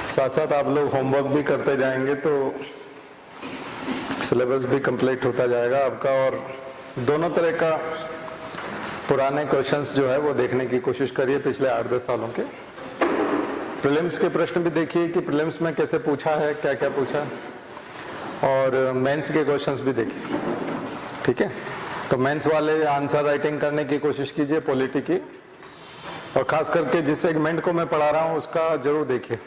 साथ साथ आप लोग होमवर्क भी करते जाएंगे तो सिलेबस भी कंप्लीट होता जाएगा आपका, और दोनों तरह का पुराने क्वेश्चंस जो है वो देखने की कोशिश करिए पिछले 8-10 सालों के। प्रीलिम्स के प्रश्न भी देखिए कि प्रीलिम्स में कैसे पूछा है, क्या क्या पूछा, और मेंस के क्वेश्चंस भी देखिए। ठीक है, तो मेंस वाले आंसर राइटिंग करने की कोशिश कीजिए पॉलिटी की, और खास करके जिस सेगमेंट को मैं पढ़ा रहा हूँ उसका जरूर देखिए।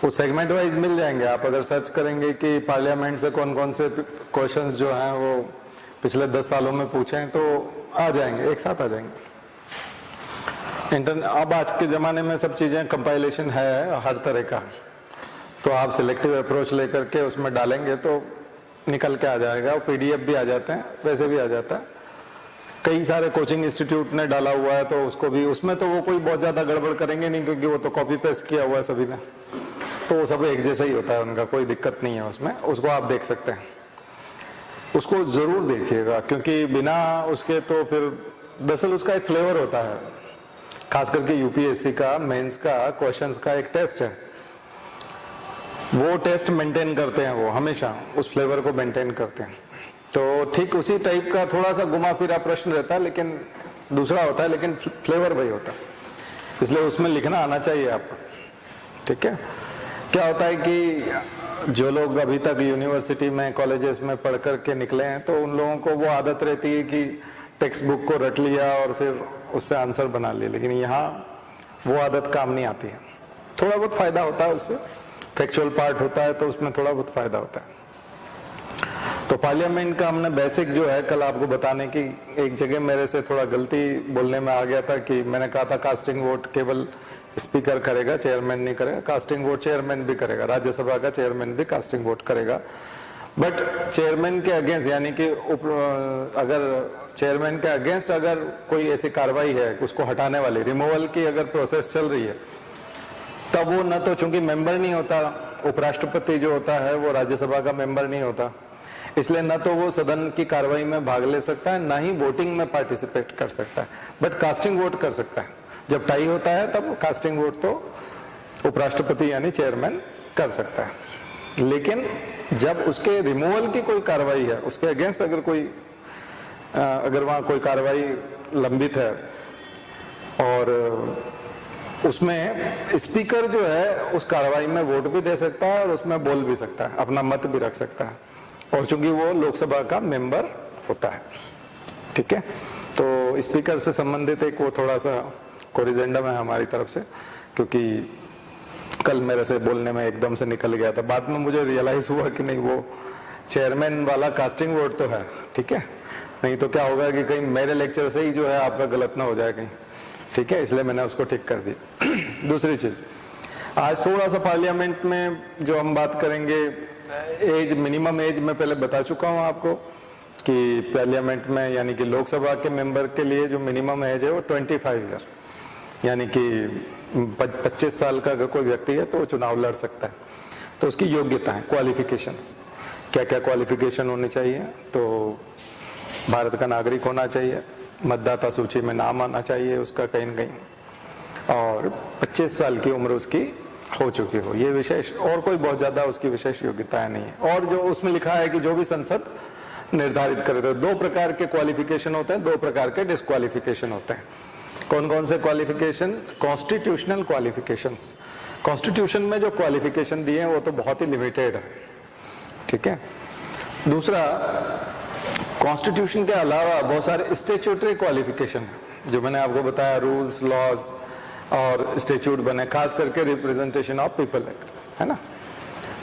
वो सेगमेंट वाइज मिल जाएंगे, आप अगर सर्च करेंगे कि पार्लियामेंट से कौन कौन से क्वेश्चंस जो हैं वो पिछले 10 सालों में पूछे हैं तो आ जाएंगे, एक साथ आ जाएंगे। अब आज के ज़माने में सब चीज़ें कंपाइलेशन है हर तरह का, तो आप सिलेक्टिव अप्रोच लेकर के उसमें डालेंगे तो निकल के आ जाएगा। और PDF भी आ जाते हैं, वैसे भी आ जाता है। कई सारे कोचिंग इंस्टीट्यूट ने डाला हुआ है तो उसको भी, उसमें तो वो कोई बहुत ज़्यादा गड़बड़ करेंगे नहीं क्योंकि वो तो कॉपी पेस्ट किया हुआ है सभी ने, तो वो सब एक जैसा ही होता है उनका, कोई दिक्कत नहीं है उसमें। उसको आप देख सकते हैं, उसको जरूर देखिएगा, क्योंकि बिना उसके तो फिर दरअसल उसका एक फ्लेवर होता है, खास करके UPSC का मेंस का क्वेश्चंस का एक टेस्ट है, वो टेस्ट मेंटेन करते हैं, वो हमेशा उस फ्लेवर को मेंटेन करते हैं। तो ठीक उसी टाइप का थोड़ा सा घुमा फिरा प्रश्न रहता है, लेकिन दूसरा होता है, लेकिन फ्लेवर वही होता है, इसलिए उसमें लिखना आना चाहिए आपको। ठीक है, क्या होता है कि जो लोग अभी तक यूनिवर्सिटी में कॉलेजेस में पढ़ कर के निकले हैं तो उन लोगों को वो आदत रहती है कि टेक्स्ट बुक को रट लिया और फिर उससे आंसर बना लिया, लेकिन यहाँ वो आदत काम नहीं आती है। थोड़ा बहुत फायदा होता है उससे, फैक्चुअल पार्ट होता है तो उसमें थोड़ा बहुत फायदा होता है। तो पार्लियामेंट का हमने बेसिक जो है कल आपको बताने की, एक जगह मेरे से थोड़ा गलती बोलने में आ गया था कि मैंने कहा था कास्टिंग वोट केवल स्पीकर करेगा, चेयरमैन नहीं करेगा। कास्टिंग वोट चेयरमैन भी करेगा, राज्यसभा का चेयरमैन भी कास्टिंग वोट करेगा, बट चेयरमैन के अगेंस्ट, यानी कि अगर चेयरमैन के अगेंस्ट अगर कोई ऐसी कार्रवाई है उसको हटाने वाली, रिमूवल की अगर प्रोसेस चल रही है, तब वो न तो चूंकि मेंबर नहीं होता, उपराष्ट्रपति जो होता है वो राज्यसभा का मेंबर नहीं होता, इसलिए न तो वो सदन की कार्रवाई में भाग ले सकता है, ना ही वोटिंग में पार्टिसिपेट कर सकता है, बट कास्टिंग वोट कर सकता है। जब टाई होता है तब कास्टिंग वोट तो उपराष्ट्रपति यानी चेयरमैन कर सकता है। लेकिन जब उसके रिमूवल की कोई कार्रवाई है, उसके अगेंस्ट अगर अगर वहां कोई कार्रवाई लंबित है और उसमें स्पीकर जो है उस कार्रवाई में वोट भी दे सकता है और उसमें बोल भी सकता है, अपना मत भी रख सकता है, और चूंकि वो लोकसभा का मेंबर होता है। ठीक है, तो स्पीकर से संबंधित एक वो थोड़ा सा कोरिजेंडम है हमारी तरफ से, क्योंकि कल मेरे से बोलने में एकदम से निकल गया था, बाद में मुझे रियलाइज हुआ कि नहीं, वो चेयरमैन वाला कास्टिंग वोट तो है। ठीक है, नहीं तो क्या होगा कि कहीं मेरे लेक्चर से ही जो है आपका गलत ना हो जाए कहीं। ठीक है, इसलिए मैंने उसको ठीक कर दिया। दूसरी चीज, आज थोड़ा सा पार्लियामेंट में जो हम बात करेंगे, एज, मिनिमम एज मैं पहले बता चुका हूं आपको कि पार्लियामेंट में यानी कि लोकसभा के मेंबर के लिए जो मिनिमम एज है वो 25 ईयर, यानी कि 25 साल का अगर कोई व्यक्ति है तो वो चुनाव लड़ सकता है। तो उसकी योग्यता है, क्वालिफिकेशंस, क्या क्या क्वालिफिकेशन होनी चाहिए, तो भारत का नागरिक होना चाहिए, मतदाता सूची में नाम आना चाहिए उसका कहीं न कहीं, और 25 साल की उम्र उसकी हो चुकी हो, ये विशेष, और कोई बहुत ज्यादा उसकी विशेष योग्यताएं नहीं है। और जो उसमें लिखा है कि जो भी संसद निर्धारित करे, तो 2 प्रकार के क्वालिफिकेशन होते हैं, 2 प्रकार के डिस्क्वालिफिकेशन होते हैं। कौन कौन से क्वालिफिकेशन? Constitutional qualifications. कॉन्स्टिट्यूशन में जो क्वालिफिकेशन दिए हैं वो तो बहुत ही लिमिटेड है। ठीक है, दूसरा, कॉन्स्टिट्यूशन के अलावा बहुत सारे स्टैट्यूटरी क्वालिफिकेशन है, जो मैंने आपको बताया, रूल्स, लॉज और स्टैट्यूट बने, खास करके रिप्रेजेंटेशन ऑफ पीपल एक्ट, है ना,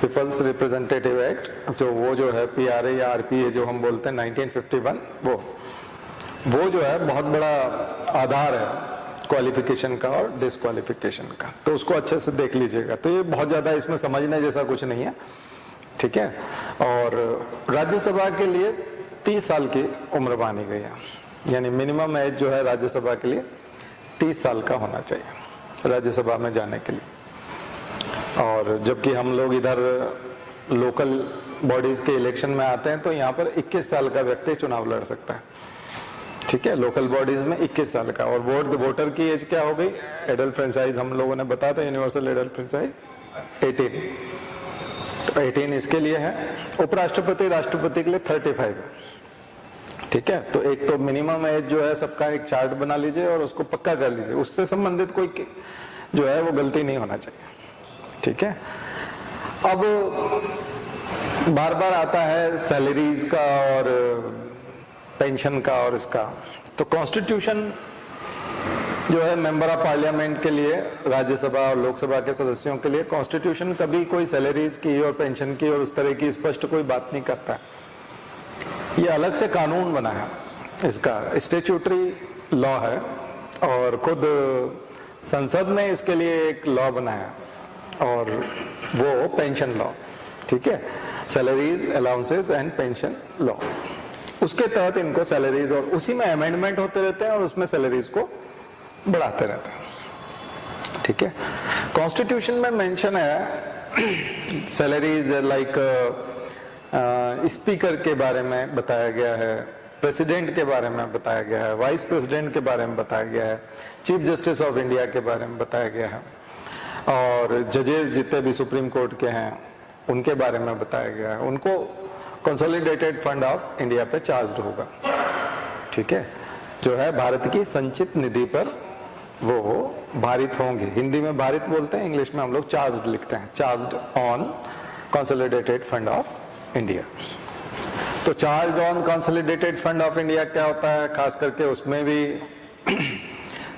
पीपल्स रिप्रेजेंटेटिव एक्ट, वो जो है PRA या RPA जो हम बोलते हैं 1951, वो जो है बहुत बड़ा आधार है क्वालिफिकेशन का और डिस्क्वालिफिकेशन का, तो उसको अच्छे से देख लीजिएगा। तो ये बहुत ज्यादा इसमें समझने जैसा कुछ नहीं है। ठीक है, और राज्यसभा के लिए 30 साल की उम्र मानी गई है, यानी मिनिमम एज जो है राज्यसभा के लिए 30 साल का होना चाहिए राज्यसभा में जाने के लिए। और जबकि हम लोग इधर लोकल बॉडीज के इलेक्शन में आते हैं तो यहाँ पर 21 साल का व्यक्ति चुनाव लड़ सकता है। ठीक है, लोकल बॉडीज में 21 साल का। और वोटर की एज क्या हो गई? एडल्ट फ्रेंचाइज हम लोगों ने बताया था, यूनिवर्सल एडल्ट फ्रेंचाइज 18, तो 18 इसके लिए है। उपराष्ट्रपति राष्ट्रपति के लिए 35 है। ठीक है, तो एक तो मिनिमम एज जो है सबका एक चार्ट बना लीजिए और उसको पक्का कर लीजिए, उससे संबंधित कोई जो है वो गलती नहीं होना चाहिए। ठीक है, अब बार बार आता है सैलरीज का और पेंशन का और इसका, तो कॉन्स्टिट्यूशन जो है मेंबर ऑफ पार्लियामेंट के लिए, राज्यसभा और लोकसभा के सदस्यों के लिए, कॉन्स्टिट्यूशन कभी कोई सैलरीज की और पेंशन की और उस तरह की स्पष्ट कोई बात नहीं करता है। ये अलग से कानून बना है, इसका स्टैट्यूटरी लॉ है और खुद संसद ने इसके लिए एक लॉ बनाया और वो पेंशन लॉ। ठीक है, salaries, allowances and pension law, उसके तहत इनको सैलरीज और उसी में अमेंडमेंट होते रहते हैं और उसमें सैलरीज को बढ़ाते रहते हैं। ठीक है, कॉन्स्टिट्यूशन में मेंशन है सैलरीज लाइक स्पीकर के बारे में बताया गया है, प्रेसिडेंट के बारे में बताया गया है, वाइस प्रेसिडेंट के बारे में बताया गया है, चीफ जस्टिस ऑफ इंडिया के बारे में बताया गया है, और जजेस जितने भी सुप्रीम कोर्ट के हैं उनके बारे में बताया गया है। उनको कंसोलिडेटेड फंड ऑफ इंडिया पे चार्ज होगा। ठीक है, जो है भारत की संचित निधि पर वो भारित होंगे। हिंदी में भारित बोलते हैं, इंग्लिश में हम लोग चार्ज लिखते हैं, charge on consolidated fund of India. तो charge on consolidated fund of India क्या होता है, खास करके उसमें भी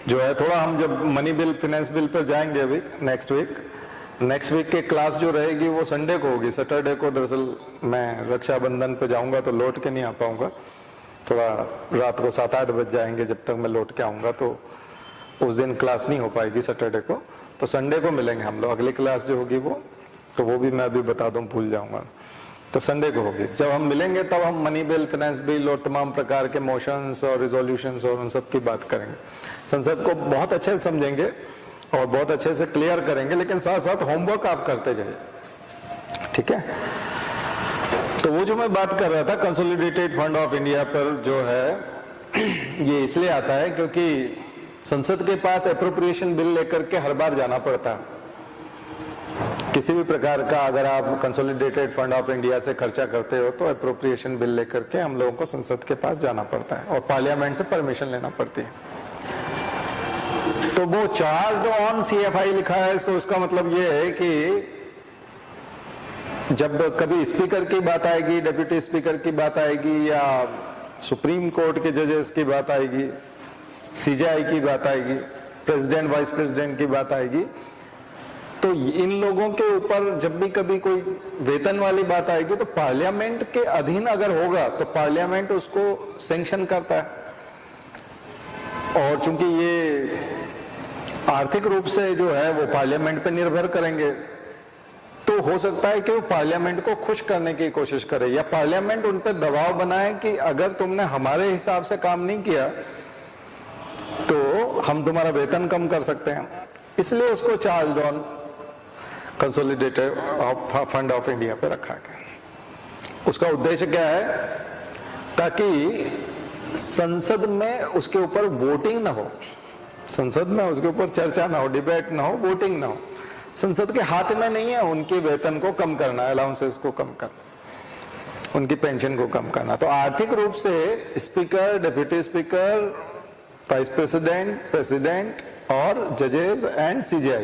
जो है थोड़ा, हम जब मनी बिल, फाइनेंस बिल पर जाएंगे अभी नेक्स्ट वीक के क्लास जो रहेगी वो संडे को होगी। सैटरडे को दरअसल मैं रक्षाबंधन पे जाऊंगा तो लौट के नहीं आ पाऊंगा, थोड़ा रात को 7-8 बज जाएंगे जब तक मैं लौट के आऊंगा, तो उस दिन क्लास नहीं हो पाएगी सैटरडे को। तो संडे को मिलेंगे हम लोग, अगली क्लास जो होगी वो भी मैं अभी बता दूं, भूल जाऊंगा, तो संडे को होगी। जब हम मिलेंगे तब हम मनी बिल, फाइनेंस बिल और तमाम प्रकार के मोशंस और रिजोल्यूशंस और उन सब की बात करेंगे। संसद को बहुत अच्छे से समझेंगे और बहुत अच्छे से क्लियर करेंगे, लेकिन साथ साथ होमवर्क आप करते जाइए। ठीक है, तो वो जो मैं बात कर रहा था कंसोलिडेटेड फंड ऑफ इंडिया पर जो है ये इसलिए आता है क्योंकि संसद के पास एप्रोप्रिएशन बिल लेकर के हर बार जाना पड़ता है। किसी भी प्रकार का अगर आप कंसोलिडेटेड फंड ऑफ इंडिया से खर्चा करते हो तो एप्रोप्रिएशन बिल लेकर के हम लोगों को संसद के पास जाना पड़ता है और पार्लियामेंट से परमिशन लेना पड़ती है। तो वो चार्ज ऑन CFI लिखा है, तो उसका मतलब ये है कि जब कभी स्पीकर की बात आएगी, डिप्टी स्पीकर की बात आएगी, या सुप्रीम कोर्ट के जजेस की बात आएगी, CJI की बात आएगी, प्रेसिडेंट वाइस प्रेसिडेंट की बात आएगी, तो इन लोगों के ऊपर जब भी कभी कोई वेतन वाली बात आएगी तो पार्लियामेंट के अधीन अगर होगा तो पार्लियामेंट उसको सैंक्शन करता है। और चूंकि ये आर्थिक रूप से जो है वो पार्लियामेंट पे निर्भर करेंगे, तो हो सकता है कि वो पार्लियामेंट को खुश करने की कोशिश करे या पार्लियामेंट उन पर दबाव बनाए कि अगर तुमने हमारे हिसाब से काम नहीं किया तो हम तुम्हारा वेतन कम कर सकते हैं। इसलिए उसको charge on consolidated fund of India पे रखा गया। उसका उद्देश्य क्या है, ताकि संसद में उसके ऊपर वोटिंग ना हो, संसद में उसके ऊपर चर्चा ना हो, डिबेट ना हो, वोटिंग ना हो। संसद के हाथ में नहीं है उनके वेतन को कम करना, अलाउंसेस को कम करना, उनकी पेंशन को कम करना। तो आर्थिक रूप से speaker, deputy speaker, vice president, president और जजेस एंड CJI,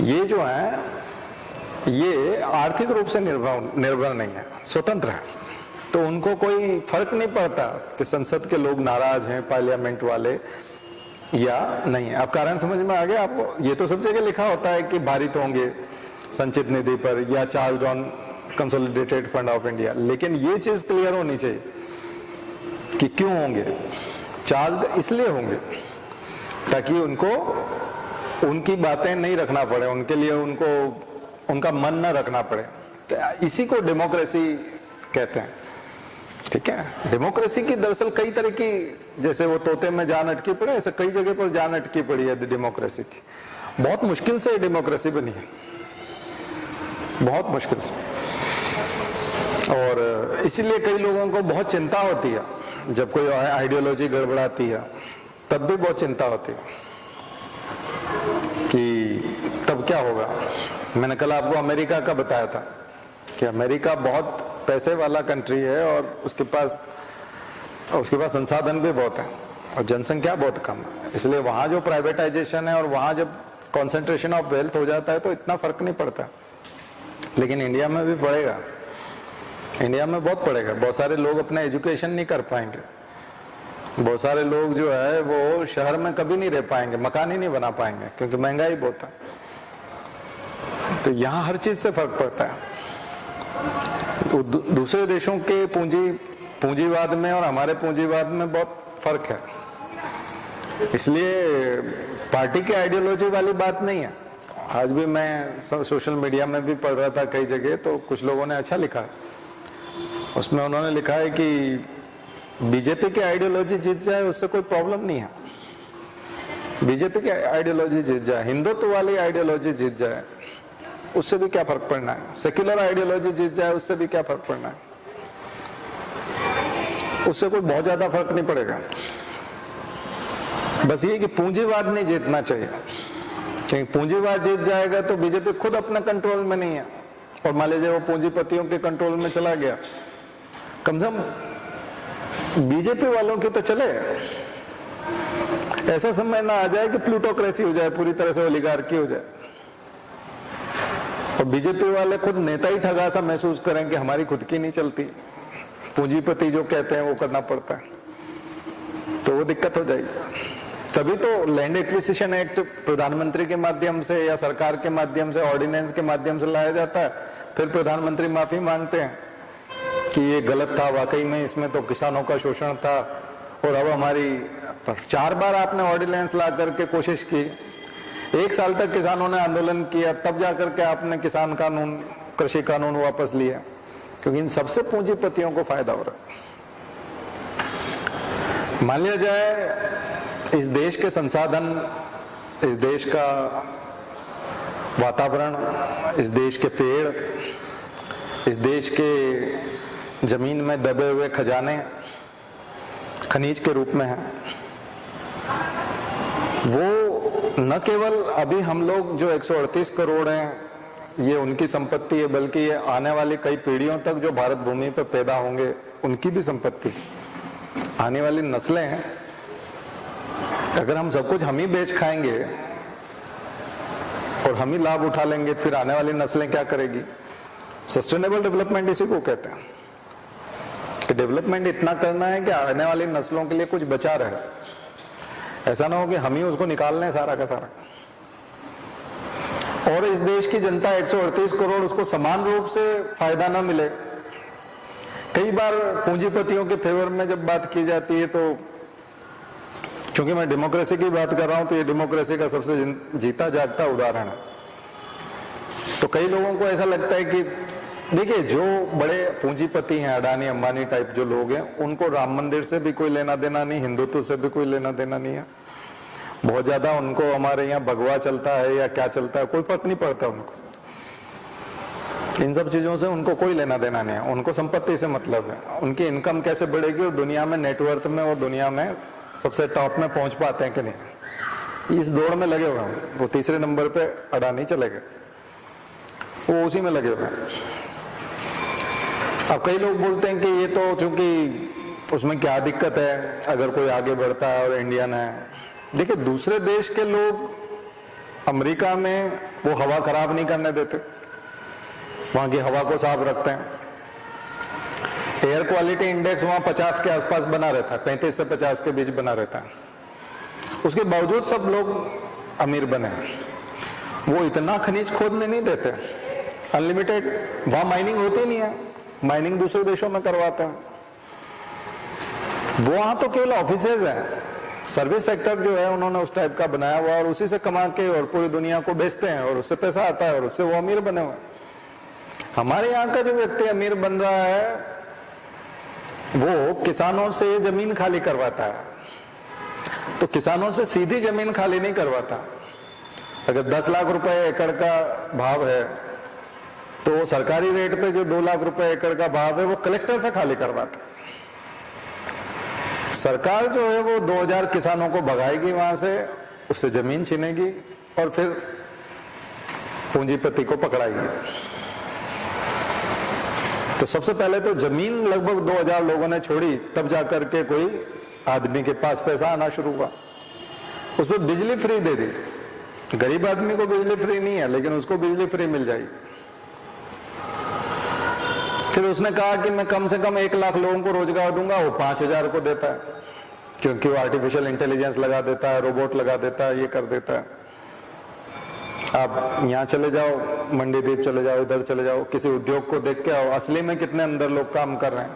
ये जो है ये आर्थिक रूप से निर्भर नहीं है, स्वतंत्र है। तो उनको कोई फर्क नहीं पड़ता कि संसद के लोग नाराज हैं, पार्लियामेंट वाले या नहीं है। अब कारण समझ में आ गया आपको? ये तो सब जगह लिखा होता है कि भारित होंगे संचित निधि पर या charge on consolidated fund of India, लेकिन ये चीज क्लियर होनी चाहिए कि क्यों होंगे। चार्ज इसलिए होंगे ताकि उनको उनकी बातें नहीं रखना पड़े, उनके लिए उनका मन न रखना पड़े। तो इसी को डेमोक्रेसी कहते हैं। ठीक है, डेमोक्रेसी की दरअसल कई तरह की, जैसे वो तोते में जान अटकी पड़े, ऐसे कई जगह पर जान अटकी पड़ी है डेमोक्रेसी की। बहुत मुश्किल से डेमोक्रेसी बनी है, बहुत मुश्किल से। और इसीलिए कई लोगों को बहुत चिंता होती है जब कोई आइडियोलॉजी गड़बड़ाती है तब भी बहुत चिंता होती है कि तब क्या होगा। मैंने कल आपको अमेरिका का बताया था कि अमेरिका बहुत पैसे वाला कंट्री है और उसके पास संसाधन भी बहुत है और जनसंख्या बहुत कम है, इसलिए वहां जो प्राइवेटाइजेशन है और वहां जब कॉन्सेंट्रेशन ऑफ वेल्थ हो जाता है तो इतना फर्क नहीं पड़ता। लेकिन इंडिया में भी पड़ेगा, इंडिया में बहुत पड़ेगा। बहुत सारे लोग अपना एजुकेशन नहीं कर पाएंगे, बहुत सारे लोग जो है वो शहर में कभी नहीं रह पाएंगे, मकान ही नहीं बना पाएंगे क्योंकि महंगाई बहुत है। तो यहाँ हर चीज से फर्क पड़ता है। दूसरे देशों के पूंजीवाद में और हमारे पूंजीवाद में बहुत फर्क है, इसलिए पार्टी की आइडियोलॉजी वाली बात नहीं है। आज भी मैं सोशल मीडिया में भी पढ़ रहा था कई जगह, तो कुछ लोगों ने अच्छा लिखा, उसमें उन्होंने लिखा है कि बीजेपी की आइडियोलॉजी जीत जाए उससे कोई प्रॉब्लम नहीं है, बीजेपी की आइडियोलॉजी जीत जाए, हिंदुत्व वाली आइडियोलॉजी जीत जाए उससे भी क्या फर्क पड़ना है, सेक्युलर आइडियोलॉजी जीत जाए उससे भी क्या फर्क पड़ना है, उससे कोई बहुत ज्यादा फर्क नहीं पड़ेगा। बस ये कि पूंजीवाद नहीं जीतना चाहिए, क्योंकि पूंजीवाद जीत जाएगा तो बीजेपी खुद अपने कंट्रोल में नहीं है और मान लीजिए वो पूंजीपतियों के कंट्रोल में चला गया, कम से कम बीजेपी वालों की तो चले, ऐसा समय ना आ जाए कि प्लूटोक्रेसी हो जाए, पूरी तरह से ओलिगार्की हो जाए और बीजेपी वाले खुद नेता ही ठगा सा महसूस करें कि हमारी खुद की नहीं चलती, पूंजीपति जो कहते हैं वो करना पड़ता है, तो वो दिक्कत हो जाएगी। तभी तो लैंड एक्विजिशन एक्ट प्रधानमंत्री के माध्यम से या सरकार के माध्यम से, ऑर्डिनेंस के माध्यम से लाया जाता है, फिर प्रधानमंत्री माफी मांगते हैं कि ये गलत था, वाकई में इसमें तो किसानों का शोषण था और अब हमारी 4 बार आपने ऑर्डिनेंस ला करके कोशिश की, 1 साल तक किसानों ने आंदोलन किया, तब जाकर के आपने किसान कानून, कृषि कानून वापस लिया, क्योंकि इन सबसे पूंजीपतियों को फायदा हो रहा है। मान लिया जाए इस देश के संसाधन, इस देश का वातावरण, इस देश के पेड़, इस देश के जमीन में दबे हुए खजाने खनिज के रूप में हैं, वो न केवल अभी हम लोग जो 138 करोड़ हैं ये उनकी संपत्ति है, बल्कि ये आने वाली कई पीढ़ियों तक जो भारत भूमि पर पैदा होंगे उनकी भी संपत्ति है, आने वाली नस्लें हैं। अगर हम सब कुछ हम ही बेच खाएंगे और हम ही लाभ उठा लेंगे, फिर आने वाली नस्लें क्या करेगी। सस्टेनेबल डेवलपमेंट इसी को कहते हैं कि डेवलपमेंट इतना करना है कि आने वाली नस्लों के लिए कुछ बचा रहे, ऐसा ना हो कि हम ही उसको निकाल लें सारा का सारा। और इस देश की जनता 138 करोड़, उसको समान रूप से फायदा ना मिले। कई बार पूंजीपतियों के फेवर में जब बात की जाती है, तो चूंकि मैं डेमोक्रेसी की बात कर रहा हूं, तो ये डेमोक्रेसी का सबसे जीता जागता उदाहरण है। तो कई लोगों को ऐसा लगता है कि देखिए, जो बड़े पूंजीपति हैं, अडानी अंबानी टाइप जो लोग हैं, उनको राम मंदिर से भी कोई लेना देना नहीं, हिंदुत्व से भी कोई लेना देना नहीं है, बहुत ज्यादा उनको हमारे यहाँ भगवा चलता है या क्या चलता है कोई फर्क नहीं पड़ता उनको, इन सब चीजों से उनको कोई लेना देना नहीं है, उनको संपत्ति से मतलब है, उनकी इनकम कैसे बढ़ेगी और दुनिया में नेटवर्थ में और दुनिया में सबसे टॉप में पहुंच पाते हैं कि नहीं, इस दौड़ में लगे हुए हैं। वो तीसरे नंबर पे अडानी चले गए, वो उसी में लगे हुए हैं। अब कई लोग बोलते हैं कि ये तो चूंकि उसमें क्या दिक्कत है अगर कोई आगे बढ़ता है और इंडियन है। देखिए, दूसरे देश के लोग अमेरिका में वो हवा खराब नहीं करने देते, वहां की हवा को साफ रखते हैं। एयर क्वालिटी इंडेक्स वहां 50 के आसपास बना रहता है, 35 से 50 के बीच बना रहता है, उसके बावजूद सब लोग अमीर बने। वो इतना खनिज खोदने नहीं देते, अनलिमिटेड, वहां माइनिंग होती नहीं है, माइनिंग दूसरे देशों में करवाते हैं। वहां तो केवल ऑफिसेज हैं, सर्विस सेक्टर जो है उन्होंने उस टाइप का बनाया हुआ और उसी से कमा के और पूरी दुनिया को बेचते हैं और उससे पैसा आता है और उससे वो अमीर बने हुए। हमारे यहाँ का जो व्यक्ति अमीर बन रहा है वो किसानों से जमीन खाली करवाता है, तो किसानों से सीधी जमीन खाली नहीं करवाता। अगर 10 लाख रुपए एकड़ का भाव है तो सरकारी रेट पे जो 2 लाख रुपए एकड़ का भाव है वो कलेक्टर से खाली करवाता है। सरकार जो है वो 2000 किसानों को भगाएगी वहां से, उससे जमीन छीनेगी और फिर पूंजीपति को पकड़ाएगी। तो सबसे पहले तो जमीन लगभग 2000 लोगों ने छोड़ी, तब जाकर के कोई आदमी के पास पैसा आना शुरू हुआ। उस पर बिजली फ्री दे दी। गरीब आदमी को बिजली फ्री नहीं है, लेकिन उसको बिजली फ्री मिल जाएगी। फिर उसने कहा कि मैं कम से कम 1 लाख लोगों को रोजगार दूंगा, वो 5000 को देता है, क्योंकि वो आर्टिफिशियल इंटेलिजेंस लगा देता है, रोबोट लगा देता है, ये कर देता है। आप यहाँ चले जाओ, मंडीदीप चले जाओ, इधर चले जाओ, किसी उद्योग को देख के आओ, असली में कितने अंदर लोग काम कर रहे हैं।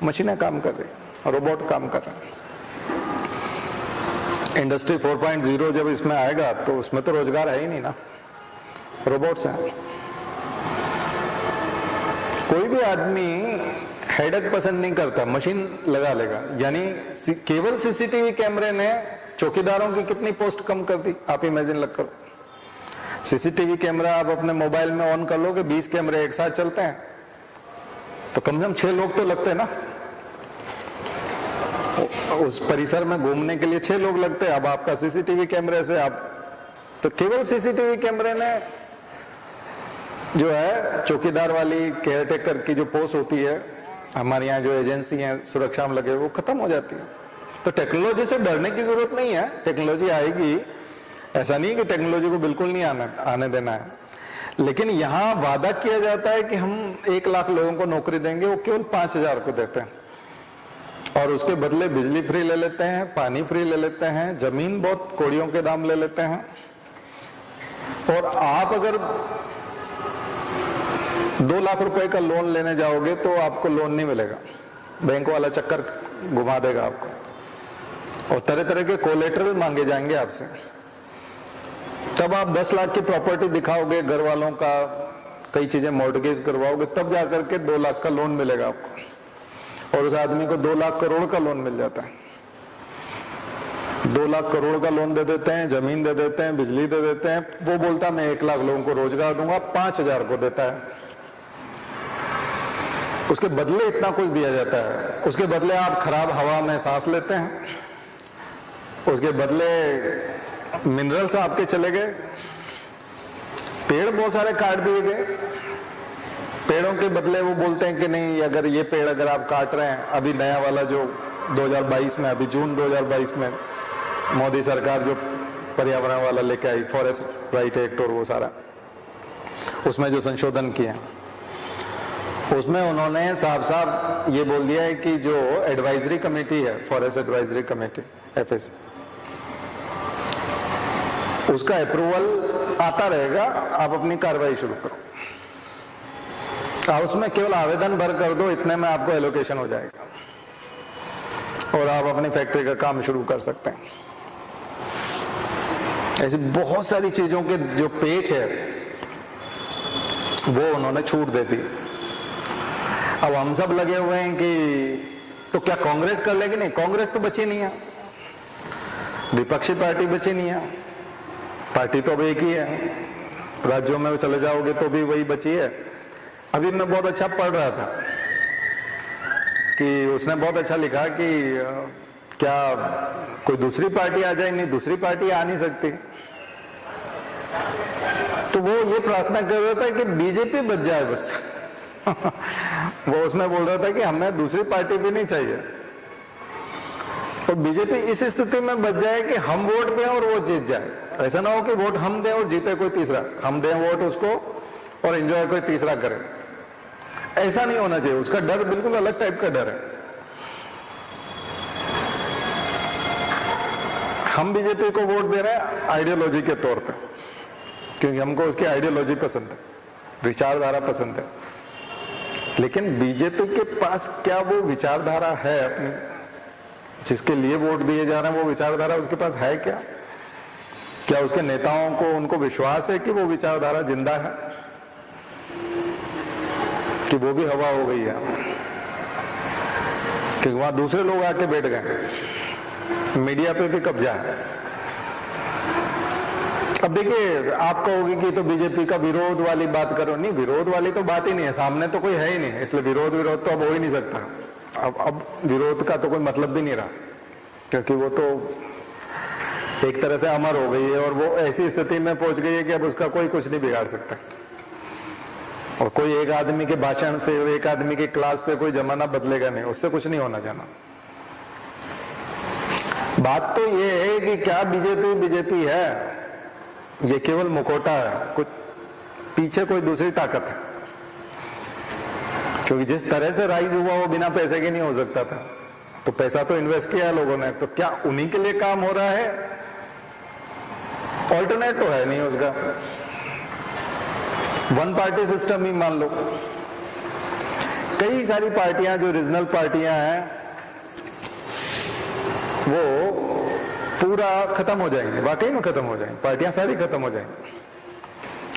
मशीनें काम कर रही हैं, रोबोट काम कर रहे हैं। इंडस्ट्री 4.0 जब इसमें आएगा तो उसमें तो रोजगार है ही नहीं ना, रोबोट्स हैं। कोई भी आदमी हेडेक पसंद नहीं करता, मशीन लगा लेगा। यानी केवल सीसीटीवी कैमरे ने चौकीदारों की कितनी पोस्ट कम कर दी, आप इमेजिन लग करो। सीसीटीवी कैमरा आप अपने मोबाइल में ऑन कर लो कि 20 कैमरे एक साथ चलते हैं तो कम से कम 6 लोग तो लगते हैं ना, उस परिसर में घूमने के लिए 6 लोग लगते हैं। अब आपका सीसीटीवी कैमरे से आप, तो केवल सीसीटीवी कैमरे ने जो है चौकीदार वाली केयरटेकर की जो पोस्ट होती है, हमारे यहाँ जो एजेंसी है सुरक्षा में लगे, वो खत्म हो जाती है। तो टेक्नोलॉजी से डरने की जरूरत नहीं है, टेक्नोलॉजी आएगी, ऐसा नहीं कि टेक्नोलॉजी को बिल्कुल नहीं आने देना है। लेकिन यहाँ वादा किया जाता है कि हम 1 लाख लोगों को नौकरी देंगे, वो केवल 5000 को देते हैं और उसके बदले बिजली फ्री ले लेते हैं, पानी फ्री ले लेते हैं, जमीन बहुत कौड़ियों के दाम ले लेते हैं। और आप अगर 2 लाख रुपए का लोन लेने जाओगे तो आपको लोन नहीं मिलेगा, बैंक वाला चक्कर घुमा देगा आपको और तरह तरह के कोलेटरल मांगे जाएंगे आपसे। तब आप 10 लाख की प्रॉपर्टी दिखाओगे, घर वालों का कई चीजें मॉर्टगेज करवाओगे, तब जाकर के 2 लाख का लोन मिलेगा आपको। और उस आदमी को 2 लाख करोड़ का लोन मिल जाता है। 2 लाख करोड़ का लोन दे देते हैं, जमीन दे देते हैं, बिजली दे देते हैं। वो बोलता है मैं 1 लाख लोगों को रोजगार दूंगा, 5000 को देता है। उसके बदले इतना कुछ दिया जाता है, उसके बदले आप खराब हवा में सांस लेते हैं, उसके बदले मिनरल्स आपके चले गए, पेड़ बहुत सारे काट दिए गए। पेड़ों के बदले वो बोलते हैं कि नहीं, अगर ये पेड़ अगर आप काट रहे हैं, अभी नया वाला जो 2022 में, अभी जून 2022 में मोदी सरकार जो पर्यावरण वाला लेके आई, फॉरेस्ट राइट एक्ट और वो सारा, उसमें जो संशोधन किए उसमें उन्होंने साफ साफ ये बोल दिया है कि जो एडवाइजरी कमेटी है, फॉरेस्ट एडवाइजरी कमेटी FAC, उसका अप्रूवल आता रहेगा, आप अपनी कार्रवाई शुरू करो। आप उसमें केवल आवेदन भर कर दो, इतने में आपको एलोकेशन हो जाएगा और आप अपनी फैक्ट्री का काम शुरू कर सकते हैं। ऐसी बहुत सारी चीजों के जो पेच है वो उन्होंने छूट दे दी। अब हम सब लगे हुए हैं कि तो क्या कांग्रेस कर लेगी? नहीं, कांग्रेस तो बची नहीं है, विपक्षी पार्टी बची नहीं है, पार्टी तो अब एक ही है। राज्यों में चले जाओगे तो भी वही बची है। अभी मैं बहुत अच्छा पढ़ रहा था कि उसने बहुत अच्छा लिखा कि क्या कोई दूसरी पार्टी आ जाए? नहीं, दूसरी पार्टी आ नहीं सकती। तो वो ये प्रार्थना कर रहा था कि बीजेपी बच जाए बस। वो उसमें बोल रहा था कि हमें दूसरी पार्टी भी नहीं चाहिए और बीजेपी इस स्थिति में बच जाए कि हम वोट दें और वो जीत जाए। ऐसा ना हो कि वोट हम दें और जीते कोई तीसरा, हम दें वोट उसको और एंजॉय कोई तीसरा करे। ऐसा नहीं होना चाहिए। उसका डर बिल्कुल अलग टाइप का डर है। हम बीजेपी को वोट दे रहे हैं आइडियोलॉजी के तौर पे, क्योंकि हमको उसकी आइडियोलॉजी पसंद है, विचारधारा पसंद है। लेकिन बीजेपी के पास क्या वो विचारधारा है अपनी, जिसके लिए वोट दिए जा रहे हैं? वो विचारधारा उसके पास है क्या? क्या उसके नेताओं को, उनको विश्वास है कि वो विचारधारा जिंदा है, कि वो भी हवा हो गई है, कि वहां दूसरे लोग आके बैठ गए, मीडिया पे भी कब्जा है? अब देखिए, आप कहोगे कि तो बीजेपी का विरोध वाली बात करो। नहीं, विरोध वाली तो बात ही नहीं है, सामने तो कोई है ही नहीं, इसलिए विरोध तो अब हो ही नहीं सकता। अब विरोध का तो कोई मतलब भी नहीं रहा। क्योंकि वो तो एक तरह से अमर हो गई है और वो ऐसी स्थिति में पहुंच गई है कि अब उसका कोई कुछ नहीं बिगाड़ सकता। और कोई एक आदमी के भाषण से, एक आदमी की क्लास से कोई जमाना बदलेगा नहीं, उससे कुछ नहीं होना जाना। बात तो ये है कि क्या बीजेपी है, ये केवल मुखौटा है, कुछ पीछे कोई दूसरी ताकत है। क्योंकि जिस तरह से राइज हुआ वो बिना पैसे के नहीं हो सकता था, तो पैसा तो इन्वेस्ट किया लोगों ने, तो क्या उन्हीं के लिए काम हो रहा है? ऑल्टरनेट तो है नहीं उसका। वन पार्टी सिस्टम ही मान लो, कई सारी पार्टियां जो रीजनल पार्टियां हैं वो पूरा खत्म हो जाएंगे, वाकई में खत्म हो जाएंगे, पार्टियां सारी खत्म हो जाएंगी।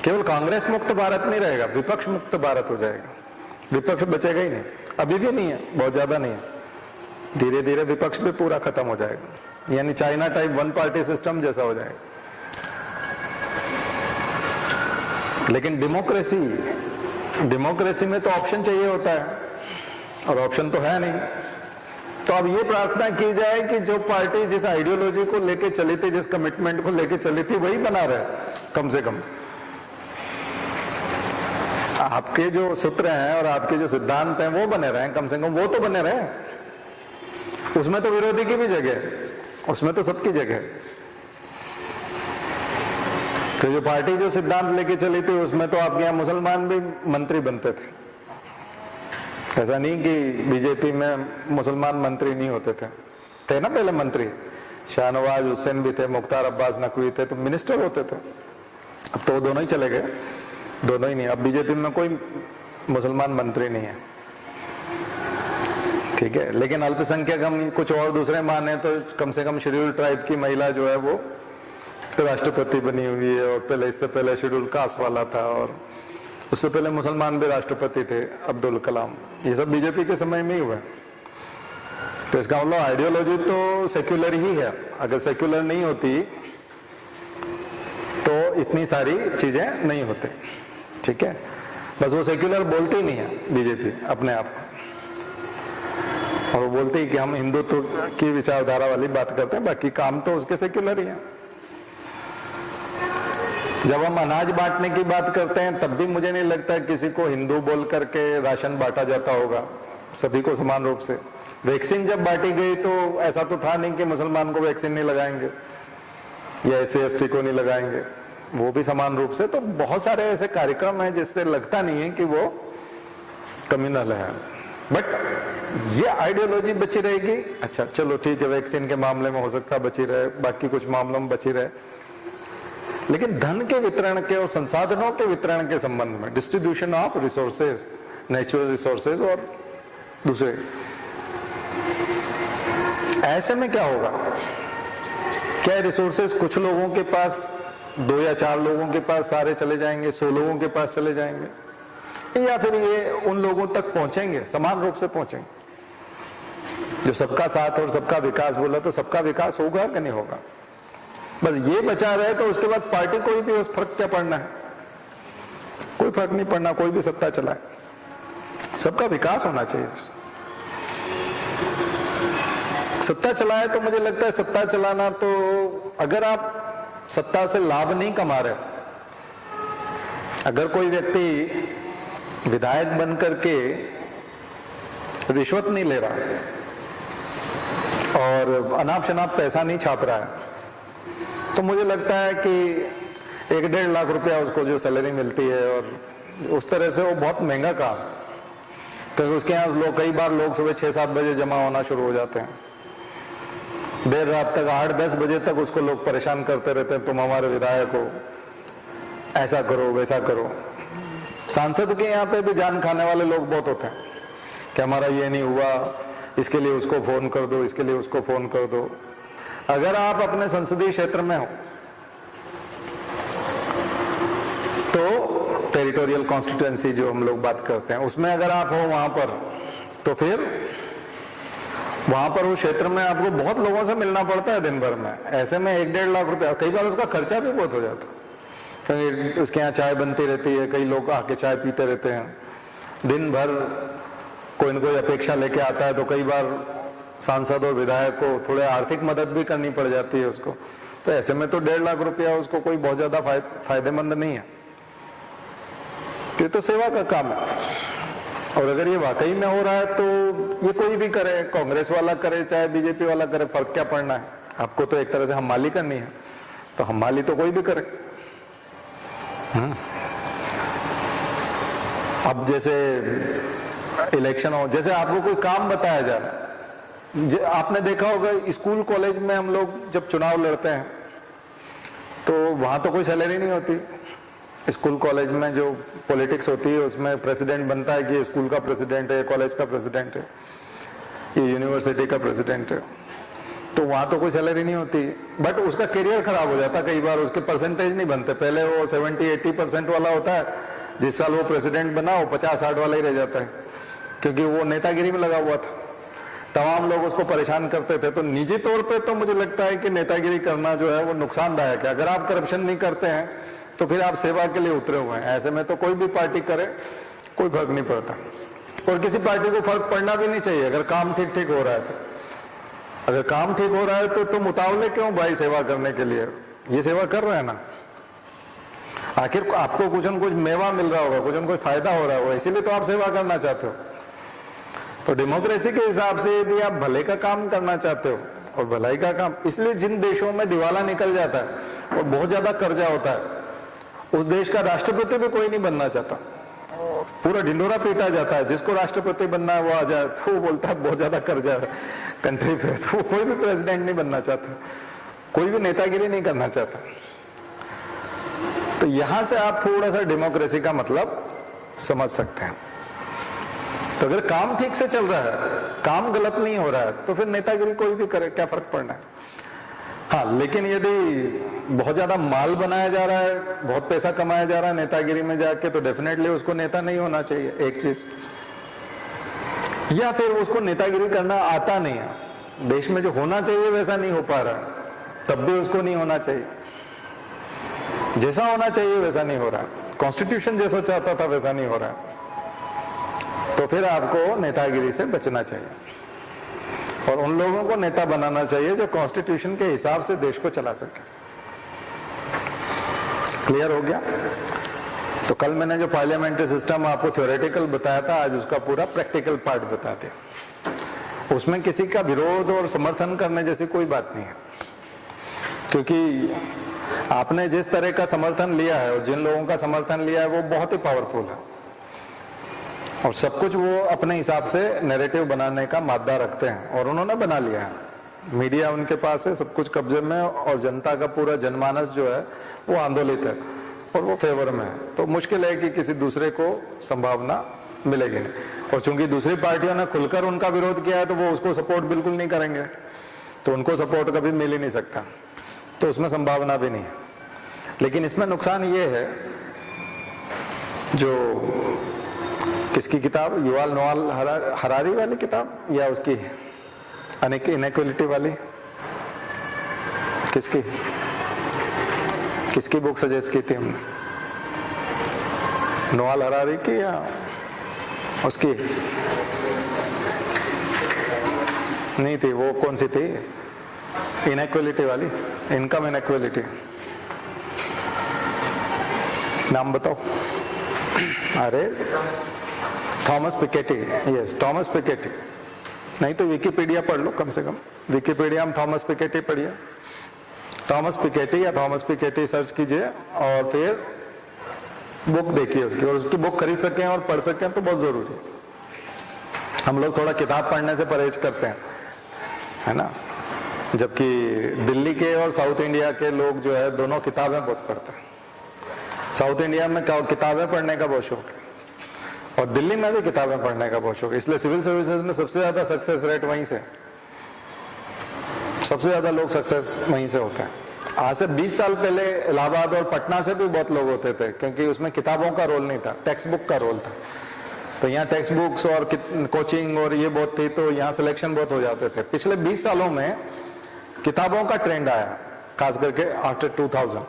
केवल कांग्रेस मुक्त भारत नहीं रहेगा, विपक्ष मुक्त भारत हो जाएगा। विपक्ष बचेगा ही नहीं, अभी भी नहीं है, बहुत ज्यादा नहीं है, धीरे धीरे विपक्ष भी पूरा खत्म हो जाएगा, यानी China type one party system जैसा हो जाएगा। लेकिन डेमोक्रेसी में तो ऑप्शन चाहिए होता है, और ऑप्शन तो है नहीं। तो अब ये प्रार्थना की जाए कि जो पार्टी जिस आइडियोलॉजी को लेके चली थी, जिस कमिटमेंट को लेके चली थी, वही बना रहे कम से कम। आपके जो सूत्र हैं और आपके जो सिद्धांत हैं वो बने रहे, कम से कम वो तो बने रहे। उसमें तो विरोधी की भी जगह है, उसमें तो सबकी जगह है। तो जो पार्टी जो सिद्धांत लेके चली थी उसमें तो आपके यहाँ मुसलमान भी मंत्री बनते थे। ऐसा नहीं कि बीजेपी में मुसलमान मंत्री नहीं होते थे ना पहले मंत्री। शाहनवाज हुसैन भी थे, मुख्तार अब्बास नकवी थे, तो मिनिस्टर होते थे। अब तो दोनों ही चले गए, दोनों ही नहीं। अब बीजेपी में कोई मुसलमान मंत्री नहीं है, ठीक है। लेकिन अल्पसंख्यक हम कुछ और दूसरे माने तो कम से कम शेड्यूल ट्राइब की महिला जो है वो राष्ट्रपति बनी हुई है, और पहले इससे पहले शेड्यूल कास्ट वाला था, और उससे पहले मुसलमान भी राष्ट्रपति थे, अब्दुल कलाम। ये सब बीजेपी के समय में ही हुआ। तो इसका मतलब आइडियोलॉजी तो सेक्युलर ही है। अगर सेक्युलर नहीं होती तो इतनी सारी चीजें नहीं होती, ठीक है। बस वो सेक्युलर बोलती नहीं है बीजेपी अपने आप को, और वो बोलती है कि हम हिंदुत्व की विचारधारा वाली बात करते हैं, बाकी काम तो उसके सेक्युलर ही है। जब हम अनाज बांटने की बात करते हैं तब भी मुझे नहीं लगता किसी को हिंदू बोल करके राशन बांटा जाता होगा सभी को समान रूप से। वैक्सीन जब बांटी गई तो ऐसा तो था नहीं कि मुसलमान को वैक्सीन नहीं लगाएंगे या SC/ST को नहीं लगाएंगे, वो भी समान रूप से। तो बहुत सारे ऐसे कार्यक्रम हैं जिससे लगता नहीं है कि वो कम्युनल है। बट ये आइडियोलॉजी बची रहेगी। अच्छा चलो ठीक है, वैक्सीन के मामले में हो सकता बची रहे, बाकी कुछ मामलों में बची रहे, लेकिन धन के वितरण के और संसाधनों के वितरण के संबंध में, distribution of resources, natural resources और दूसरे, ऐसे में क्या होगा? क्या रिसोर्सेज कुछ लोगों के पास, 2 या 4 लोगों के पास सारे चले जाएंगे, 100 लोगों के पास चले जाएंगे, या फिर ये उन लोगों तक पहुंचेंगे, समान रूप से पहुंचेंगे? जो सबका साथ और सबका विकास बोला, तो सबका विकास होगा कि नहीं होगा? बस ये बचा रहे तो उसके बाद पार्टी कोई भी, उस फर्क क्या पड़ना है? कोई फर्क नहीं पड़ना, कोई भी सत्ता चलाए, सबका विकास होना चाहिए। सत्ता चलाए तो मुझे लगता है सत्ता चलाना, तो अगर आप सत्ता से लाभ नहीं कमा रहे, अगर कोई व्यक्ति विधायक बन करके रिश्वत नहीं ले रहा और अनाप शनाप पैसा नहीं छाप रहा है, तो मुझे लगता है कि 1-1.5 लाख रुपया उसको जो सैलरी मिलती है, और उस तरह से वो बहुत महंगा काम, क्योंकि उसके यहाँ लोग, कई बार लोग सुबह 6-7 बजे जमा होना शुरू हो जाते हैं, देर रात तक 8-10 बजे तक उसको लोग परेशान करते रहते हैं, तुम हमारे विधायक हो, ऐसा करो वैसा करो। सांसद के यहाँ पे भी जान खाने वाले लोग बहुत होते हैं कि हमारा ये नहीं हुआ, इसके लिए उसको फोन कर दो, इसके लिए उसको फोन कर दो। अगर आप अपने संसदीय क्षेत्र में हो तो टेरिटोरियल कॉन्स्टिट्यूएंसी जो हम लोग बात करते हैं, उसमें अगर आप हो वहां पर, तो फिर वहां पर उस क्षेत्र में आपको बहुत लोगों से मिलना पड़ता है दिन भर में। ऐसे में 1-1.5 लाख रुपया, कई बार उसका खर्चा भी बहुत हो जाता है। उसके यहाँ चाय बनती रहती है, कई लोग आके चाय पीते रहते हैं दिन भर, कोई न कोई अपेक्षा लेके आता है, तो कई बार सांसद और विधायक को थोड़े आर्थिक मदद भी करनी पड़ जाती है उसको, तो ऐसे में तो 1.5 लाख रुपया उसको कोई बहुत ज्यादा फायदेमंद नहीं है। ये तो सेवा का काम है, और अगर ये वाकई में हो रहा है तो ये कोई भी करे, कांग्रेस वाला करे चाहे बीजेपी वाला करे, फर्क क्या पड़ना है। आपको तो एक तरह से हमाली करनी है, तो हमाली तो कोई भी करे। अब जैसे इलेक्शन हो, जैसे आपको कोई काम बताया जा रहा है, आपने देखा होगा स्कूल कॉलेज में हम लोग जब चुनाव लड़ते हैं तो वहां तो कोई सैलरी नहीं होती। स्कूल कॉलेज में जो पॉलिटिक्स होती है उसमें प्रेसिडेंट बनता है कि स्कूल का प्रेसिडेंट है, कॉलेज का प्रेसिडेंट है, ये यूनिवर्सिटी का प्रेसिडेंट है, तो वहां तो कोई सैलरी नहीं होती। बट उसका करियर खराब हो जाता है कई बार, उसके परसेंटेज नहीं बनते। पहले वो 70-80% वाला होता है, जिस साल वो प्रेसिडेंट बना वो 50-60 वाला ही रह जाता है, क्योंकि वो नेतागिरी में लगा हुआ था। तमाम लोग उसको परेशान करते थे। तो निजी तौर पे तो मुझे लगता है कि नेतागिरी करना जो है वो नुकसानदायक है। अगर आप करप्शन नहीं करते हैं तो फिर आप सेवा के लिए उतरे हुए हैं। ऐसे में तो कोई भी पार्टी करे कोई फर्क नहीं पड़ता, और किसी पार्टी को फर्क पड़ना भी नहीं चाहिए अगर काम ठीक ठीक हो रहा है तो। अगर काम ठीक हो रहा है तो तुम उतावले क्यों भाई सेवा करने के लिए? ये सेवा कर रहे हैं ना, आखिर आपको कुछ न कुछ मेवा मिल रहा होगा, कुछ न कुछ फायदा हो रहा होगा, इसीलिए तो आप सेवा करना चाहते हो। तो डेमोक्रेसी के हिसाब से यदि आप भले का काम करना चाहते हो और भलाई का काम, इसलिए जिन देशों में दिवाला निकल जाता है और बहुत ज्यादा कर्जा होता है, उस देश का राष्ट्रपति भी कोई नहीं बनना चाहता, पूरा ढिंडोरा पीटा जाता है। जिसको राष्ट्रपति बनना है वो आ जाए तो वो बोलता है बहुत ज्यादा कर्जा है कंट्री पे, तो कोई भी प्रेसिडेंट नहीं बनना चाहता, कोई भी नेतागिरी नहीं करना चाहता। तो यहां से आप थोड़ा सा डेमोक्रेसी का मतलब समझ सकते हैं। तो अगर काम ठीक से चल रहा है, काम गलत नहीं हो रहा है, तो फिर नेतागिरी कोई भी करे, क्या फर्क पड़ना है। हाँ, लेकिन यदि बहुत ज्यादा माल बनाया जा रहा है, बहुत पैसा कमाया जा रहा है नेतागिरी में जाके, तो डेफिनेटली उसको नेता नहीं होना चाहिए, एक चीज। या फिर उसको नेतागिरी करना आता नहीं है, देश में जो होना चाहिए वैसा नहीं हो पा रहा है, तब भी उसको नहीं होना चाहिए। जैसा होना चाहिए वैसा नहीं हो रहा है, कॉन्स्टिट्यूशन जैसा चाहता था वैसा नहीं हो रहा है, तो फिर आपको नेतागिरी से बचना चाहिए और उन लोगों को नेता बनाना चाहिए जो कॉन्स्टिट्यूशन के हिसाब से देश को चला सके। क्लियर हो गया? तो कल मैंने जो पार्लियामेंट्री सिस्टम आपको थ्योरेटिकल बताया था, आज उसका पूरा प्रैक्टिकल पार्ट बता दिया। उसमें किसी का विरोध और समर्थन करने जैसी कोई बात नहीं है, क्योंकि आपने जिस तरह का समर्थन लिया है और जिन लोगों का समर्थन लिया है वो बहुत ही पावरफुल है, और सब कुछ वो अपने हिसाब से नैरेटिव बनाने का मादा रखते हैं, और उन्होंने बना लिया है। मीडिया उनके पास है, सब कुछ कब्जे में, और जनता का पूरा जनमानस जो है वो आंदोलित है और वो फेवर में है। तो मुश्किल है कि किसी दूसरे को संभावना मिलेगी नहीं, और चूंकि दूसरी पार्टियों ने खुलकर उनका विरोध किया है तो वो उसको सपोर्ट बिल्कुल नहीं करेंगे, तो उनको सपोर्ट कभी मिल ही नहीं सकता, तो उसमें संभावना भी नहीं है। लेकिन इसमें नुकसान ये है, जो किसकी किताब, युवाल नोआल हरारी वाली किताब या उसकी इनइक्वालिटी वाली, किसकी बुक सजेस्ट की थी हमने? नोआल हरारी की या उसकी? नहीं थी, वो कौन सी थी? इनइक्वालिटी वाली, इनकम इनइक्वालिटी। नाम बताओ। अरे Thomas Piketty, yes, Thomas Piketty. नहीं तो विकिपीडिया पढ़ लो, कम से कम विकिपीडिया में थॉमस पिकेटी पढ़िए। थॉमस पिकेटी या थॉमस पिकेटी सर्च कीजिए और फिर बुक देखिए उसकी, और उसकी बुक खरीद सकें और पढ़ सकें तो बहुत जरूरी है। हम लोग थोड़ा किताब पढ़ने से परहेज करते हैं, है ना, जबकि दिल्ली के और साउथ इंडिया के लोग जो है दोनों किताबें बहुत पढ़ते हैं। साउथ इंडिया में किताबें पढ़ने का बहुत शौक है, और दिल्ली में भी किताबें पढ़ने का बहुत शौक है, इसलिए सिविल सर्विसेज में सबसे ज्यादा सक्सेस रेट वहीं से, सबसे ज्यादा लोग सक्सेस वहीं से होते हैं। आज से 20 साल पहले इलाहाबाद और पटना से भी बहुत लोग होते थे, क्योंकि उसमें किताबों का रोल नहीं था, टेक्स्ट बुक का रोल था। तो यहाँ टेक्स्ट बुक्स और कोचिंग और ये बहुत थी, तो यहाँ सिलेक्शन बहुत हो जाते थे। पिछले 20 सालों में किताबों का ट्रेंड आया, खास करके आफ्टर 2000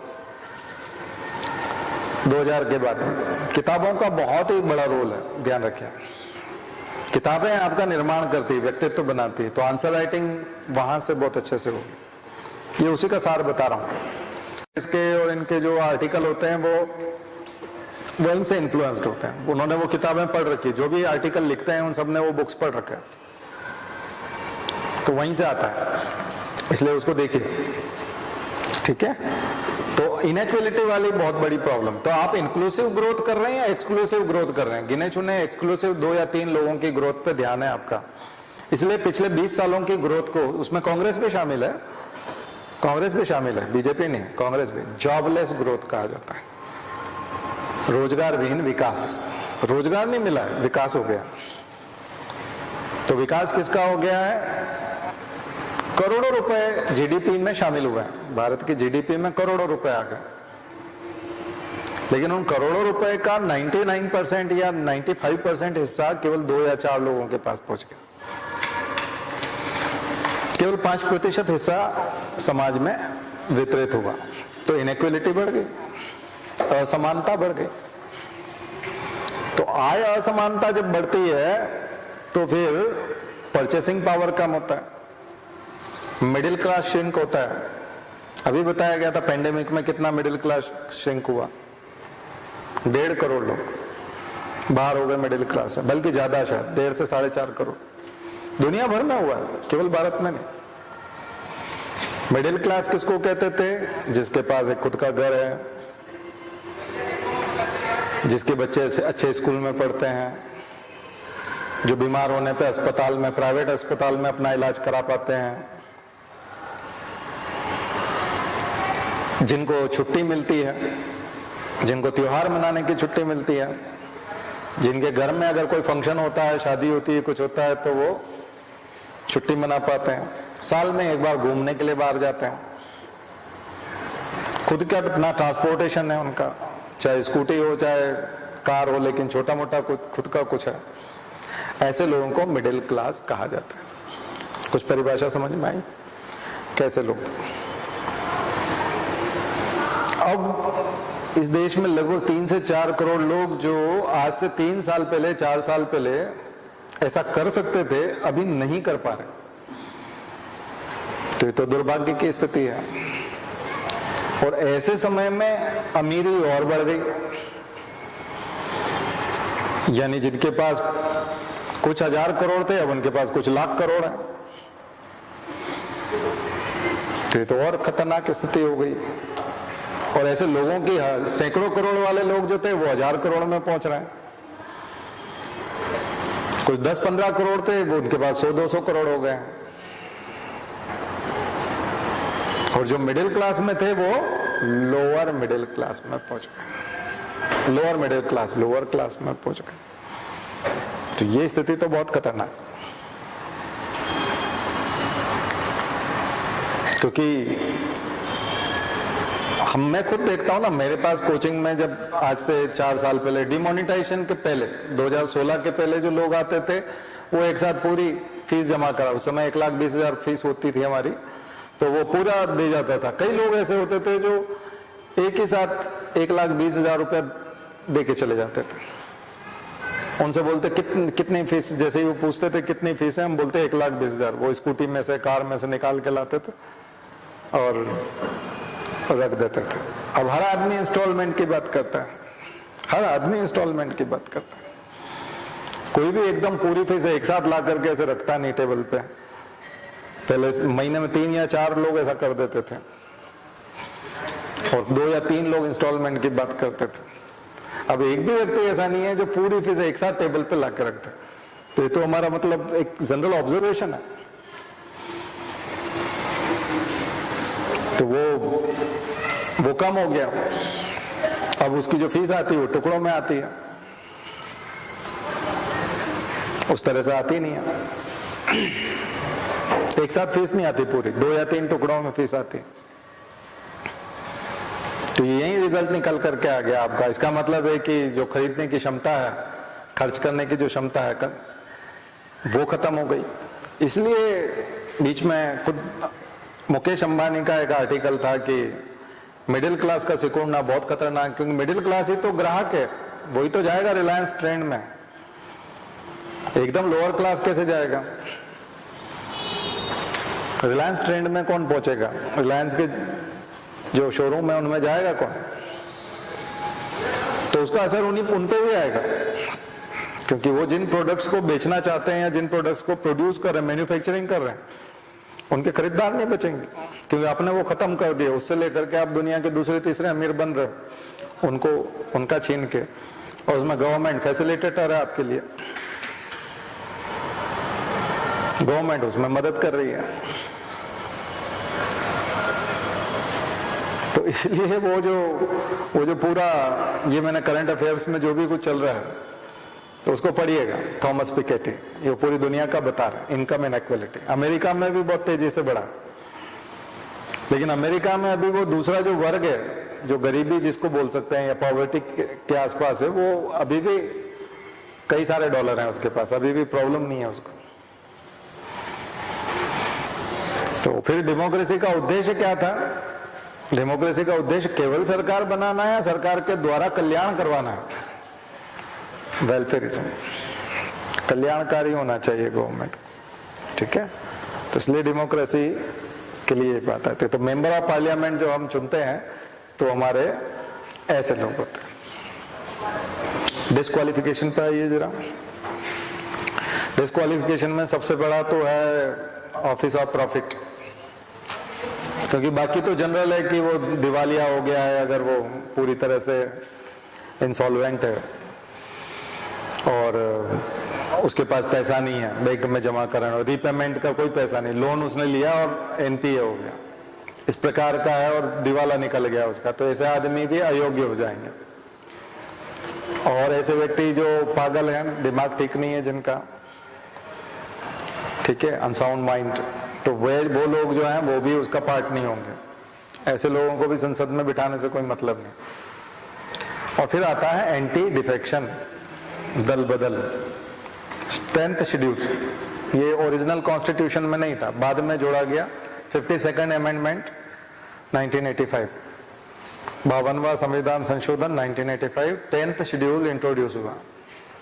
के बाद किताबों का बहुत ही बड़ा रोल है, ध्यान रखिए। किताबें आपका निर्माण करती है, व्यक्तित्व बनाती है, तो आंसर राइटिंग वहां से बहुत अच्छे से होगी। ये उसी का सार बता रहा हूं। इसके और इनके जो आर्टिकल होते हैं वो इनसे इन्फ्लुएंस्ड होते हैं। उन्होंने वो किताबें पढ़ रखी, जो भी आर्टिकल लिखते हैं उन सब ने वो बुक्स पढ़ रखा है, तो वहीं से आता है, इसलिए उसको देखिए। ठीक है, तो इनइक्वालिटी वाली बहुत बड़ी प्रॉब्लम। तो आप इंक्लूसिव ग्रोथ कर रहे हैं या एक्सक्लूसिव ग्रोथ कर रहे हैं? गिने चुने एक्सक्लूसिव 2 या 3 लोगों की ग्रोथ पे ध्यान है आपका। इसलिए पिछले 20 सालों की ग्रोथ को, उसमें कांग्रेस भी शामिल है, कांग्रेस भी शामिल है, बीजेपी नहीं, कांग्रेस भी, जॉबलेस ग्रोथ कहा जाता है। रोजगार विहीन विकास। रोजगार नहीं मिला है, विकास हो गया। तो विकास किसका हो गया है? करोड़ों रुपए जीडीपी में शामिल हुए हैं। भारत की जीडीपी में करोड़ों रुपए आ गए, लेकिन उन करोड़ों रुपए का 99% या 95% हिस्सा केवल 2 या 4 लोगों के पास पहुंच गया। केवल 5% हिस्सा समाज में वितरित हुआ। तो इनइक्वालिटी बढ़ गई, असमानता बढ़ गई। तो आय असमानता जब बढ़ती है तो फिर परचेसिंग पावर कम होता है, मिडिल क्लास श्रिंक होता है। अभी बताया गया था पेंडेमिक में कितना मिडिल क्लास श्रिंक हुआ, 1.5 करोड़ लोग बाहर हो गए मिडिल क्लास से, बल्कि ज्यादा, शायद 1.5 से 4.5 करोड़। दुनिया भर में हुआ है, केवल भारत में नहीं। मिडिल क्लास किसको कहते थे? जिसके पास एक खुद का घर है, जिसके बच्चे अच्छे स्कूल में पढ़ते हैं, जो बीमार होने पे अस्पताल में, प्राइवेट अस्पताल में अपना इलाज करा पाते हैं, जिनको छुट्टी मिलती है, जिनको त्योहार मनाने की छुट्टी मिलती है, जिनके घर में अगर कोई फंक्शन होता है, शादी होती है, कुछ होता है, तो वो छुट्टी मना पाते हैं। साल में एक बार घूमने के लिए बाहर जाते हैं। खुद का अपना ट्रांसपोर्टेशन है उनका, चाहे स्कूटी हो चाहे कार हो, लेकिन छोटा मोटा खुद का कुछ है। ऐसे लोगों को मिडिल क्लास कहा जाता है। कुछ परिभाषा समझ में आई? कैसे लोग? अब इस देश में लगभग 3 से 4 करोड़ लोग जो आज से 3 साल पहले, 4 साल पहले ऐसा कर सकते थे, अभी नहीं कर पा रहे। तो ये तो दुर्भाग्य की स्थिति है। और ऐसे समय में अमीरी और बढ़ गई, यानी जिनके पास कुछ 1000 करोड़ थे, अब उनके पास कुछ लाख करोड़ है। तो ये तो और खतरनाक स्थिति हो गई। और ऐसे लोगों की, सैकड़ों करोड़ वाले लोग जो थे वो 1000 करोड़ में पहुंच रहे हैं। कुछ 10-15 करोड़ थे, वो उनके पास 100-200 करोड़ हो गए। और जो मिडिल क्लास में थे वो लोअर मिडिल क्लास में पहुंच गए, lower middle class lower class में पहुंच गए। तो ये स्थिति तो बहुत खतरनाक, क्योंकि मैं खुद देखता हूं ना, मेरे पास कोचिंग में जब आज से 4 साल पहले, डिमोनिटाइजेशन के पहले, 2016 के पहले जो लोग आते थे वो एक साथ पूरी फीस जमा करा। उस समय 1,20,000 फीस होती थी हमारी, तो वो पूरा दे जाता था। कई लोग ऐसे होते थे जो एक ही साथ 1,20,000 रुपए दे के चले जाते थे। उनसे बोलते कितनी फीस, जैसे ही वो पूछते थे कितनी फीस है, हम बोलते 1,20,000। वो स्कूटी में से, कार में से निकाल के लाते थे और रख देते थे। अब हर आदमी इंस्टॉलमेंट की बात करता है, हर आदमी इंस्टॉलमेंट की बात करता है। कोई भी एकदम पूरी फीस एक साथ ला करके ऐसे रखता नहीं टेबल पे। पहले महीने में 3 या 4 लोग ऐसा कर देते थे, और 2 या 3 लोग इंस्टॉलमेंट की बात करते थे। अब एक भी व्यक्ति ऐसा नहीं है जो पूरी फीस एक साथ टेबल पे ला के रखते। तो ये तो हमारा मतलब एक जनरल ऑब्जर्वेशन है। तो वो कम हो गया। अब उसकी जो फीस आती है वो टुकड़ों में आती है, उस तरह से आती नहीं है। एक साथ फीस नहीं आती पूरी, 2 या 3 टुकड़ों में फीस आती। तो यही रिजल्ट निकल करके आ गया आपका। इसका मतलब है कि जो खरीदने की क्षमता है, खर्च करने की जो क्षमता है, वो खत्म हो गई। इसलिए बीच में खुद मुकेश अंबानी का एक आर्टिकल था कि मिडिल क्लास का सिकुड़ना बहुत खतरनाक, क्योंकि मिडिल क्लास ही तो ग्राहक है, वही तो जाएगा रिलायंस ट्रेंड में। एकदम लोअर क्लास कैसे जाएगा? रिलायंस ट्रेंड में कौन पहुंचेगा? रिलायंस के जो शोरूम है उनमें जाएगा कौन? तो उसका असर उन पे भी आएगा, क्योंकि वो जिन प्रोडक्ट्स को बेचना चाहते हैं या जिन प्रोडक्ट्स को प्रोड्यूस कर रहे हैं, मैन्युफैक्चरिंग कर रहे हैं, उनके खरीदार नहीं बचेंगे, क्योंकि आपने वो खत्म कर दिया। उससे लेकर के आप दुनिया के दूसरे तीसरे अमीर बन रहे हो, उनको उनका छीन के, और उसमें गवर्नमेंट फैसिलिटेटर है आपके लिए, गवर्नमेंट उसमें मदद कर रही है। तो इसलिए वो जो पूरा ये मैंने करंट अफेयर्स में जो भी कुछ चल रहा है तो उसको पढ़िएगा। थॉमस पिकेटी ये पूरी दुनिया का बता रहा है, इनकम इनइक्वालिटी। अमेरिका में भी बहुत तेजी से बढ़ा, लेकिन अमेरिका में अभी वो दूसरा जो वर्ग है, जो गरीबी जिसको बोल सकते हैं या पॉवर्टी के आसपास है, वो अभी भी कई सारे डॉलर हैं उसके पास, अभी भी प्रॉब्लम नहीं है उसको। तो फिर डेमोक्रेसी का उद्देश्य क्या था? डेमोक्रेसी का उद्देश्य केवल सरकार बनाना है या सरकार के द्वारा कल्याण करवाना है? वेलफेयरिज्म, कल्याणकारी होना चाहिए गवर्नमेंट, ठीक है। तो इसलिए डेमोक्रेसी के लिए ये बात आती है। तो मेंबर ऑफ पार्लियामेंट जो हम चुनते हैं तो हमारे ऐसे लोग होते हैं। डिस्क्वालिफिकेशन पे आइए जरा। डिस्क्वालिफिकेशन में सबसे बड़ा तो है ऑफिस ऑफ प्रॉफिट, क्योंकि बाकी तो जनरल है कि वो दिवालिया हो गया है, अगर वो पूरी तरह से इंसॉल्वेंट है और उसके पास पैसा नहीं है बैंक में जमा करना, और रीपेमेंट का कोई पैसा नहीं, लोन उसने लिया और एनपीए हो गया, इस प्रकार का है, और दिवाला निकल गया उसका, तो ऐसे आदमी भी अयोग्य हो जाएंगे। और ऐसे व्यक्ति जो पागल हैं, दिमाग ठीक नहीं है जिनका, ठीक है, अनसाउंड माइंड, तो वो लोग जो हैं वो भी उसका पार्ट नहीं होंगे। ऐसे लोगों को भी संसद में बिठाने से कोई मतलब नहीं। और फिर आता है एंटी डिफेक्शन, दल बदल, 10th शेड्यूल। ये ओरिजिनल कॉन्स्टिट्यूशन में नहीं था, बाद में जोड़ा गया। 52nd अमेंडमेंट 1985, 52वां संविधान संशोधन 1985, 10th शेड्यूल इंट्रोड्यूस हुआ,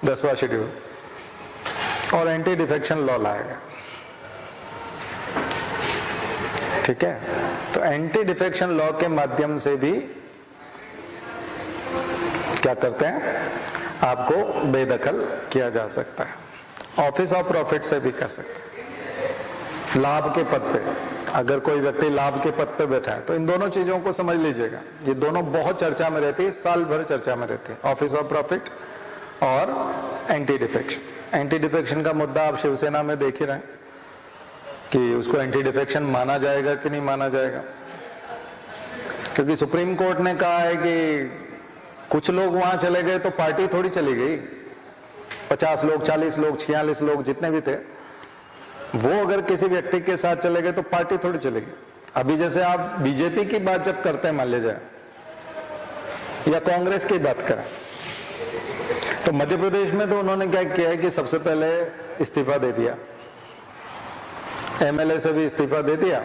10वां शेड्यूल, और एंटी डिफेक्शन लॉ लाया गया, ठीक है। तो एंटी डिफेक्शन लॉ के माध्यम से भी क्या करते हैं, आपको बेदखल किया जा सकता है। ऑफिस ऑफ प्रॉफिट से भी कर सकते हैं। लाभ के पद पे, अगर कोई व्यक्ति लाभ के पद पे बैठा है, तो इन दोनों चीजों को समझ लीजिएगा, ये दोनों बहुत चर्चा में रहती है, साल भर चर्चा में रहती है, ऑफिस ऑफ प्रॉफिट और एंटी डिफेक्शन। एंटी डिफेक्शन का मुद्दा आप शिवसेना में देख ही रहे हैं कि उसको एंटी डिफेक्शन माना जाएगा कि नहीं माना जाएगा, क्योंकि सुप्रीम कोर्ट ने कहा है कि कुछ लोग वहां चले गए तो पार्टी थोड़ी चली गई। 50 लोग, 40 लोग, 46 लोग, जितने भी थे, वो अगर किसी व्यक्ति के साथ चले गए तो पार्टी थोड़ी चलेगी। अभी जैसे आप बीजेपी की बात जब करते हैं, मान लीजिए, या कांग्रेस की बात करें, तो मध्य प्रदेश में तो उन्होंने क्या किया है कि सबसे पहले इस्तीफा दे दिया, एमएलए से भी इस्तीफा दे दिया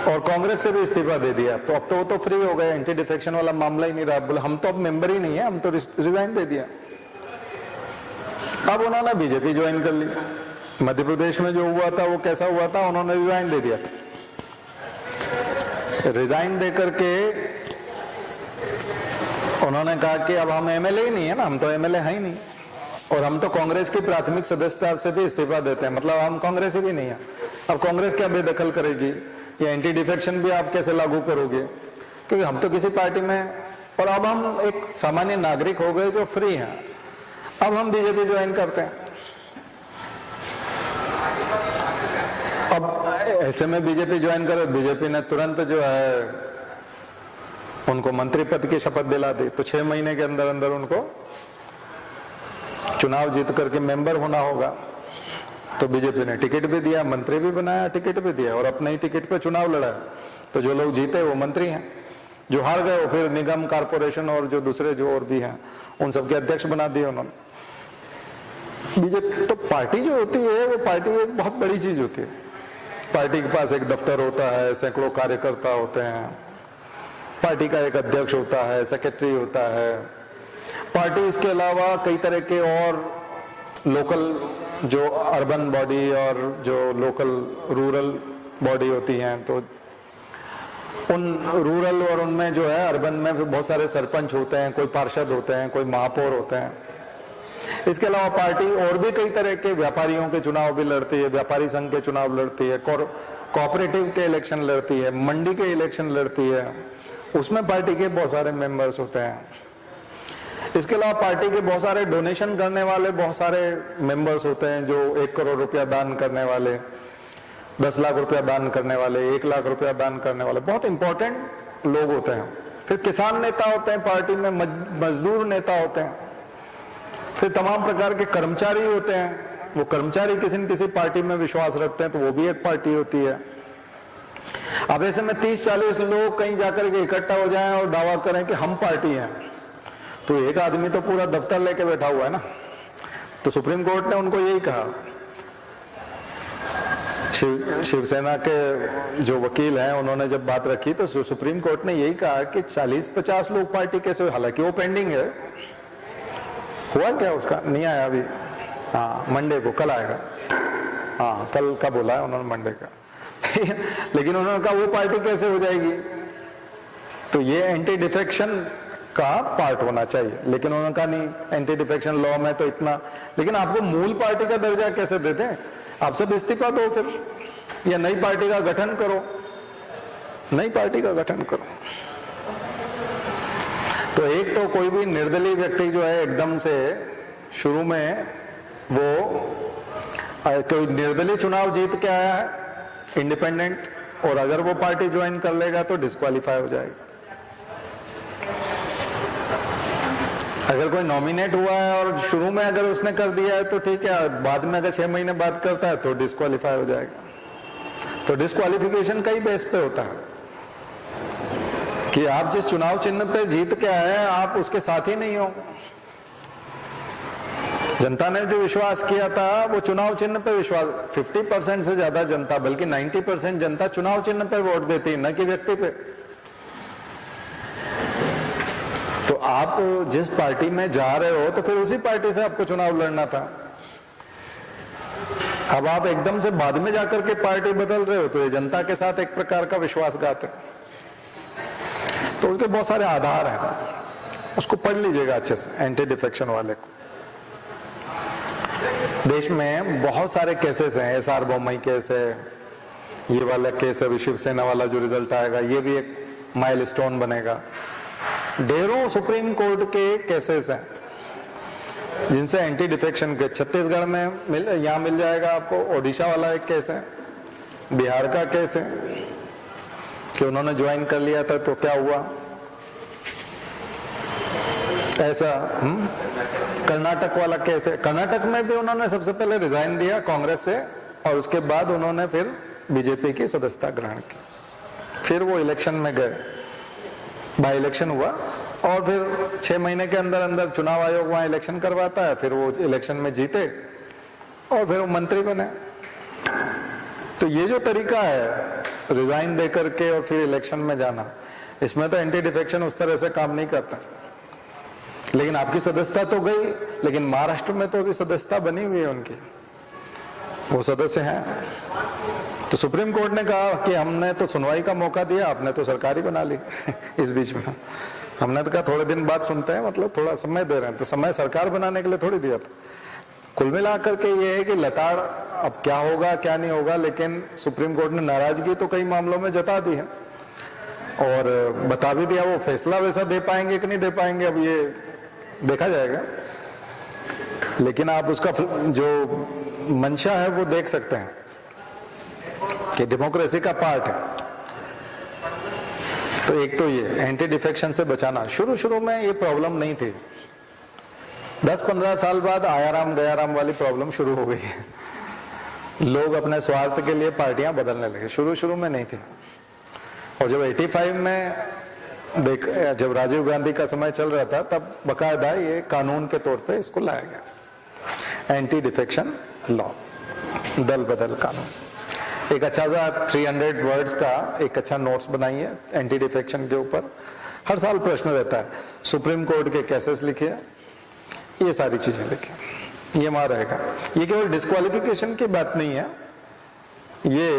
और कांग्रेस से भी इस्तीफा दे दिया। तो अब तो वो तो फ्री हो गए, एंटी डिफेक्शन वाला मामला ही नहीं रहा। बोले हम तो अब मेंबर ही नहीं है, हम तो रिजाइन दे दिया। अब उन्होंने बीजेपी ज्वाइन कर ली। मध्य प्रदेश में जो हुआ था वो कैसा हुआ था, उन्होंने रिजाइन दे दिया था। रिजाइन दे करके उन्होंने कहा कि अब हम एमएलए ही नहीं है ना, हम तो एमएलए है ही नहीं, और हम तो कांग्रेस की प्राथमिक सदस्यता से भी इस्तीफा देते हैं, मतलब हम कांग्रेस ही भी नहीं है। अब कांग्रेस क्या बेदखल करेगी, या एंटी डिफेक्शन भी आप कैसे लागू करोगे, क्योंकि हम तो किसी पार्टी में, और अब हम एक सामान्य नागरिक हो गए जो फ्री हैं, अब हम बीजेपी ज्वाइन करते हैं। अब ऐसे में बीजेपी ज्वाइन करे, बीजेपी ने तुरंत जो है उनको मंत्री पद की शपथ दिला दी, तो 6 महीने के अंदर अंदर उनको चुनाव जीत करके मेंबर होना होगा। तो बीजेपी ने टिकट भी दिया, मंत्री भी बनाया, टिकट भी दिया, और अपने ही टिकट पे चुनाव लड़ा। तो जो लोग जीते वो मंत्री हैं, जो हार गए वो फिर निगम, कारपोरेशन और जो दूसरे जो और भी हैं उन सबके अध्यक्ष बना दिए उन्होंने। बीजेपी तो पार्टी जो होती है वो पार्टी एक बहुत बड़ी चीज होती है। पार्टी के पास एक दफ्तर होता है, सैकड़ों कार्यकर्ता होते हैं, पार्टी का एक अध्यक्ष होता है, सेक्रेटरी होता है, पार्टी इसके अलावा कई तरह के और लोकल जो अर्बन बॉडी और जो लोकल रूरल बॉडी होती हैं, तो उन रूरल और उनमें जो है अर्बन में भी बहुत सारे सरपंच होते हैं, कोई पार्षद होते हैं, कोई महापौर होते हैं। इसके अलावा पार्टी और भी कई तरह के व्यापारियों के चुनाव भी लड़ती है, व्यापारी संघ के चुनाव लड़ती है, कोऑपरेटिव के इलेक्शन लड़ती है, मंडी के इलेक्शन लड़ती है, उसमें पार्टी के बहुत सारे मेंबर्स होते हैं। इसके अलावा पार्टी के बहुत सारे डोनेशन करने वाले बहुत सारे मेंबर्स होते हैं, जो 1 करोड़ रुपया दान करने वाले, 10 लाख रुपया दान करने वाले, 1 लाख रुपया दान करने वाले, बहुत इंपॉर्टेंट लोग होते हैं। फिर किसान नेता होते हैं पार्टी में, मजदूर नेता होते हैं, फिर तमाम प्रकार के कर्मचारी होते हैं। वो कर्मचारी किसी न किसी पार्टी में विश्वास रखते हैं, तो वो भी एक पार्टी होती है। अब ऐसे में 30-40 लोग कहीं जाकर के इकट्ठा हो जाएं और दावा करें कि हम पार्टी हैं, तो एक आदमी तो पूरा दफ्तर लेके बैठा हुआ है ना। तो सुप्रीम कोर्ट ने उनको यही कहा, शिवसेना के जो वकील हैं उन्होंने जब बात रखी तो सुप्रीम कोर्ट ने यही कहा कि 40-50 लोग पार्टी कैसे, हालांकि वो पेंडिंग है, हुआ क्या उसका नहीं आया अभी, हाँ मंडे को, कल आएगा, हाँ कल का बोला है उन्होंने, मंडे का लेकिन उन्होंने कहा वो पार्टी कैसे हो जाएगी। तो ये एंटी डिफेक्शन का पार्ट होना चाहिए, लेकिन उन्होंने कहा नहीं, एंटी डिफेक्शन लॉ में तो इतना, लेकिन आपको मूल पार्टी का दर्जा कैसे देते हैं? आप सब इस्तीफा दो फिर, या नई पार्टी का गठन करो, नई पार्टी का गठन करो। तो एक तो कोई भी निर्दलीय व्यक्ति जो है एकदम से शुरू में वो कोई निर्दलीय चुनाव जीत के आया है इंडिपेंडेंट, और अगर वो पार्टी ज्वाइन कर लेगा तो डिस्क्वालीफाई हो जाएगा। अगर कोई नॉमिनेट हुआ है और शुरू में अगर उसने कर दिया है तो ठीक है, बाद में अगर 6 महीने बाद करता है तो डिस्क्वालीफाई हो जाएगा। तो डिस्क्वालिफिकेशन कई बेस पे होता है कि आप जिस चुनाव चिन्ह पे जीत के आए हैं आप उसके साथ ही नहीं हो। जनता ने जो विश्वास किया था वो चुनाव चिन्ह पे विश्वास, 50% से ज्यादा जनता, बल्कि 90% जनता चुनाव चिन्ह पे वोट देती है, न कि व्यक्ति पे। तो आप जिस पार्टी में जा रहे हो तो फिर उसी पार्टी से आपको चुनाव लड़ना था। अब आप एकदम से बाद में जाकर के पार्टी बदल रहे हो तो ये जनता के साथ एक प्रकार का विश्वासघात है। तो उसके बहुत सारे आधार हैं, उसको पढ़ लीजिएगा अच्छे से, एंटी डिफेक्शन वाले को। देश में बहुत सारे केसेस हैं, एसआर बोम्मई केस है, ये वाला केस है, शिवसेना वाला जो रिजल्ट आएगा ये भी एक माइलस्टोन बनेगा। ढेरों सुप्रीम कोर्ट के केसेस हैं जिनसे एंटी डिफेक्शन के, छत्तीसगढ़ में यहाँ मिल जाएगा आपको, ओडिशा वाला एक केस है, बिहार का केस है कि उन्होंने ज्वाइन कर लिया था तो क्या हुआ ऐसा। कर्नाटक वाला केस है, कर्नाटक में भी उन्होंने सबसे पहले रिजाइन दिया कांग्रेस से और उसके बाद उन्होंने फिर बीजेपी की सदस्यता ग्रहण की, फिर वो इलेक्शन में गए, बाई इलेक्शन हुआ और फिर 6 महीने के अंदर अंदर चुनाव आयोग वहां इलेक्शन करवाता है, फिर वो इलेक्शन में जीते और फिर वो मंत्री बने। तो ये जो तरीका है रिजाइन दे करके और फिर इलेक्शन में जाना, इसमें तो एंटी डिफेक्शन उस तरह से काम नहीं करता। लेकिन आपकी सदस्यता तो गई, लेकिन महाराष्ट्र में तो अभी सदस्यता बनी हुई है उनकी, वो सदस्य हैं। तो सुप्रीम कोर्ट ने कहा कि हमने तो सुनवाई का मौका दिया, आपने तो सरकार ही बना ली इस बीच में। हमने तो कहा थोड़े दिन बाद सुनते हैं, मतलब थोड़ा समय दे रहे हैं, तो समय सरकार बनाने के लिए थोड़ी दिया था। कुल मिलाकर के ये है कि लताड़ अब क्या होगा क्या नहीं होगा, लेकिन सुप्रीम कोर्ट ने नाराजगी तो कई मामलों में जता दी है और बता भी दिया। वो फैसला वैसा दे पाएंगे कि नहीं दे पाएंगे अब ये देखा जाएगा, लेकिन आप उसका जो मंशा है वो देख सकते हैं कि डेमोक्रेसी का पार्ट है। तो एक तो ये एंटी डिफेक्शन से बचाना, शुरू में ये प्रॉब्लम नहीं थी, 10-15 साल बाद आयाराम गयाराम वाली प्रॉब्लम शुरू हो गई है। लोग अपने स्वार्थ के लिए पार्टियां बदलने लगे, शुरू में नहीं थी। और जब 85 में जब राजीव गांधी का समय चल रहा था तब बकायदा ये कानून के तौर पे इसको लाया गया, एंटी डिफेक्शन लॉ, दल बदल कानून। एक अच्छा सा 300 वर्ड्स का एक अच्छा नोट्स बनाइए एंटी डिफेक्शन के ऊपर, हर साल प्रश्न रहता है, सुप्रीम कोर्ट के केसेस लिखिए, ये सारी चीजें लिखिए, ये वहां रहेगा। ये केवल डिस्क्वालिफिकेशन की बात नहीं है, ये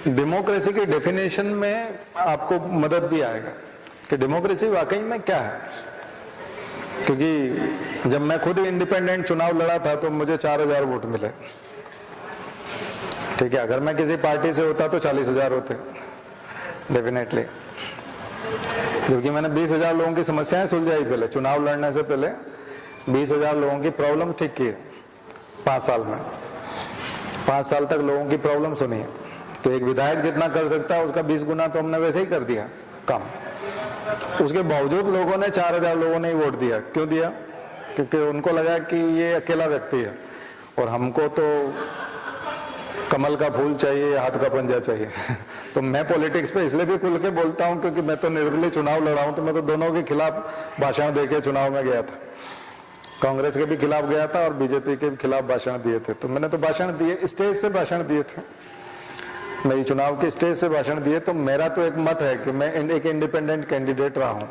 डेमोक्रेसी के डेफिनेशन में आपको मदद भी आएगा कि डेमोक्रेसी वाकई में क्या है। क्योंकि जब मैं खुद इंडिपेंडेंट चुनाव लड़ा था तो मुझे 4000 वोट मिले, ठीक है। अगर मैं किसी पार्टी से होता तो 40,000 होते डेफिनेटली, क्योंकि मैंने 20,000 लोगों की समस्याएं सुलझाई। पहले चुनाव लड़ने से पहले 20,000 लोगों की प्रॉब्लम ठीक की है 5 साल में। 5 साल तक लोगों की प्रॉब्लम सुनी है। तो एक विधायक जितना कर सकता है उसका 20 गुना तो हमने वैसे ही कर दिया काम। उसके बावजूद लोगों ने 4,000 लोगों ने ही वोट दिया। क्यों दिया? क्योंकि उनको लगा कि ये अकेला व्यक्ति है और हमको तो कमल का फूल चाहिए, हाथ का पंजा चाहिए। तो मैं पॉलिटिक्स पे इसलिए भी खुल के बोलता हूं क्योंकि मैं तो निर्दलीय चुनाव लड़ा हूं। तो मैं तो दोनों के खिलाफ भाषण देके चुनाव में गया था, कांग्रेस के भी खिलाफ गया था और बीजेपी के भी खिलाफ भाषण दिए थे। तो मैंने तो भाषण दिए, स्टेज से भाषण दिए थे, मेरी चुनाव के स्टेज से भाषण दिए। तो मेरा तो एक मत है कि मैं एक इंडिपेंडेंट कैंडिडेट रहा हूं।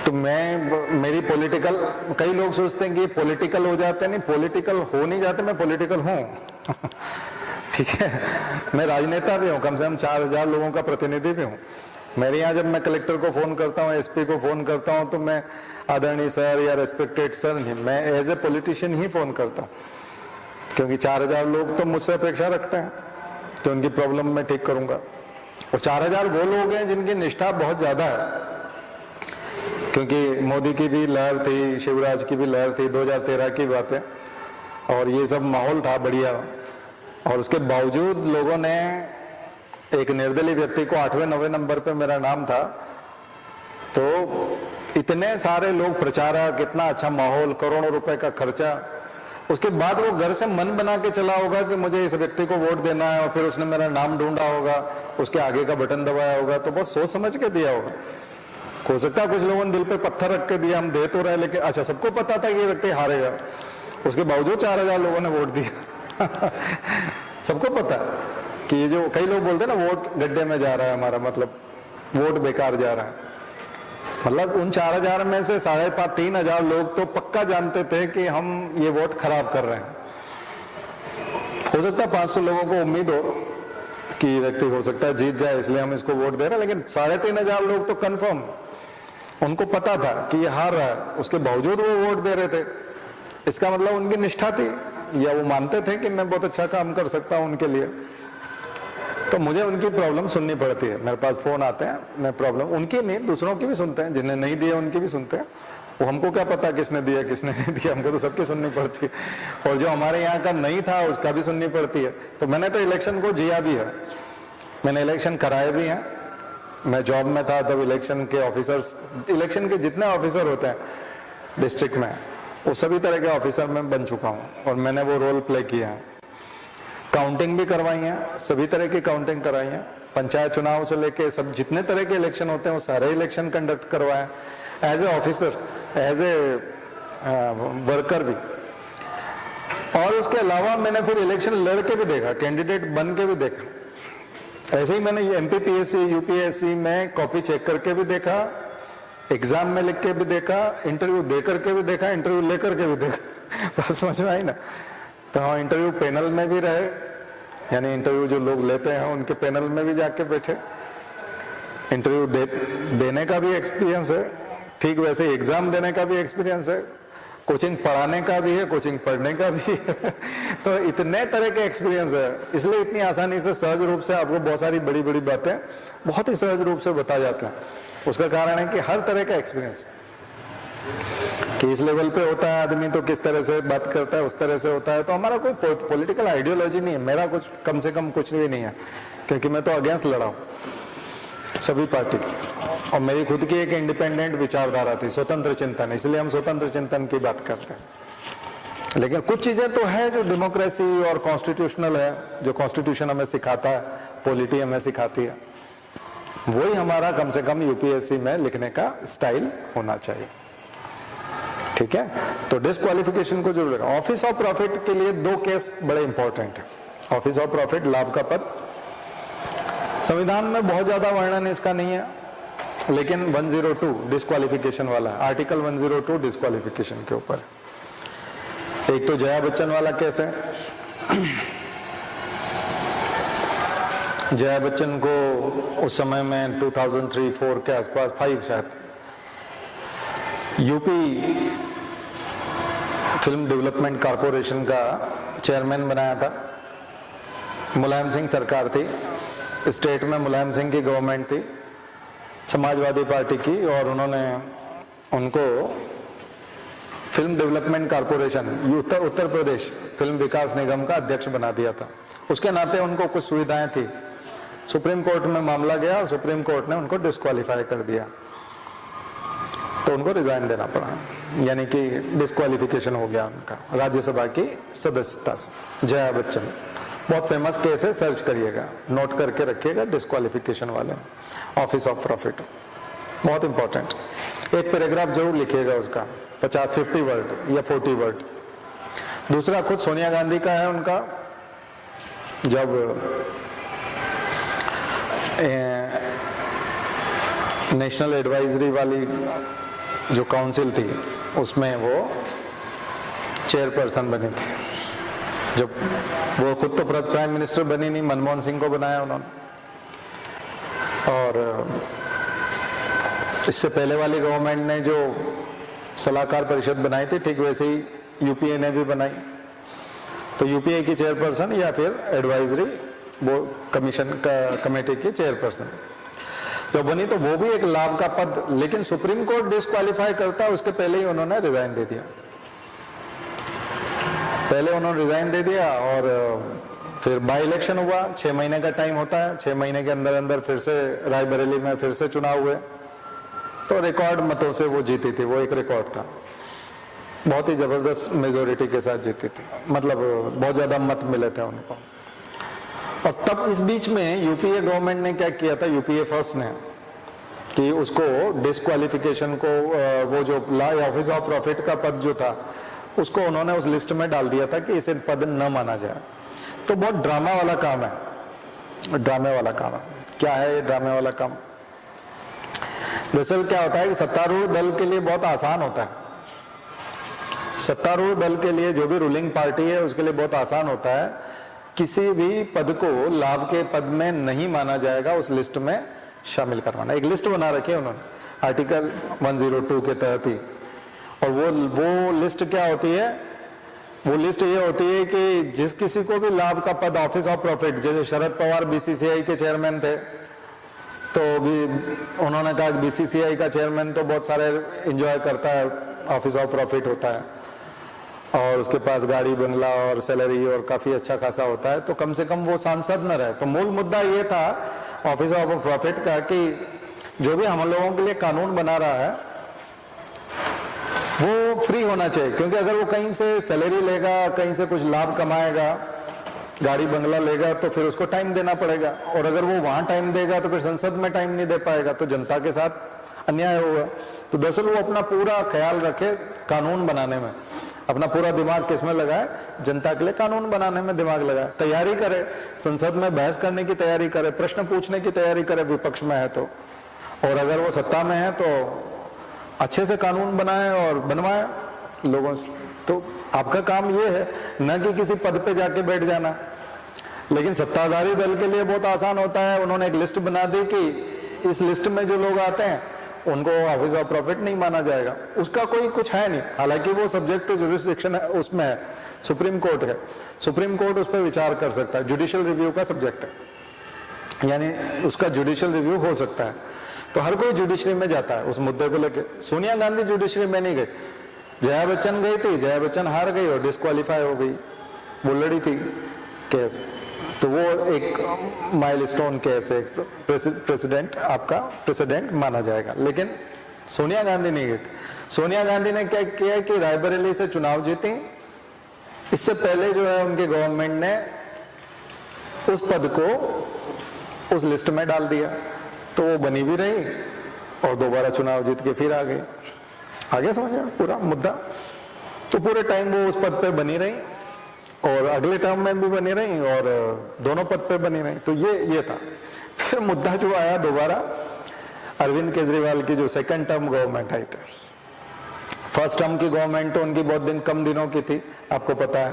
तो मैं मेरी पॉलिटिकल, कई लोग सोचते हैं कि पॉलिटिकल हो जाते हैं, नहीं पॉलिटिकल हो नहीं जाते, मैं पॉलिटिकल हूं। ठीक है, मैं राजनेता भी हूं, कम से कम 4,000 लोगों का प्रतिनिधि भी हूं। मेरे यहाँ जब मैं कलेक्टर को फोन करता हूँ, एसपी को फोन करता हूँ, तो मैं आदरणीय सर या रेस्पेक्टेड सर नहीं, मैं एज ए पॉलिटिशियन ही फोन करता हूँ। क्योंकि 4,000 लोग तो मुझसे अपेक्षा रखते हैं तो उनकी प्रॉब्लम मैं ठीक करूंगा। और 4,000 वो लोग हैं जिनकी निष्ठा बहुत ज्यादा है। क्योंकि मोदी की भी लहर थी, शिवराज की भी लहर थी, 2013 की बात है, और ये सब माहौल था बढ़िया। और उसके बावजूद लोगों ने एक निर्दलीय व्यक्ति को 8वें 9वें नंबर पे मेरा नाम था, तो इतने सारे लोग, प्रचारक, इतना अच्छा माहौल, करोड़ों रुपए का खर्चा, उसके बाद वो घर से मन बना के चला होगा कि मुझे इस व्यक्ति को वोट देना है, और फिर उसने मेरा नाम ढूंढा होगा, उसके आगे का बटन दबाया होगा, तो बहुत सोच समझ के दिया होगा। हो सकता है कुछ लोगों ने दिल पे पत्थर रख के दिया, हम दे तो रहे, लेकिन अच्छा सबको पता था कि ये व्यक्ति हारेगा, उसके बावजूद 4,000 लोगों ने वोट दिया। सबको पता कि ये जो कई लोग बोलते हैं ना, वोट गड्ढे में जा रहा है हमारा, मतलब वोट बेकार जा रहा है। मतलब उन 4,000 में से 3,500 लोग तो पक्का जानते थे कि हम ये वोट खराब कर रहे हैं। हो सकता है 500 लोगों को उम्मीद हो कि ये व्यक्ति हो सकता है जीत जाए, इसलिए हम इसको वोट दे रहे हैं, लेकिन 3,500 लोग तो कंफर्म, उनको पता था कि ये हार रहा है, उसके बावजूद वो वोट दे रहे थे। इसका मतलब उनकी निष्ठा थी, या वो मानते थे कि मैं बहुत अच्छा काम कर सकता हूं उनके लिए। तो मुझे उनकी प्रॉब्लम सुननी पड़ती है, मेरे पास फोन आते हैं, मैं प्रॉब्लम उनकी नहीं, दूसरों की भी सुनते हैं, जिन्हें नहीं दिया उनकी भी सुनते हैं। वो हमको क्या पता किसने दिया किसने नहीं दिया, हमको तो सबकी सुननी पड़ती है। और जो हमारे यहाँ का नहीं था उसका भी सुननी पड़ती है। तो मैंने तो इलेक्शन को जिया भी है, मैंने इलेक्शन कराए भी हैं। मैं जॉब में था तब इलेक्शन के ऑफिसर्स, इलेक्शन के जितने ऑफिसर होते हैं डिस्ट्रिक्ट में, वो सभी तरह के ऑफिसर मैं बन चुका हूँ और मैंने वो रोल प्ले किया है। काउंटिंग भी करवाई है, सभी तरह की काउंटिंग कराई है, पंचायत चुनाव से लेके सब जितने तरह के इलेक्शन होते हैं वो सारे इलेक्शन कंडक्ट करवाए as a officer, as a worker भी। और उसके अलावा मैंने फिर इलेक्शन लड़के भी देखा, कैंडिडेट बन के भी देखा। ऐसे ही मैंने एमपीपीएससी, यूपीएससी में कॉपी चेक करके भी देखा, एग्जाम में लिख के भी देखा, इंटरव्यू दे करके भी देखा, इंटरव्यू लेकर के भी देखा। बस समझ में आई ना। तो हाँ, इंटरव्यू पैनल में भी रहे, यानी इंटरव्यू जो लोग लेते हैं उनके पैनल में भी जाके बैठे, इंटरव्यू देने का भी एक्सपीरियंस है, ठीक वैसे एग्जाम देने का भी एक्सपीरियंस है, कोचिंग पढ़ाने का भी है, कोचिंग पढ़ने का भी है। तो इतने तरह के एक्सपीरियंस है, इसलिए इतनी आसानी से सहज रूप से आपको बहुत सारी बड़ी बड़ी बातें बहुत ही सहज रूप से बता जाते हैं। उसका कारण है कि हर तरह का एक्सपीरियंस कि इस लेवल पे होता है आदमी तो किस तरह से बात करता है, उस तरह से होता है। तो हमारा कोई पॉलिटिकल आइडियोलॉजी नहीं है, मेरा कुछ कम से कम कुछ भी नहीं है, क्योंकि मैं तो अगेंस्ट लड़ा हूं सभी पार्टी की, और मेरी खुद की एक इंडिपेंडेंट विचारधारा थी, स्वतंत्र चिंतन, इसलिए हम स्वतंत्र चिंतन की बात करते हैं। लेकिन कुछ चीजें तो है जो डेमोक्रेसी और कॉन्स्टिट्यूशनल है, जो कॉन्स्टिट्यूशन हमें सिखाता है, पॉलिटी हमें सिखाती है, वही हमारा कम से कम यूपीएससी में लिखने का स्टाइल होना चाहिए। ठीक है, तो डिस्क्वालिफिकेशन को जरूर लगा। ऑफिस ऑफ प्रॉफिट के लिए 2 केस बड़े इंपॉर्टेंट है। ऑफिस ऑफ प्रॉफिट, लाभ का पद, संविधान में बहुत ज्यादा वर्णन इसका नहीं है, लेकिन 102 डिस्क्वालिफिकेशन वाला, आर्टिकल 102 डिस्क्वालिफिकेशन के ऊपर। एक तो जया बच्चन वाला केस है। जया बच्चन को उस समय में 2003-4 के आसपास 5 शायद यूपी फिल्म डेवलपमेंट कॉरपोरेशन का चेयरमैन बनाया था। मुलायम सिंह सरकार थी, स्टेट में मुलायम सिंह की गवर्नमेंट थी, समाजवादी पार्टी की, और उन्होंने उनको film development corporation Uttar Pradesh film विकास निगम का अध्यक्ष बना दिया था। उसके नाते उनको कुछ सुविधाएं थी। सुप्रीम कोर्ट में मामला गया और सुप्रीम कोर्ट ने उनको डिस्क्वालीफाई कर दिया, तो उनको रिजाइन देना पड़ा, यानी कि डिस्क्वालिफिकेशन हो गया उनका राज्यसभा की सदस्यता से। जया बच्चन बहुत फेमस केस है, सर्च करिएगा, नोट करके रखिएगा, डिस्क्वालिफिकेशन वाले, ऑफिस ऑफ प्रॉफिट, बहुत इंपॉर्टेंट। एक पैराग्राफ जरूर लिखिएगा उसका, 50 वर्ड या 40 वर्ड। दूसरा खुद सोनिया गांधी का है, उनका जब नेशनल एडवाइजरी वाली जो काउंसिल थी उसमें वो चेयरपर्सन बनी थी, जब वो खुद तो प्राइम मिनिस्टर बनी नहीं, मनमोहन सिंह को बनाया उन्होंने। और इससे पहले वाली गवर्नमेंट ने जो सलाहकार परिषद बनाई थी, ठीक वैसे ही यूपीए ने भी बनाई। तो यूपीए की चेयरपर्सन या फिर एडवाइजरी वो कमीशन का कमेटी की चेयरपर्सन जो बनी, तो वो भी एक लाभ का पद, लेकिन सुप्रीम कोर्ट डिस्क्वालीफाई करता, उसके पहले ही उन्होंने रिजाइन दे दिया। पहले उन्होंने रिजाइन दे दिया और फिर बाई इलेक्शन हुआ, 6 महीने का टाइम होता है, 6 महीने के अंदर अंदर फिर से रायबरेली में फिर से चुनाव हुए, तो रिकॉर्ड मतों से वो जीती थी। वो एक रिकॉर्ड था, बहुत ही जबरदस्त मेजोरिटी के साथ जीती थी, मतलब बहुत ज्यादा मत मिले थे उनको। और तब इस बीच में यूपीए गवर्नमेंट ने क्या किया था, यूपीए फर्स्ट ने, कि उसको डिस्क्वालिफिकेशन को वो जो ऑफिस ऑफ प्रॉफिट का पद जो था उसको उन्होंने उस लिस्ट में डाल दिया था कि इसे पद न माना जाए। तो बहुत ड्रामा वाला काम है, ड्रामे वाला काम है। क्या है ये ड्रामे वाला काम? दरअसल क्या होता है कि सत्तारूढ़ दल के लिए बहुत आसान होता है, सत्तारूढ़ दल के लिए, जो भी रूलिंग पार्टी है उसके लिए बहुत आसान होता है, किसी भी पद को लाभ के पद में नहीं माना जाएगा उस लिस्ट में शामिल करवाना। एक लिस्ट बना रखी है उन्होंने आर्टिकल 102 के तहत ही, और वो लिस्ट क्या होती है? वो लिस्ट ये होती है कि जिस किसी को भी लाभ का पद, ऑफिस ऑफ प्रॉफिट, जैसे शरद पवार बीसीसीआई के चेयरमैन थे, तो भी उन्होंने कहा बीसीसीआई का चेयरमैन तो बहुत सारे एंजॉय करता है, ऑफिस ऑफ प्रॉफिट होता है और उसके पास गाड़ी बंगला और सैलरी और काफी अच्छा खासा होता है, तो कम से कम वो सांसद न रहे। तो मूल मुद्दा ये था ऑफिस ऑफ प्रॉफिट का कि जो भी हम लोगों के लिए कानून बना रहा है वो फ्री होना चाहिए, क्योंकि अगर वो कहीं से सैलरी लेगा, कहीं से कुछ लाभ कमाएगा, गाड़ी बंगला लेगा, तो फिर उसको टाइम देना पड़ेगा, और अगर वो वहां टाइम देगा तो फिर संसद में टाइम नहीं दे पाएगा, तो जनता के साथ अन्याय होगा। तो दरअसल वो अपना पूरा ख्याल रखे कानून बनाने में, अपना पूरा दिमाग किसमें लगाए? जनता के लिए कानून बनाने में दिमाग लगाए, तैयारी करे, संसद में बहस करने की तैयारी करे, प्रश्न पूछने की तैयारी करे विपक्ष में है तो, और अगर वो सत्ता में है तो अच्छे से कानून बनाए और बनवाए लोगों से। तो आपका काम ये है, न कि किसी पद पे जाके बैठ जाना। लेकिन सत्ताधारी दल के लिए बहुत आसान होता है, उन्होंने एक लिस्ट बना दी कि इस लिस्ट में जो लोग आते हैं उनको ऑफिस ऑफ प्रॉफिट नहीं माना जाएगा। उसका कोई कुछ है नहीं, हालांकि वो सब्जेक्ट टू जुरिस्डिक्शन है, उसमें है, सुप्रीम कोर्ट है, सुप्रीम कोर्ट उस पर विचार कर सकता है, जुडिशियल रिव्यू का सब्जेक्ट है, यानी उसका जुडिशियल रिव्यू हो सकता है। तो हर कोई जुडिशरी में जाता है उस मुद्दे को लेकर। सोनिया गांधी जुडिशरी में नहीं गई, जया बच्चन गई थी, जया बच्चन हार गई और डिस्क्वालीफाई हो गई, वो लड़ी थी केस, तो वो एक माइलस्टोन केस है, प्रेसिडेंट, आपका प्रेसिडेंट माना जाएगा। लेकिन सोनिया गांधी नहीं गई। सोनिया गांधी ने क्या किया कि रायबरेली से चुनाव जीती, इससे पहले जो है उनकी गवर्नमेंट ने उस पद को उस लिस्ट में डाल दिया, तो वो बनी भी रही और दोबारा चुनाव जीत के फिर आ गई। आगे समझ पूरा मुद्दा? तो पूरे टाइम वो उस पद पे बनी रही और अगले टर्म में भी बनी रही और दोनों पद पे बनी रही। तो ये था। फिर मुद्दा जो आया दोबारा अरविंद केजरीवाल की जो सेकंड टर्म गवर्नमेंट आई थी, फर्स्ट टर्म की गवर्नमेंट तो उनकी बहुत कम दिनों की थी, आपको पता है,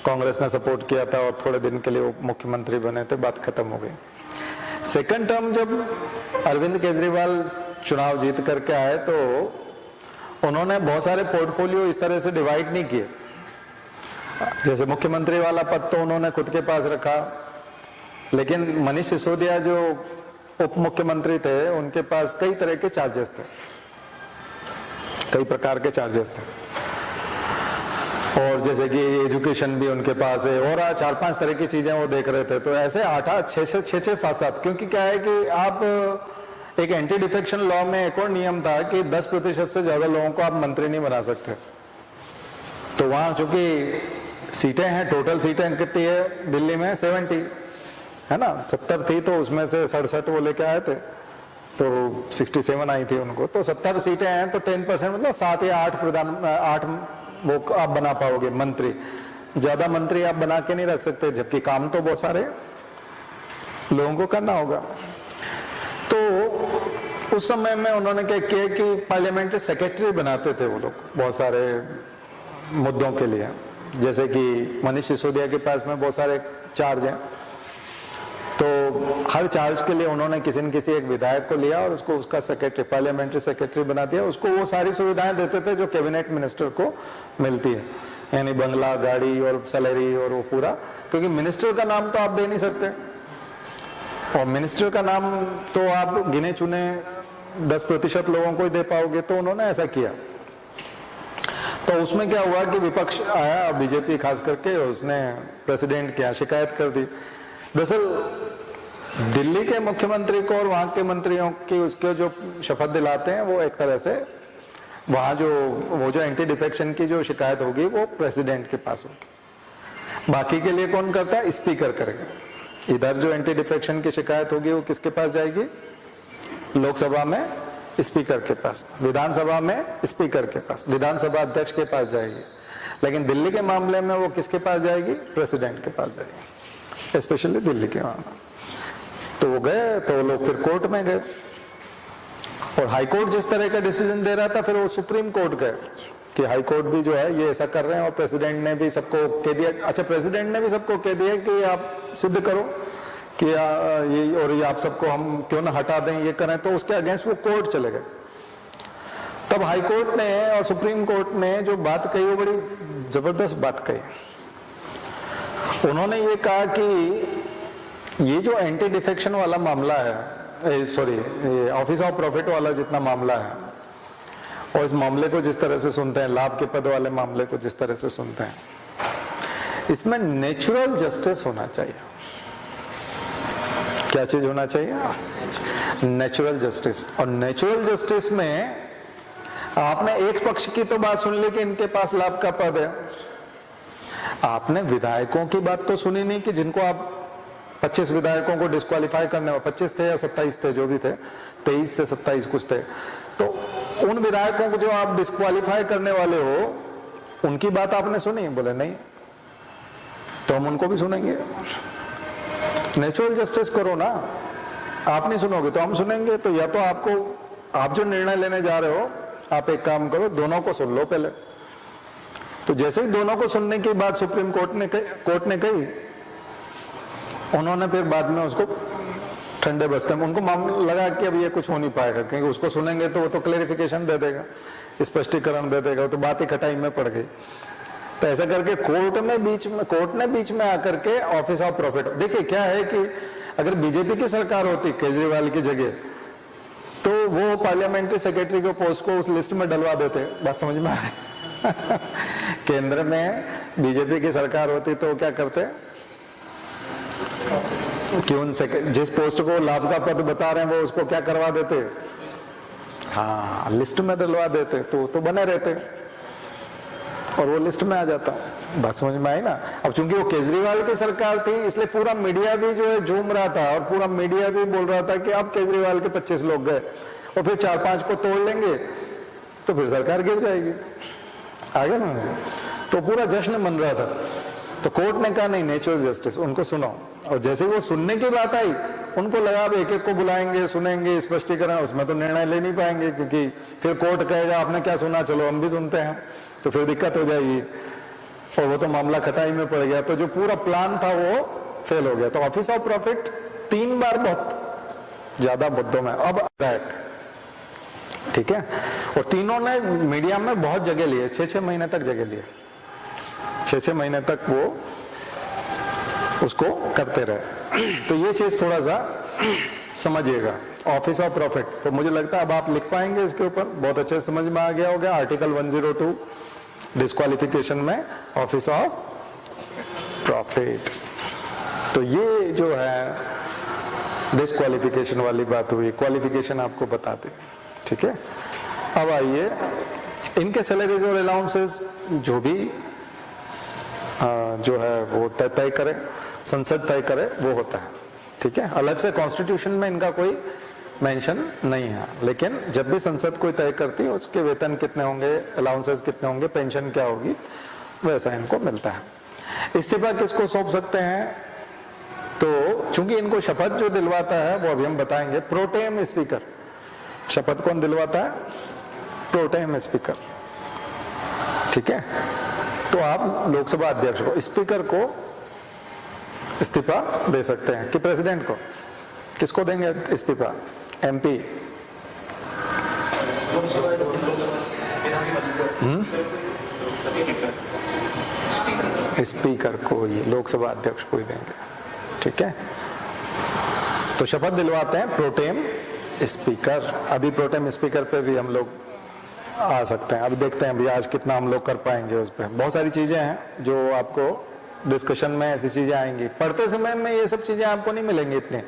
कांग्रेस ने सपोर्ट किया था और थोड़े दिन के लिए वो मुख्यमंत्री बने थे, बात खत्म हो गई। सेकंड टर्म जब अरविंद केजरीवाल चुनाव जीत करके आए तो उन्होंने बहुत सारे पोर्टफोलियो इस तरह से डिवाइड नहीं किए। जैसे मुख्यमंत्री वाला पद तो उन्होंने खुद के पास रखा, लेकिन मनीष सिसोदिया जो उप मुख्यमंत्री थे उनके पास कई तरह के चार्जेस थे, कई प्रकार के चार्जेस थे, और जैसे कि एजुकेशन भी उनके पास है और 4-5 तरह की चीजें वो देख रहे थे। तो ऐसे 8-8, 6-6, 7-7, क्योंकि क्या है कि आप एक एंटी डिफेक्शन लॉ में एक और नियम था कि 10% से ज्यादा लोगों को आप मंत्री नहीं बना सकते। तो वहां चूंकि सीटें हैं, टोटल सीटें कितनी है दिल्ली में 70 है ना, 70 थी तो उसमें से 67 वो लेके आए थे, तो 67 आई थी उनको। तो 70 सीटें हैं तो 10% मतलब 7 या 8 वो आप बना पाओगे मंत्री, ज्यादा मंत्री आप बना के नहीं रख सकते, जबकि काम तो बहुत सारे लोगों को करना होगा। तो उस समय में उन्होंने क्या किया कि पार्लियामेंट्री सेक्रेटरी बनाते थे वो लोग बहुत सारे मुद्दों के लिए, जैसे कि मनीष सिसोदिया के पास में बहुत सारे चार्ज हैं, तो हर चार्ज के लिए उन्होंने किसी न किसी एक विधायक को लिया और उसको उसका सेक्रेटरी, पार्लियामेंट्री सेक्रेटरी बना दिया। उसको वो सारी सुविधाएं देते थे जो कैबिनेट मिनिस्टर को मिलती है, यानी बंगला, गाड़ी और सैलरी और वो पूरा, क्योंकि मिनिस्टर का नाम तो आप दे नहीं सकते, और मिनिस्टर का नाम तो आप गिने चुने 10% लोगों को ही दे पाओगे। तो उन्होंने ऐसा किया। तो उसमें क्या हुआ कि विपक्ष आया, बीजेपी खास करके, उसने प्रेसिडेंट के यहाँ शिकायत कर दी। दरअसल दिल्ली के मुख्यमंत्री को और वहां के मंत्रियों की उसके जो शपथ दिलाते हैं वो एक तरह से वहां जो एंटी डिफेक्शन की जो शिकायत होगी वो प्रेसिडेंट के पास होगी, बाकी के लिए कौन करता है, स्पीकर करेगा। इधर जो एंटी डिफेक्शन की शिकायत होगी वो किसके पास जाएगी, लोकसभा में स्पीकर के पास, विधानसभा में स्पीकर के पास, विधानसभा अध्यक्ष के पास जाएगी, लेकिन दिल्ली के मामले में वो किसके पास जाएगी, प्रेसिडेंट के पास जाएगी, स्पेशली दिल्ली के मामले। तो वो गए, तो लोग फिर कोर्ट में गए, और हाई कोर्ट जिस तरह का डिसीजन दे रहा था फिर वो सुप्रीम कोर्ट गए कि हाई कोर्ट भी जो है ये ऐसा कर रहे हैं, और प्रेसिडेंट ने भी सबको कह दिया, अच्छा प्रेसिडेंट ने भी सबको कह दिया कि आप सिद्ध करो कि ये, और ये आप सबको हम क्यों ना हटा दें, ये करें, तो उसके अगेंस्ट वो कोर्ट चले गए। तब हाई कोर्ट ने और सुप्रीम कोर्ट ने जो बात कही वो बड़ी जबरदस्त बात कही। उन्होंने ये कहा कि ये जो एंटी डिफेक्शन वाला मामला है, सॉरी ऑफिस ऑफ प्रॉफिट वाला जितना मामला है, और इस मामले को जिस तरह से सुनते हैं, लाभ के पद वाले मामले को जिस तरह से सुनते हैं, इसमें नेचुरल जस्टिस होना चाहिए। क्या चीज होना चाहिए, नेचुरल जस्टिस। और नेचुरल जस्टिस में आपने एक पक्ष की तो बात सुन ली कि इनके पास लाभ का पद है, आपने विधायकों की बात तो सुनी नहीं कि जिनको आप 25 विधायकों को डिस्क्वालीफाई करने वाले, 25 थे या 27 थे, जो भी थे, 23 से 27 कुछ थे, तो उन विधायकों को जो आप डिस्क्वालीफाई करने वाले हो उनकी बात आपने सुनी, बोले नहीं, तो हम उनको भी सुनेंगे। नेचुरल जस्टिस करो ना, आप नहीं सुनोगे तो हम सुनेंगे। तो या तो आपको, आप जो निर्णय लेने जा रहे हो, आप एक काम करो, दोनों को सुन लो पहले। तो जैसे ही दोनों को सुनने की बात सुप्रीम कोर्ट ने कही, उन्होंने फिर बाद में उसको ठंडे बस्ते में, उनको मामला लगा कि अब ये कुछ हो नहीं पाएगा, क्योंकि उसको सुनेंगे तो वो तो क्लेरिफिकेशन दे देगा, स्पष्टीकरण दे देगा, तो बात ही खटाई में पड़ गई। तो ऐसा करके कोर्ट ने बीच में आकर के ऑफिस ऑफ प्रॉफिट, देखिए क्या है कि अगर बीजेपी की सरकार होती केजरीवाल की जगह, तो वो पार्लियामेंट्री सेक्रेटरी के पोस्ट को उस लिस्ट में डलवा देते। बात समझ में आए? केंद्र में बीजेपी की सरकार होती तो क्या करते कि उन जिस पोस्ट को लाभ का पद बता रहे हैं वो उसको क्या करवा देते, हाँ लिस्ट में डलवा देते, तो बने रहते और वो लिस्ट में आ जाता। बात समझ में आई ना? अब चूंकि वो केजरीवाल की सरकार थी इसलिए पूरा मीडिया भी जो है झूम रहा था, और पूरा मीडिया भी बोल रहा था कि अब केजरीवाल के 25 लोग गए और फिर 4-5 को तोड़ लेंगे तो फिर सरकार गिर जाएगी, आगे ना, तो पूरा जश्न मन रहा था। तो कोर्ट ने कहा नहीं, नेचुरल जस्टिस, उनको सुनो। और जैसे वो सुनने की बात आई उनको लगा अब एक एक को बुलाएंगे, सुनेंगे, स्पष्टीकरण, उसमें तो निर्णय ले नहीं पाएंगे, क्योंकि फिर कोर्ट कहेगा आपने क्या सुना, चलो हम भी सुनते हैं, तो फिर दिक्कत हो जाएगी और वो तो मामला खटाई में पड़ गया। तो जो पूरा प्लान था वो फेल हो गया। तो ऑफिस ऑफ प्रॉफिट 3 बार बहुत ज्यादा मुद्दों में अब बैक, ठीक है। और तीनों ने मीडिया में बहुत जगह लिए, 6-6 महीने तक जगह लिए, 6-6 महीने तक वो उसको करते रहे। तो ये चीज थोड़ा सा समझिएगा, ऑफिस ऑफ प्रॉफिट। तो मुझे लगता है अब आप लिख पाएंगे इसके ऊपर, बहुत अच्छे से समझ में आ गया होगा। आर्टिकल 102 डिस्क्वालिफिकेशन में ऑफिस ऑफ प्रॉफिट। तो ये जो है डिस्क्वालिफिकेशन वाली बात हुई, क्वालिफिकेशन आपको बताते, ठीक है। अब आइए, इनके सैलरीज और अलाउंसेस जो भी जो है वो तय करे, संसद तय करे, वो होता है, ठीक है। अलग से कॉन्स्टिट्यूशन में इनका कोई मेंशन नहीं है, लेकिन जब भी संसद कोई तय करती है उसके वेतन कितने होंगे, अलाउंसेस कितने होंगे, पेंशन क्या होगी, वैसा इनको मिलता है। इस्तीफा किसको सौंप सकते हैं, तो चूंकि इनको शपथ जो दिलवाता है वो अभी हम बताएंगे, प्रोटेम स्पीकर। शपथ कौन दिलवाता है, प्रोटेम स्पीकर, ठीक है। तो आप लोकसभा अध्यक्ष को, स्पीकर को इस्तीफा दे सकते हैं कि प्रेसिडेंट को, किसको देंगे इस्तीफा, एमपी, स्पीकर को, ये लोकसभा अध्यक्ष को ही देंगे, ठीक है। तो शपथ दिलवाते हैं प्रोटेम स्पीकर। अभी प्रोटेम स्पीकर पे भी हम लोग आ सकते हैं, अभी देखते हैं भैया आज कितना हम लोग कर पाएंगे उस पर। बहुत सारी चीजें हैं जो आपको डिस्कशन में ऐसी चीजें आएंगी, पढ़ते समय में ये सब चीजें आपको नहीं मिलेंगी इतने,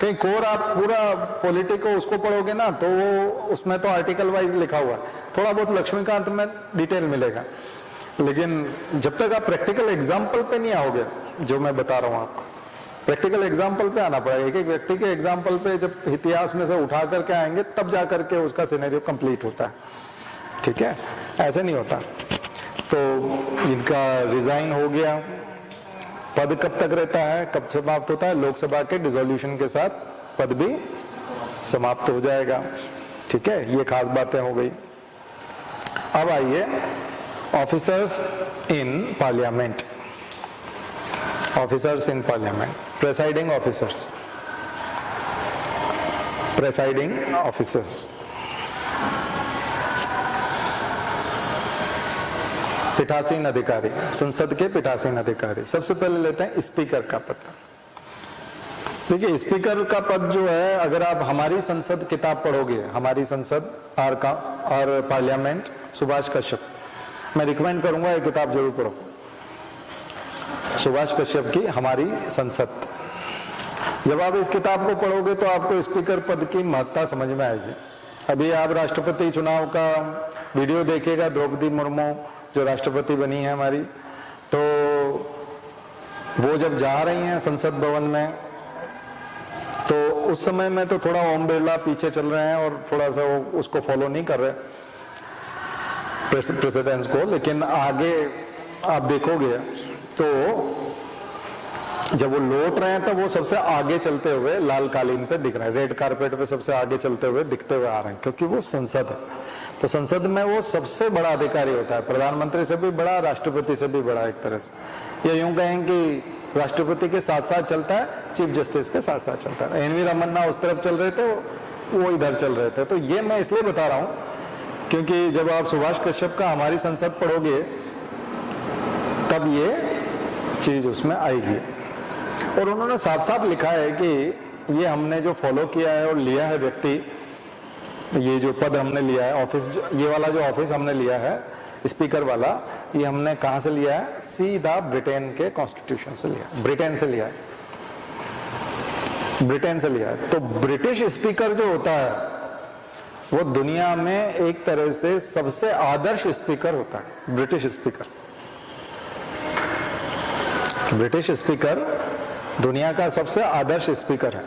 कहीं कोर आप पूरा पॉलिटिक को उसको पढ़ोगे ना तो वो उसमें तो आर्टिकल वाइज लिखा हुआ है, थोड़ा बहुत लक्ष्मीकांत में डिटेल मिलेगा, लेकिन जब तक आप प्रैक्टिकल एग्जाम्पल पे नहीं आओगे, जो मैं बता रहा हूँ आपको, प्रैक्टिकल एग्जाम्पल पे आना पड़ेगा। एक एक व्यक्ति के एग्जाम्पल पे जब इतिहास में से उठा करके आएंगे तब जा करके उसका सिनेरियो कंप्लीट होता है, ठीक है, ऐसे नहीं होता। तो इनका रिजाइन हो गया, पद कब तक रहता है, कब समाप्त होता है, लोकसभा के डिसोल्यूशन के साथ पद भी समाप्त हो जाएगा, ठीक है। ये खास बातें हो गई। अब आइए officers in parliament, officers in parliament, presiding officers, presiding officers, पीठासीन अधिकारी, संसद के पीठासीन अधिकारी। सबसे पहले लेते हैं स्पीकर का पद। देखिए स्पीकर का पद जो है, अगर आप हमारी संसद किताब पढ़ोगे, हमारी संसद और पार्लियामेंट, सुभाष कश्यप, मैं रिकमेंड करूंगा ये किताब जरूर पढ़ो, सुभाष कश्यप की हमारी संसद। जब आप इस किताब को पढ़ोगे तो आपको स्पीकर पद की महत्ता समझ में आएगी। अभी आप राष्ट्रपति चुनाव का वीडियो देखिएगा, द्रौपदी मुर्मू जो राष्ट्रपति बनी है हमारी, तो वो जब जा रही हैं संसद भवन में, तो उस समय में तो थोड़ा ओम बिरला पीछे चल रहे हैं और थोड़ा सा वो उसको फॉलो नहीं कर रहे प्रेसिडेंस को, लेकिन आगे आप देखोगे तो जब वो लौट रहे हैं तो वो सबसे आगे चलते हुए लाल कालीन पे दिख रहे हैं, रेड कारपेट पे सबसे आगे चलते हुए दिखते हुए आ रहे हैं, क्योंकि वो संसद है। तो संसद में वो सबसे बड़ा अधिकारी होता है, प्रधानमंत्री से भी बड़ा, राष्ट्रपति से भी बड़ा एक तरह से। ये यूं कहें कि राष्ट्रपति के साथ साथ चलता है, चीफ जस्टिस के साथ साथ चलता है। एन वी रमन्ना उस तरफ चल रहे थे, वो इधर चल रहे थे। तो ये मैं इसलिए बता रहा हूं क्योंकि जब आप सुभाष कश्यप का हमारी संसद पढ़ोगे तब ये चीज उसमें आएगी। और उन्होंने साफ साफ लिखा है कि ये हमने जो फॉलो किया है और लिया है व्यक्ति, ये जो पद हमने लिया है, ऑफिस, ये वाला जो ऑफिस हमने लिया है स्पीकर वाला, ये हमने कहां से लिया है, सीधा ब्रिटेन के कॉन्स्टिट्यूशन से लिया, ब्रिटेन से लिया है, ब्रिटेन से लिया है। तो ब्रिटिश स्पीकर जो होता है वो दुनिया में एक तरह से सबसे आदर्श स्पीकर होता है। ब्रिटिश स्पीकर, ब्रिटिश स्पीकर दुनिया का सबसे आदर्श स्पीकर है,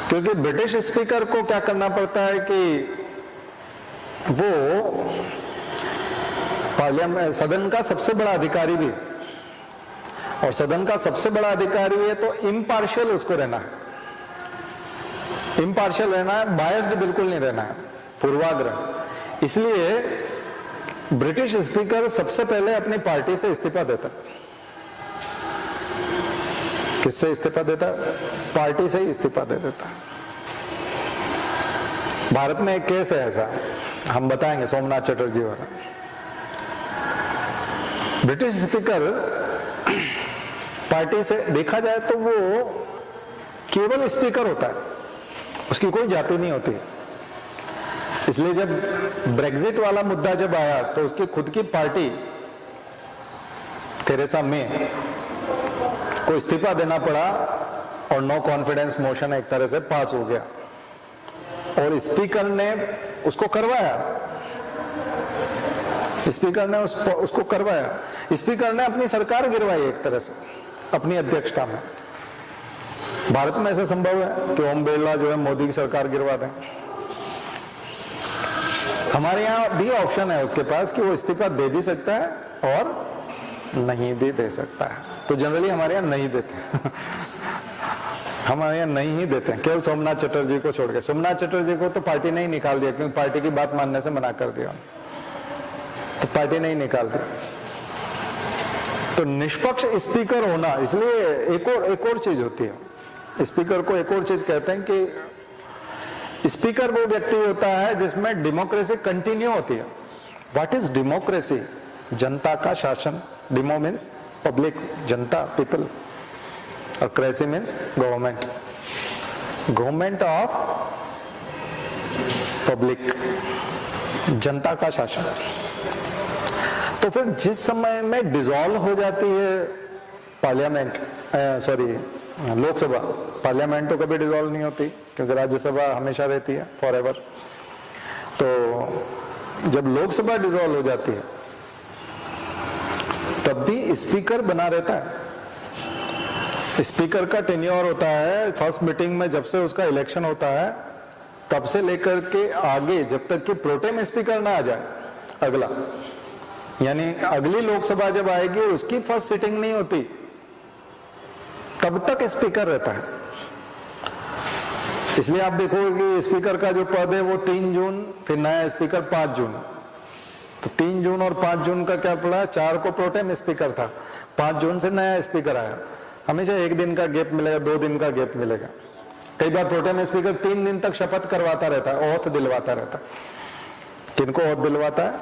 क्योंकि ब्रिटिश स्पीकर को क्या करना पड़ता है कि वो पार्लियामेंट, सदन का सबसे बड़ा अधिकारी भी, और सदन का सबसे बड़ा अधिकारी है तो इम्पार्शियल उसको रहना है। इम्पार्शियल रहना है, बायस्ड बिल्कुल नहीं रहना है, पूर्वाग्रह। इसलिए ब्रिटिश स्पीकर सबसे पहले अपनी पार्टी से इस्तीफा देता। किससे इस्तीफा देता? पार्टी से ही इस्तीफा दे देता। भारत में एक केस है ऐसा, हम बताएंगे, सोमनाथ चटर्जी वाला। ब्रिटिश स्पीकर पार्टी से देखा जाए तो वो केवल स्पीकर होता है, उसकी कोई जाति नहीं होती। इसलिए जब ब्रेग्जिट वाला मुद्दा जब आया तो उसकी खुद की पार्टी थेरेसा मे को इस्तीफा देना पड़ा और नो कॉन्फिडेंस मोशन एक तरह से पास हो गया और स्पीकर ने उसको करवाया। स्पीकर ने उसको करवाया। स्पीकर ने अपनी सरकार गिरवाई एक तरह से अपनी अध्यक्षता में। भारत में ऐसा संभव है कि ओम बिरला जो है मोदी की सरकार गिरवा दें? हमारे यहाँ भी ऑप्शन है उसके पास कि वो इस्तीफा दे भी सकता है और नहीं भी दे सकता है। तो जनरली हमारे यहाँ नहीं देते हमारे यहाँ नहीं ही देते, केवल सोमनाथ चटर्जी को छोड़ के। सोमनाथ चटर्जी को तो पार्टी ने ही निकाल दिया, क्योंकि पार्टी की बात मानने से मना कर दिया, तो पार्टी ने ही निकाल दिया। तो निष्पक्ष स्पीकर होना, इसलिए एक और चीज होती है, स्पीकर को एक और चीज कहते हैं कि स्पीकर वो व्यक्ति होता है जिसमें डेमोक्रेसी कंटिन्यू होती है। What is democracy? जनता का शासन। डेमो मीन्स पब्लिक, जनता, पीपल, और cracy means government, government of public, जनता का शासन। तो फिर जिस समय में डिसॉल्व हो जाती है पार्लियामेंट, लोकसभा, पार्लियामेंट तो कभी डिसॉल्व नहीं होती क्योंकि राज्यसभा हमेशा रहती है फॉर एवर। तो जब लोकसभा डिसॉल्व हो जाती है तब भी स्पीकर बना रहता है। स्पीकर का टेन्योर होता है, फर्स्ट मीटिंग में जब से उसका इलेक्शन होता है तब से लेकर के आगे, जब तक कि प्रोटेम स्पीकर ना आ जाए अगला, यानी अगली लोकसभा जब आएगी उसकी फर्स्ट सिटिंग नहीं होती तब तक स्पीकर रहता है। इसलिए आप देखोगे कि स्पीकर का जो पद है वो 3 जून, फिर नया स्पीकर 5 जून। तो 3 जून और 5 जून का क्या पड़ा? 4 को प्रोटेम स्पीकर था, 5 जून से नया स्पीकर आया। हमेशा 1 दिन का गैप मिलेगा, 2 दिन का गैप मिलेगा। कई बार प्रोटेम स्पीकर 3 दिन तक शपथ करवाता रहता है, ओथ दिलवाता रहता है। किनको ओथ दिलवाता है?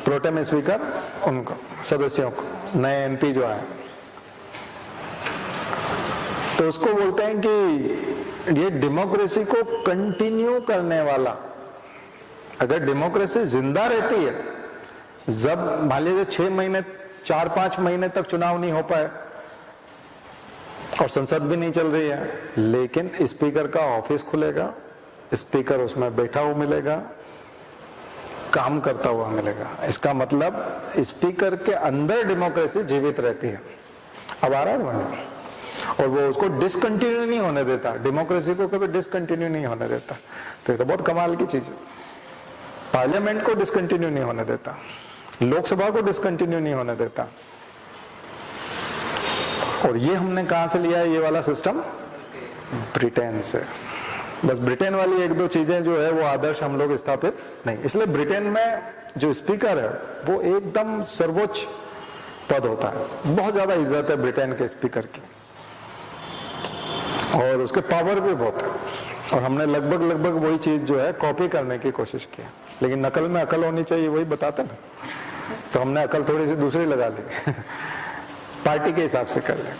प्रोटेम स्पीकर उनको, सदस्यों को, नए एमपी जो आए। तो उसको बोलते हैं कि ये डेमोक्रेसी को कंटिन्यू करने वाला। अगर डेमोक्रेसी जिंदा रहती है, जब मान लीजिए 6 महीने, 4-5 महीने तक चुनाव नहीं हो पाए और संसद भी नहीं चल रही है, लेकिन स्पीकर का ऑफिस खुलेगा, स्पीकर उसमें बैठा हुआ मिलेगा, काम करता हुआ मिलेगा। इसका मतलब स्पीकर के अंदर डेमोक्रेसी जीवित रहती है। अब आ रहा है, और वो उसको डिसकंटिन्यू नहीं होने देता, डेमोक्रेसी को कभी डिसकंटिन्यू नहीं होने देता। तो ये तो बहुत कमाल की चीज है। पार्लियामेंट को डिसकंटिन्यू नहीं होने देता, लोकसभा को डिसकंटिन्यू नहीं होने देता। और ये हमने कहां से लिया है ये वाला सिस्टम? ब्रिटेन से। बस ब्रिटेन वाली 1-2 चीजें जो है वो आदर्श हम लोग स्थापित नहीं। इसलिए ब्रिटेन में जो स्पीकर है वो एकदम सर्वोच्च पद होता है, बहुत ज्यादा इज्जत है ब्रिटेन के स्पीकर की, और उसके पावर भी बहुत है। और हमने लगभग वही चीज जो है कॉपी करने की कोशिश की, लेकिन नकल में अकल होनी चाहिए, वही बताते ना। तो हमने अकल थोड़ी सी दूसरी लगा ली पार्टी के हिसाब से कर ले।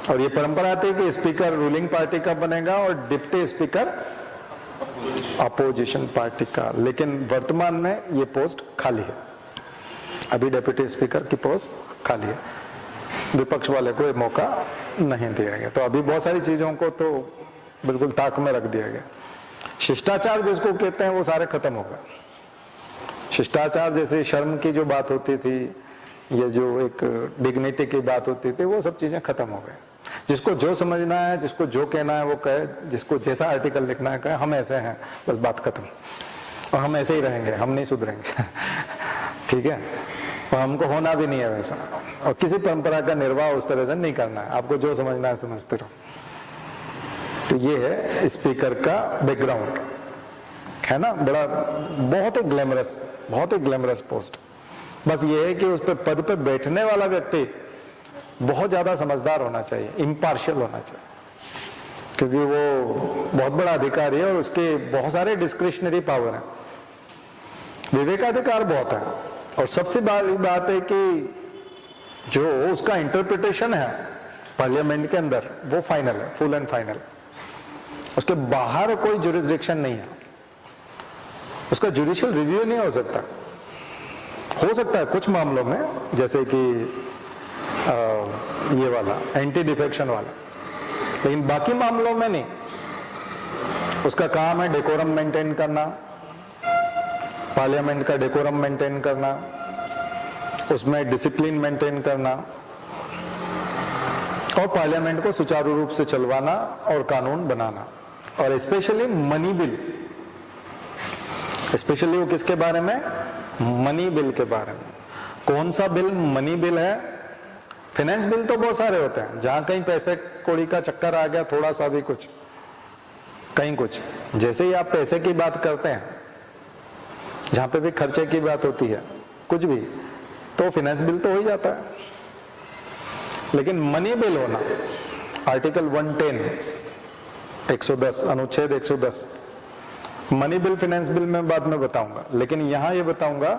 और ये परंपरा आती है कि स्पीकर रूलिंग पार्टी का बनेगा और डिप्टी स्पीकर अपोजिशन पार्टी का। लेकिन वर्तमान में ये पोस्ट खाली है, अभी डिप्टी स्पीकर की पोस्ट खाली है, विपक्ष वाले को ये मौका नहीं दिया गया। तो अभी बहुत सारी चीजों को तो बिल्कुल ताक में रख दिया गया। शिष्टाचार जिसको कहते हैं वो सारे खत्म हो गए। शिष्टाचार जैसे शर्म की जो बात होती थी, ये जो एक डिग्निटी की बात होती थी, वो सब चीजें खत्म हो गए। जिसको जो समझना है, जिसको जो कहना है वो कहे, जिसको जैसा आर्टिकल लिखना है कहे, हम ऐसे हैं, बस बात खत्म। और हम ऐसे ही रहेंगे, हम नहीं सुधरेंगे ठीक है, और हमको होना भी नहीं है वैसा। और किसी परंपरा का निर्वाह उस तरह से नहीं करना है। आपको जो समझना है समझते रहो। तो ये है स्पीकर का बैकग्राउंड, है ना, बड़ा बहुत ही ग्लैमरस पोस्ट। बस ये है कि उस पर पद पर बैठने वाला व्यक्ति बहुत ज्यादा समझदार होना चाहिए, इम्पार्शियल होना चाहिए, क्योंकि वो बहुत बड़ा अधिकारी है और उसके बहुत सारे डिस्क्रिशनरी पावर है, विवेकाधिकार बहुत है। और सबसे बड़ी बात है कि जो उसका इंटरप्रिटेशन है पार्लियामेंट के अंदर वो फाइनल है, फुल एंड फाइनल। उसके बाहर कोई जुरिस्डिक्शन नहीं है, उसका जुडिशियल रिव्यू नहीं हो सकता। हो सकता है कुछ मामलों में, जैसे कि ये वाला एंटी डिफेक्शन वाला, लेकिन बाकी मामलों में नहीं। उसका काम है डेकोरम मेंटेन करना, पार्लियामेंट का डेकोरम मेंटेन करना, उसमें डिसिप्लिन मेंटेन करना और पार्लियामेंट को सुचारू रूप से चलवाना और कानून बनाना। और स्पेशली मनी बिल, स्पेशली वो किसके बारे में, मनी बिल के बारे में। कौन सा बिल मनी बिल है? फाइनेंस बिल तो बहुत सारे होते हैं, जहां कहीं पैसे कौड़ी का चक्कर आ गया, थोड़ा सा भी कुछ, कहीं कुछ, जैसे ही आप पैसे की बात करते हैं, जहां पे भी खर्चे की बात होती है, कुछ भी, तो फाइनेंस बिल तो हो ही जाता है। लेकिन मनी बिल होना, आर्टिकल 110 अनुच्छेद 110, मनी बिल फाइनेंस बिल में बाद में बताऊंगा। लेकिन यहां ये बताऊंगा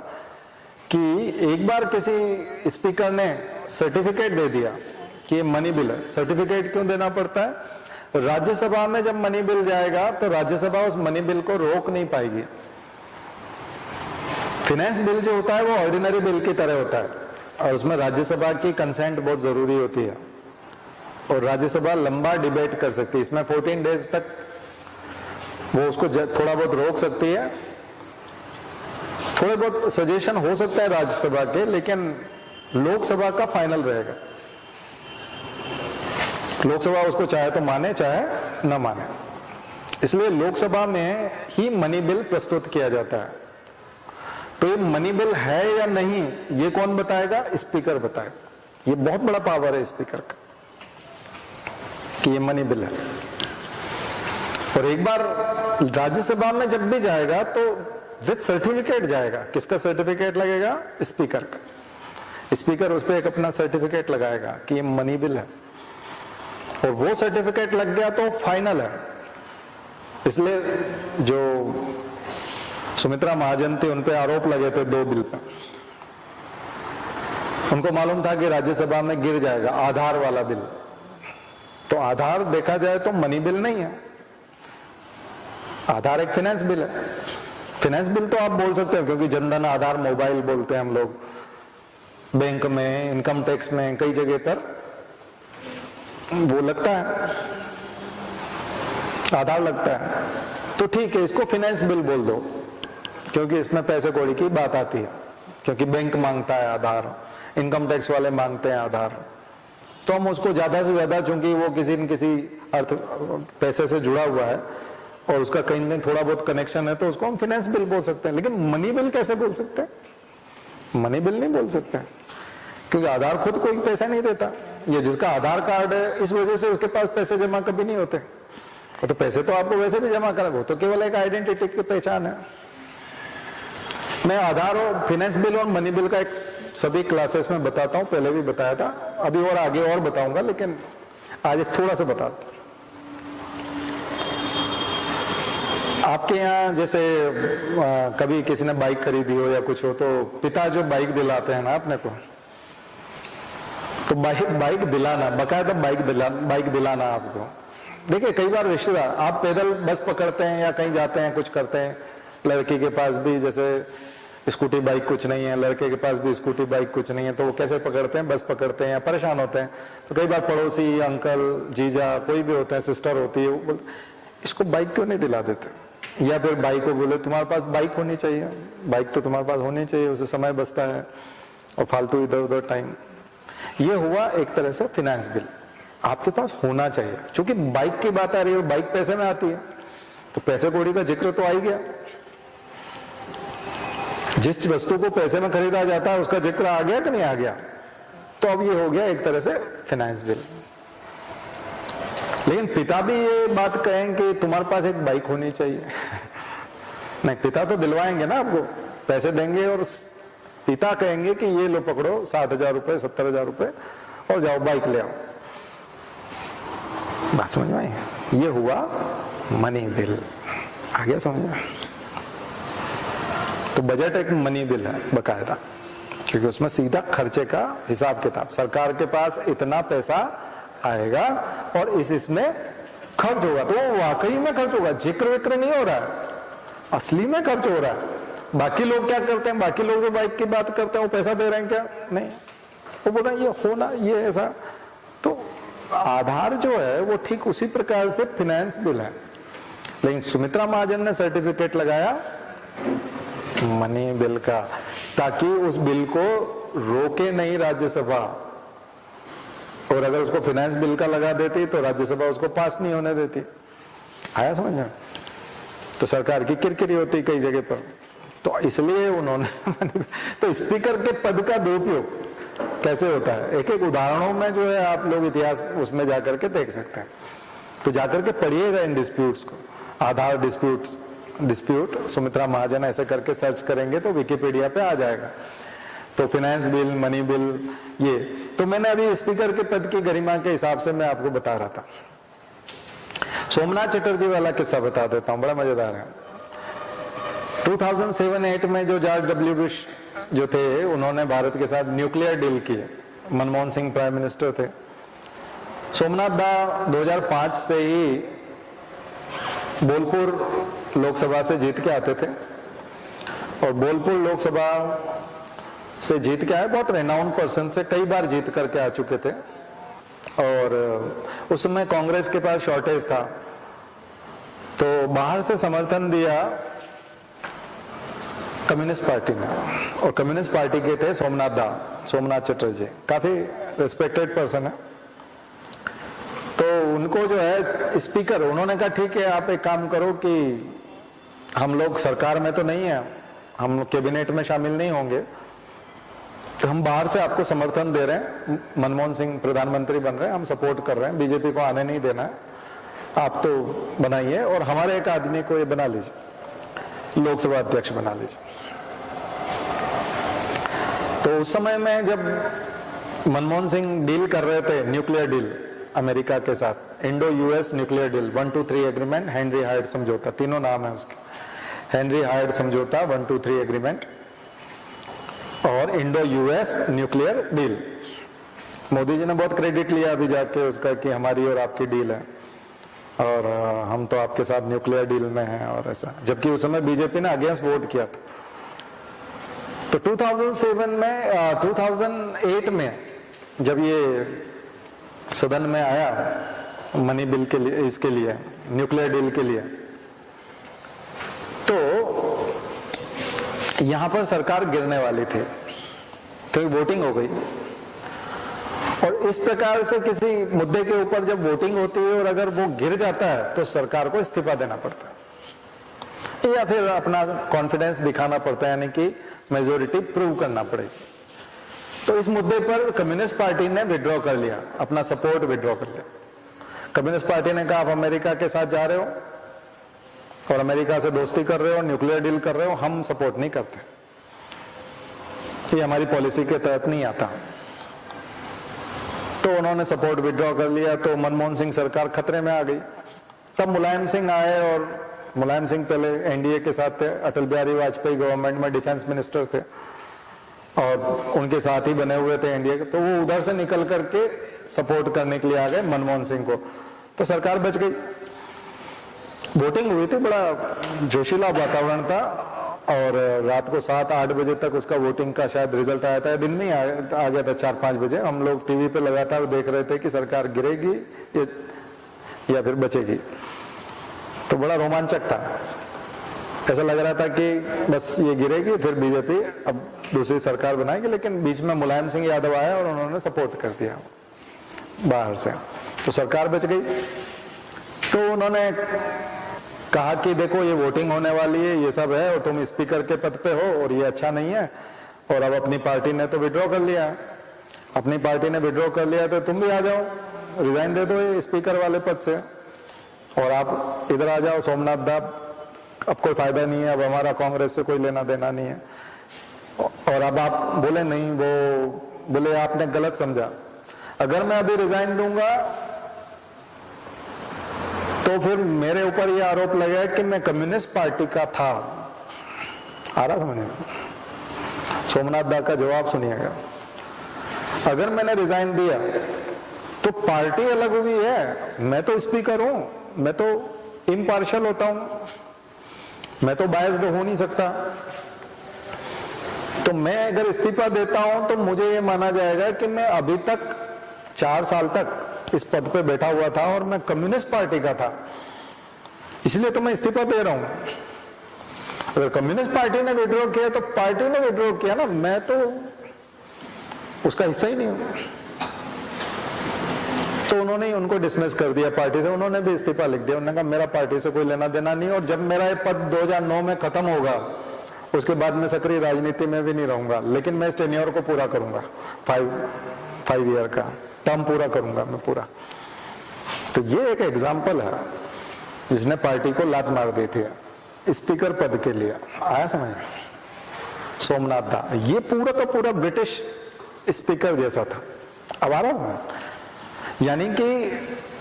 कि एक बार किसी स्पीकर ने सर्टिफिकेट दे दिया कि ये मनी बिल है। सर्टिफिकेट क्यों देना पड़ता है? राज्यसभा में जब मनी बिल जाएगा तो राज्यसभा उस मनी बिल को रोक नहीं पाएगी। फाइनेंस बिल जो होता है वो ऑर्डिनरी बिल की तरह होता है और उसमें राज्यसभा की कंसेंट बहुत जरूरी होती है और राज्यसभा लंबा डिबेट कर सकती है। इसमें 14 डेज तक वो उसको थोड़ा बहुत रोक सकती है, थोड़े बहुत सजेशन हो सकता है राज्यसभा के, लेकिन लोकसभा का फाइनल रहेगा। लोकसभा उसको चाहे तो माने, चाहे न माने। इसलिए लोकसभा में ही मनी बिल प्रस्तुत किया जाता है। तो ये मनी बिल है या नहीं, ये कौन बताएगा? स्पीकर बताएगा। ये बहुत बड़ा पावर है स्पीकर का कि ये मनी बिल है। और एक बार राज्यसभा में जब भी जाएगा तो विद सर्टिफिकेट जाएगा। किसका सर्टिफिकेट लगेगा? स्पीकर का। स्पीकर उस पर एक अपना सर्टिफिकेट लगाएगा कि ये मनी बिल है, और वो सर्टिफिकेट लग गया तो फाइनल है। इसलिए जो सुमित्रा महाजन थी, उन पे आरोप लगे थे 2 बिल पे। उनको मालूम था कि राज्यसभा में गिर जाएगा, आधार वाला बिल। तो आधार देखा जाए तो मनी बिल नहीं है, आधार एक फाइनेंस बिल है। फाइनेंस बिल तो आप बोल सकते हो, क्योंकि जनधन आधार मोबाइल बोलते हैं हम लोग, बैंक में, इनकम टैक्स में, कई जगह पर वो लगता है, आधार लगता है। तो ठीक है, इसको फाइनेंस बिल बोल दो, क्योंकि इसमें पैसे कौड़ी की बात आती है, क्योंकि बैंक मांगता है आधार, इनकम टैक्स वाले मांगते हैं आधार। तो हम उसको ज्यादा से ज्यादा, चूंकि वो किसी न किसी अर्थ पैसे से जुड़ा हुआ है और उसका कहीं न कहीं थोड़ा बहुत कनेक्शन है, तो उसको हम फाइनेंस बिल बोल सकते हैं। लेकिन मनी बिल कैसे बोल सकते हैं? मनी बिल नहीं बोल सकते, क्योंकि आधार खुद कोई पैसा नहीं देता। ये जिसका आधार कार्ड है, इस वजह से उसके पास पैसे जमा कभी नहीं होते। तो पैसे तो आपको वैसे भी जमा करेंगे, तो केवल एक आइडेंटिटी की पहचान है। मैं आधार और फाइनेंस बिल और मनी बिल का एक सभी क्लासेस में बताता हूं, पहले भी बताया था, अभी और आगे और बताऊंगा, लेकिन आज एक थोड़ा सा बताता हूं। आपके यहाँ जैसे कभी किसी ने बाइक खरीदी हो या कुछ हो, तो पिता जो बाइक दिलाते हैं ना अपने को, तो बाइक दिलाना, बकायदा बाइक दिलाना आपको। देखिए कई बार रिश्तेदार, आप पैदल बस पकड़ते हैं या कहीं जाते हैं, कुछ करते हैं, लड़की के पास भी जैसे स्कूटी बाइक कुछ नहीं है, लड़के के पास भी स्कूटी बाइक कुछ नहीं है, तो वो कैसे पकड़ते हैं? बस पकड़ते हैं या परेशान होते हैं। तो कई बार पड़ोसी, अंकल, जीजा, कोई भी होते हैं, सिस्टर होती है, वो बोलते इसको बाइक क्यों नहीं दिला देते? या फिर बाइक को बोले तुम्हारे पास बाइक होनी चाहिए, बाइक तो तुम्हारे पास होनी चाहिए, उससे समय बचता है और फालतू इधर उधर टाइम। ये हुआ एक तरह से फाइनेंस बिल, आपके पास होना चाहिए। क्योंकि बाइक की बात आ रही है, बाइक पैसे में आती है, तो पैसे कौड़ी का जिक्र तो आ ही गया। जिस वस्तु को पैसे में खरीदा जाता है उसका जिक्र आ गया कि नहीं आ गया? तो अब ये हो गया एक तरह से फाइनेंस बिल। लेकिन पिता भी ये बात कहें कि तुम्हारे पास एक बाइक होनी चाहिए नहीं, पिता तो दिलवाएंगे ना आपको, पैसे देंगे और पिता कहेंगे कि ये लो पकड़ो 60,000 रुपए 70,000 रुपए और जाओ बाइक ले आओ। बात समझ में आई? ये हुआ मनी बिल। आ गया समझ में? तो बजट एक मनी बिल है बकायदा, क्योंकि उसमें सीधा खर्चे का हिसाब किताब, सरकार के पास इतना पैसा आएगा और इसमें खर्च होगा, तो वो वाकई में खर्च होगा, जिक्र विक्र नहीं हो रहा है, असली में खर्च हो रहा है। बाकी लोग क्या करते हैं, बाकी लोग जो बाइक की बात करते हैं वो पैसा दे रहे हैं क्या? नहीं, वो बोल रहे हैं ये होना, ये ऐसा। तो आधार जो है वो ठीक उसी प्रकार से फाइनेंस बिल है, लेकिन सुमित्रा महाजन ने सर्टिफिकेट लगाया मनी बिल का, ताकि उस बिल को रोके नहीं राज्यसभा, और अगर उसको फाइनेंस बिल का लगा देती तो राज्यसभा उसको पास नहीं होने देती। आया समझ में? तो सरकार की किरकिरी होती कई जगह पर, तो इसलिए उन्होंने तो स्पीकर के पद का दुरुपयोग कैसे होता है, एक एक उदाहरणों में जो है आप लोग इतिहास उसमें जाकर के देख सकते हैं। तो जाकर के पढ़िएगा इन डिस्प्यूट्स को, आधार डिस्प्यूट सुमित्रा महाजन ऐसे करके सर्च करेंगे तो विकिपीडिया पे आ जाएगा। तो फाइनेंस बिल, मनी बिल, ये तो मैंने अभी स्पीकर के पद की गरिमा के हिसाब से मैं आपको बता रहा था। सोमनाथ चटर्जी वाला किस्सा बता देता हूं, बड़ा मजेदार है। 2007-8 में जो जॉर्ज डब्ल्यू बुश जो थे, उन्होंने भारत के साथ न्यूक्लियर डील की है, मनमोहन सिंह प्राइम मिनिस्टर थे। सोमनाथ दा 2005 से ही बोलपुर लोकसभा से जीत के आते थे, और बोलपुर लोकसभा से जीत के आए, बहुत रेनाउंड पर्सन से कई बार जीत करके आ चुके थे, और उस समय कांग्रेस के पास शॉर्टेज था, तो बाहर से समर्थन दिया कम्युनिस्ट पार्टी ने, और कम्युनिस्ट पार्टी के थे सोमनाथ चटर्जी, काफी रिस्पेक्टेड पर्सन है। तो उनको जो है स्पीकर, उन्होंने कहा ठीक है आप एक काम करो कि हम लोग सरकार में तो नहीं है, हम कैबिनेट में शामिल नहीं होंगे, तो हम बाहर से आपको समर्थन दे रहे हैं, मनमोहन सिंह प्रधानमंत्री बन रहे हैं, हम सपोर्ट कर रहे हैं, बीजेपी को आने नहीं देना है, आप तो बनाइए और हमारे एक आदमी को ये बना लीजिए, लोकसभा अध्यक्ष बना लीजिए। तो उस समय में जब मनमोहन सिंह डील कर रहे थे, न्यूक्लियर डील अमेरिका के साथ, Indo US nuclear deal 1-2-3 agreement, Henry hide समझौता, तीनों नाम है उसके, हेनरी हायड समझौता, 1-2-3 एग्रीमेंट और Indo US nuclear deal. Modi ji ने बहुत क्रेडिट लिया अभी जाके उसका कि हमारी और आपकी डील है और हम तो आपके साथ न्यूक्लियर डील में हैं और ऐसा, जबकि उस समय बीजेपी ने अगेंस्ट वोट किया था। तो 2008 में जब ये सदन में आया मनी बिल के लिए, इसके लिए न्यूक्लियर डील के लिए, तो यहां पर सरकार गिरने वाली थी क्योंकि वोटिंग हो गई, और इस प्रकार से किसी मुद्दे के ऊपर जब वोटिंग होती है और अगर वो गिर जाता है तो सरकार को इस्तीफा देना पड़ता है या फिर अपना कॉन्फिडेंस दिखाना पड़ता है, यानी कि मेजोरिटी प्रूव करना पड़ेगी। तो इस मुद्दे पर कम्युनिस्ट पार्टी ने विड्रॉ कर लिया, अपना सपोर्ट विड्रॉ कर लिया। कम्युनिस्ट पार्टी ने कहा आप अमेरिका के साथ जा रहे हो और अमेरिका से दोस्ती कर रहे हो, न्यूक्लियर डील कर रहे हो, हम सपोर्ट नहीं करते, ये हमारी पॉलिसी के तहत नहीं आता। तो उन्होंने सपोर्ट विड्रॉ कर लिया, तो मनमोहन सिंह सरकार खतरे में आ गई। तब मुलायम सिंह आए, और मुलायम सिंह पहले एनडीए के साथ थे, अटल बिहारी वाजपेयी गवर्नमेंट में डिफेंस मिनिस्टर थे और उनके साथ ही बने हुए थे एनडीए के, तो वो उधर से निकल करके सपोर्ट करने के लिए आ गए मनमोहन सिंह को, तो सरकार बच गई। वोटिंग हुई थी, बड़ा जोशीला वातावरण था, और रात को 7-8 बजे तक उसका वोटिंग का शायद रिजल्ट आया था, दिन में ही आ गया था 4-5 बजे। हम लोग टीवी पे लगातार देख रहे थे कि सरकार गिरेगी या फिर बचेगी, तो बड़ा रोमांचक था। ऐसा लग रहा था कि बस ये गिरेगी फिर बीजेपी अब दूसरी सरकार बनाएगी, लेकिन बीच में मुलायम सिंह यादव आया और उन्होंने सपोर्ट कर दिया बाहर से, तो सरकार बच गई। तो उन्होंने कहा कि देखो ये वोटिंग होने वाली है, ये सब है, और तुम स्पीकर के पद पे हो और ये अच्छा नहीं है, और अब अपनी पार्टी ने तो विड्रॉ कर लिया, अपनी पार्टी ने विड्रॉ कर लिया तो तुम भी आ जाओ रिजाइन दे दो ये स्पीकर वाले पद से और आप इधर आ जाओ सोमनाथ दा, अब कोई फायदा नहीं है, अब हमारा कांग्रेस से कोई लेना देना नहीं है। और अब आप बोले नहीं, वो बोले आपने गलत समझा। अगर मैं अभी रिजाइन दूंगा तो फिर मेरे ऊपर ये आरोप लगा कि मैं कम्युनिस्ट पार्टी का था। आ रहा समझ में? सोमनाथ दा का जवाब सुनिएगा। अगर मैंने रिजाइन दिया तो पार्टी अलग हुई है, मैं तो स्पीकर हूं, मैं तो इम्पार्शियल होता हूं, मैं तो बायस्ड हो नहीं सकता। तो मैं अगर इस्तीफा देता हूं तो मुझे ये माना जाएगा कि मैं अभी तक 4 साल तक इस पद पे बैठा हुआ था और मैं कम्युनिस्ट पार्टी का था, इसलिए तो मैं इस्तीफा दे रहा हूं। अगर कम्युनिस्ट पार्टी ने विड्रॉ किया तो पार्टी ने विड्रॉ किया ना, मैं तो उसका हिस्सा ही नहीं हूं। तो उन्होंने उनको डिसमिस कर दिया पार्टी से, उन्होंने भी इस्तीफा लिख दिया। उन्होंने कहा मेरा पार्टी से कोई लेना देना नहीं, और जब मेरा ये पद 2009 में खत्म होगा उसके बाद मैं सक्रिय राजनीति में भी नहीं रहूंगा, लेकिन मैं इस टेन्योर को पूरा करूंगा, 5 ईयर का टर्म पूरा करूंगा मैं पूरा। तो ये एक एग्जाम्पल है जिसने पार्टी को लात मार दी थी स्पीकर पद के लिए। आया समझ? सोमनाथ दा ये पूरा का पूरा ब्रिटिश स्पीकर जैसा था। अब आ रहा है? यानी कि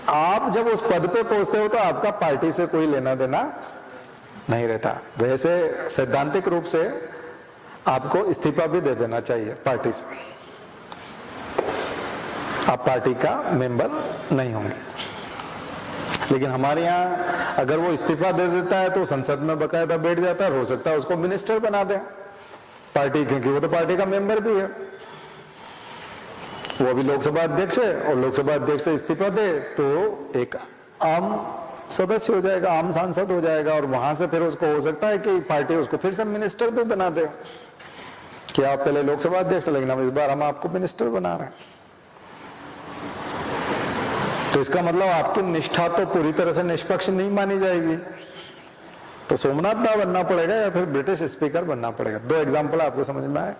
आप जब उस पद पे पहुंचते हो तो आपका पार्टी से कोई लेना देना नहीं रहता। वैसे सैद्धांतिक रूप से आपको इस्तीफा भी दे देना चाहिए पार्टी से, आप पार्टी का मेंबर नहीं होंगे। लेकिन हमारे यहाँ अगर वो इस्तीफा दे देता है तो संसद में बकायदा बैठ जाता है, हो सकता है उसको मिनिस्टर बना दे पार्टी, क्योंकि वो तो पार्टी का मेंबर भी है, वो भी लोकसभा अध्यक्ष है, और लोकसभा अध्यक्ष से इस्तीफा दे तो एक आम सदस्य हो जाएगा, आम सांसद हो जाएगा, और वहां से फिर उसको हो सकता है कि पार्टी उसको फिर से मिनिस्टर भी बना दे कि आप पहले लोकसभा अध्यक्ष, लेकिन अब इस बार हम आपको मिनिस्टर बना रहे हैं। तो इसका मतलब आपकी निष्ठा तो पूरी तरह से निष्पक्ष नहीं मानी जाएगी। तो सोमनाथ दा बनना पड़ेगा या फिर ब्रिटिश स्पीकर बनना पड़ेगा। 2 एग्जाम्पल आपको समझ में आए।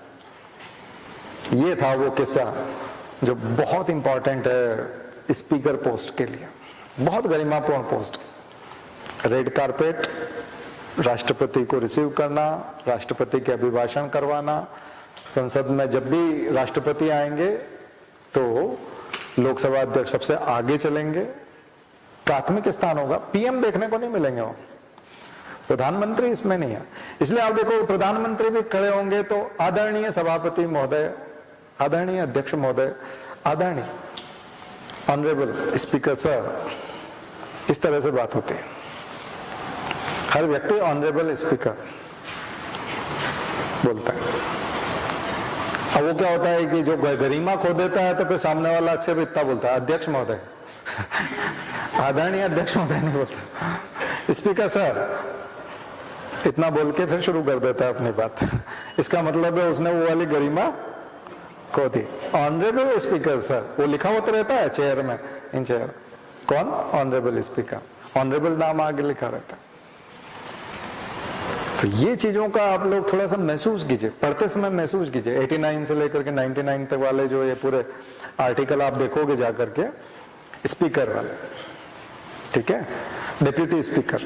ये था वो किस्सा जो बहुत इंपॉर्टेंट है स्पीकर पोस्ट के लिए, बहुत गरिमापूर्ण पोस्ट। रेड कारपेट, राष्ट्रपति को रिसीव करना, राष्ट्रपति के अभिभाषण करवाना, संसद में जब भी राष्ट्रपति आएंगे तो लोकसभा अध्यक्ष सबसे आगे चलेंगे, प्राथमिक स्थान होगा, पीएम देखने को नहीं मिलेंगे, वो प्रधानमंत्री इसमें नहीं है। इसलिए आप देखो प्रधानमंत्री भी खड़े होंगे तो आदरणीय सभापति महोदय, आदरणीय अध्यक्ष महोदय, आदरणीय ऑनरेबल स्पीकर सर, इस तरह से बात होती है। हर व्यक्ति ऑनरेबल स्पीकर बोलता है। अब वो क्या होता है कि जो गरिमा खो देता है तो फिर सामने वाला अक्सर इतना बोलता है अध्यक्ष महोदय, आदरणीय अध्यक्ष महोदय नहीं बोलता, स्पीकर सर, इतना बोल के फिर शुरू कर देता है अपनी बात। इसका मतलब है उसने वो वाली गरिमा खो दी। ऑनरेबल स्पीकर सर, वो लिखा होता रहता है चेयर में, इन चेयर, कौन? ऑनरेबल स्पीकर, ऑनरेबल नाम आगे लिखा रहता है। तो ये चीजों का आप लोग थोड़ा सा महसूस कीजिए, पढ़ते समय महसूस कीजिए। 89 से लेकर के 99 तक वाले जो ये पूरे आर्टिकल आप देखोगे जाकर के, स्पीकर वाले, ठीक है। डिप्यूटी स्पीकर,